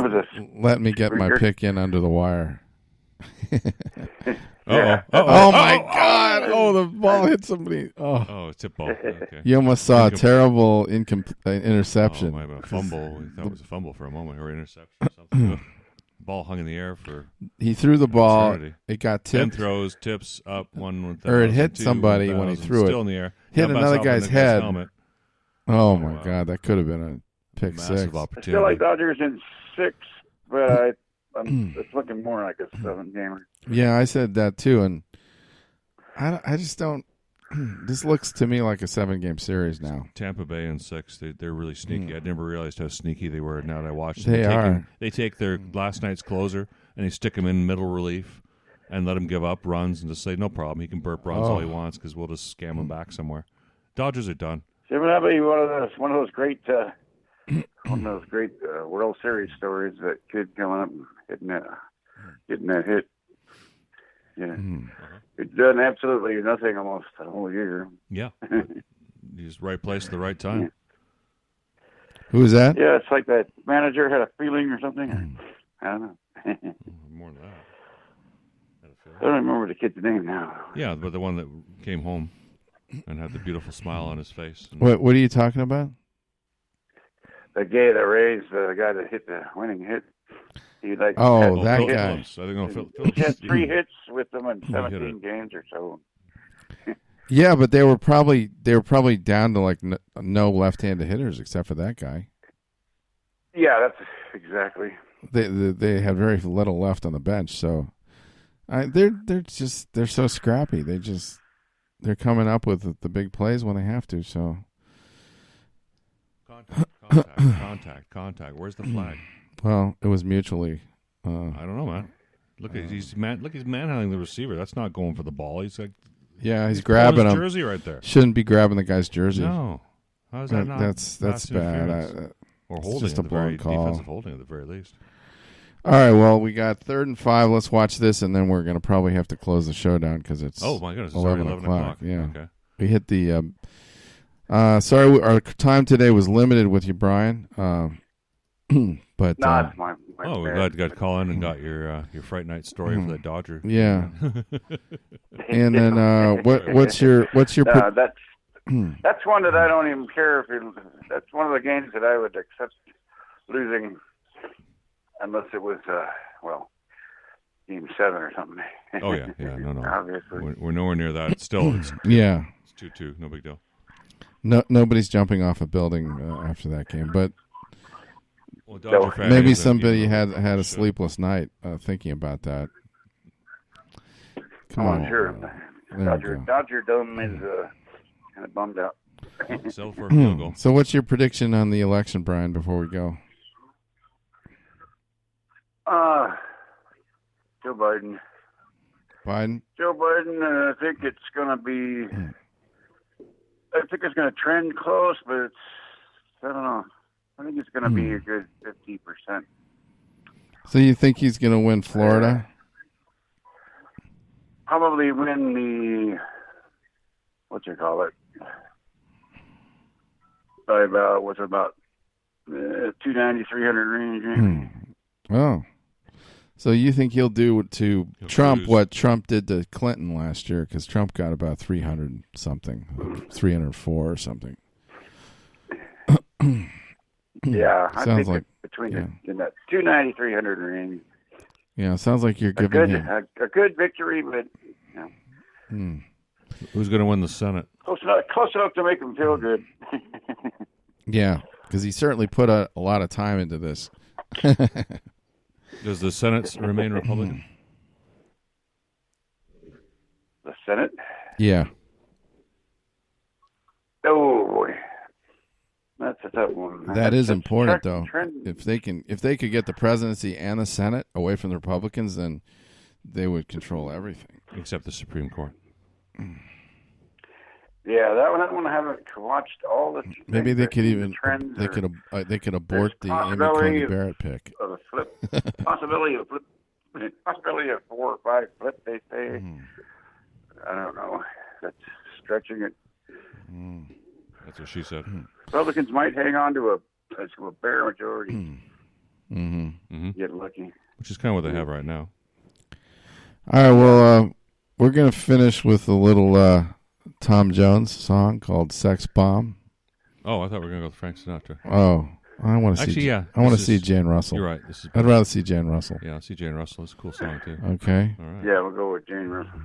letting me get my pick in under the wire. Oh my God! Oh, the ball hit somebody. Oh, tip ball. Okay. You almost saw a terrible interception. A fumble. We thought it was a fumble for a moment, or interception or something. Ball hung in the air for. He threw the ball. It got tipped. 10 throws, tips up 1,000. Or it hit somebody when he threw it. Still in the air. Hit another guy's head. Oh my God! That could have been a pick six. I feel like Dodgers in 6, but it's looking more like a 7-gamer. Yeah, I said that too, and I just don't. This looks to me like a 7-game series now. Tampa Bay in 6, they're really sneaky. I never realized how sneaky they were. Now that I watched them, they take their last night's closer and they stick him in middle relief and let him give up runs and just say no problem. He can burp runs all he wants because we'll just scam him back somewhere. Dodgers are done. So that be one of those great one of those great World Series stories. That kid coming up and hitting that hit. Yeah, it's done absolutely nothing almost the whole year. Yeah, he's right place at the right time. Yeah. Who is that? Yeah, it's like that manager had a feeling or something. I don't know. More than that. I don't remember the kid's name now. Yeah, but the one that came home and had the beautiful smile on his face. What are you talking about? The guy that raised the guy that hit the winning hit. He that had guy. Hits. He had 3 hits with them in 17 games or so. Yeah, but they were probably down to like no left-handed hitters except for that guy. Yeah, that's exactly. They had very little left on the bench, so they're so scrappy. They're coming up with the big plays when they have to. So contact. Where's the flag? Well, it was mutually. I don't know, man. Look, he's manhandling the receiver. That's not going for the ball. He's like. Yeah, he's grabbing him. Jersey right there. Shouldn't be grabbing the guy's jersey. No, how is that not? That's bad. Or holding, just a blown call. Defensive holding at the very least. All right, well, we got 3rd and 5. Let's watch this, and then we're going to probably have to close the show down because it's my goodness, it's 11 o'clock. Yeah, okay. We hit the. Sorry, our time today was limited with you, Brian. But no, my we're glad you got to call in and got your Fright Night story for the Dodger. Yeah. And then what's your no, that's one that I don't even care if that's one of the games that I would accept losing unless it was game 7 or something. Oh yeah, no. Obviously. We're nowhere near that. Still, it's 2-2, no big deal. No, nobody's jumping off a building after that game, but maybe somebody had a sleepless night thinking about that. Come on, sure. Dodger Dome is kind of bummed out. Settle for a field goal. So, what's your prediction on the election, Brian? Before we go, Joe Biden. Joe Biden. I think it's going to be. I think it's going to trend close, but I don't know. I think it's going to be a good 50%. So you think he's going to win Florida? Probably win the, by about 290, 300 range. Oh. So you think he'll do to Trump what Trump did to Clinton last year? Because Trump got about 300 something, 304 or something. Yeah, I sounds think like between in that 290, 300 range. Yeah, sounds like you're giving him a good victory, but who's going to win the Senate? Close enough to make him feel good. Yeah, because he certainly put a lot of time into this. Does the Senate remain Republican? The Senate? Yeah. Oh boy, that's a tough one. That is important, though. If they could get the presidency and the Senate away from the Republicans, then they would control everything except the Supreme Court. Yeah, that one I haven't watched all the. Maybe they could even they could abort the Amy Coney Barrett pick. Of a flip, possibility of 4 or 5 flip. They say. I don't know. That's stretching it. That's what she said. Republicans might hang on to a bare majority. Get lucky. Which is kind of what they have right now. All right. Well, we're gonna finish with a little Tom Jones song called "Sex Bomb." Oh, I thought we were gonna go with Frank Sinatra. Oh, I want to see. Actually, yeah. I want to see Jan Russell. You're right. I'd rather see Jan Russell. Yeah, I'll see Jan Russell. It's a cool song too. Okay. All right. Yeah, we'll go with Jane Russell.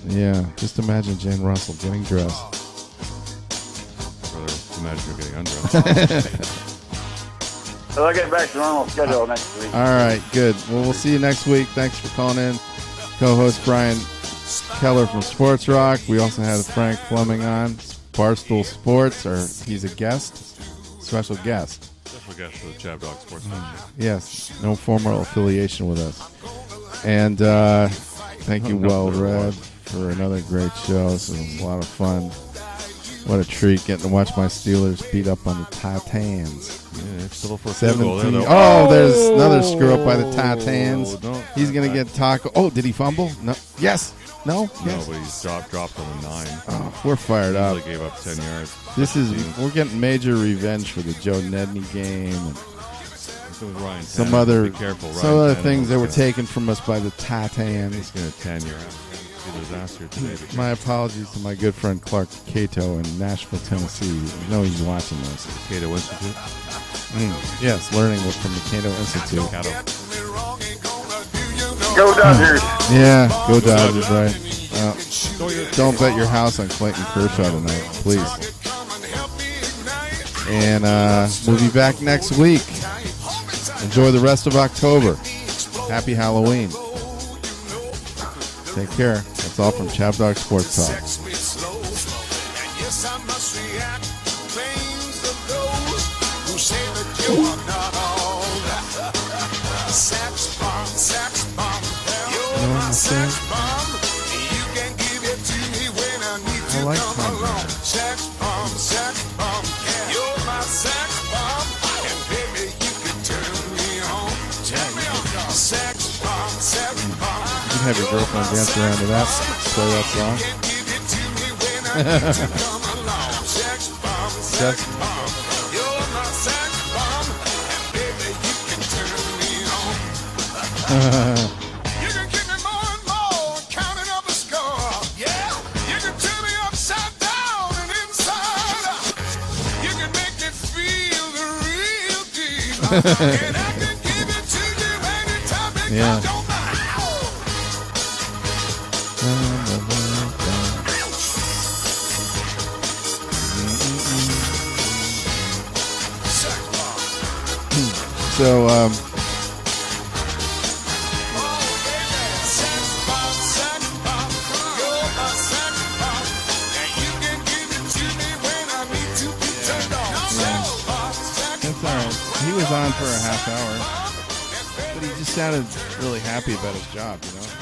Yeah, just imagine Jan Russell getting dressed. Imagine her getting undressed. So I'll get back to normal schedule next week. All right, good. Well, we'll see you next week. Thanks for calling in. Co-host Brian Keller from Sports Rock. We also had Frank Fleming on Barstool Sports, or he's a guest, special guest. Special guest for the Chab Dog Sports. Yes, no formal affiliation with us. And thank you, Well Red, for another great show. This was a lot of fun. What a treat getting to watch my Steelers beat up on the Titans. Yeah, it's still for 17. There, oh, there's another screw up by the Titans. No, He's going to get taco. Oh, did he fumble? No. Yes. No? Yes. No, but he's dropped on a 9. Oh, we're fired up. He gave up 10 yards. We're getting major revenge for the Joe Nedney game. And Ryan some Tannehill. other Be careful, Ryan some other Tannehill things that were gonna- taken from us by the Titans. He's going to 10 your disaster today. My apologies to my good friend Clark Cato in Nashville, Tennessee. I know he's watching this. Cato Institute? Yes, learning from the Cato Institute. Go Dodgers. Yeah, go Dodgers, right. Don't bet your house on Clayton Kershaw tonight, please. And we'll be back next week. Enjoy the rest of October. Happy Halloween. Take care. That's all from Chap Dog Sports Talk. I like You can have your girlfriend dance around to that. Play that song. Yeah. So, that's all right. He was on for a half hour, but he just sounded really happy about his job, you know?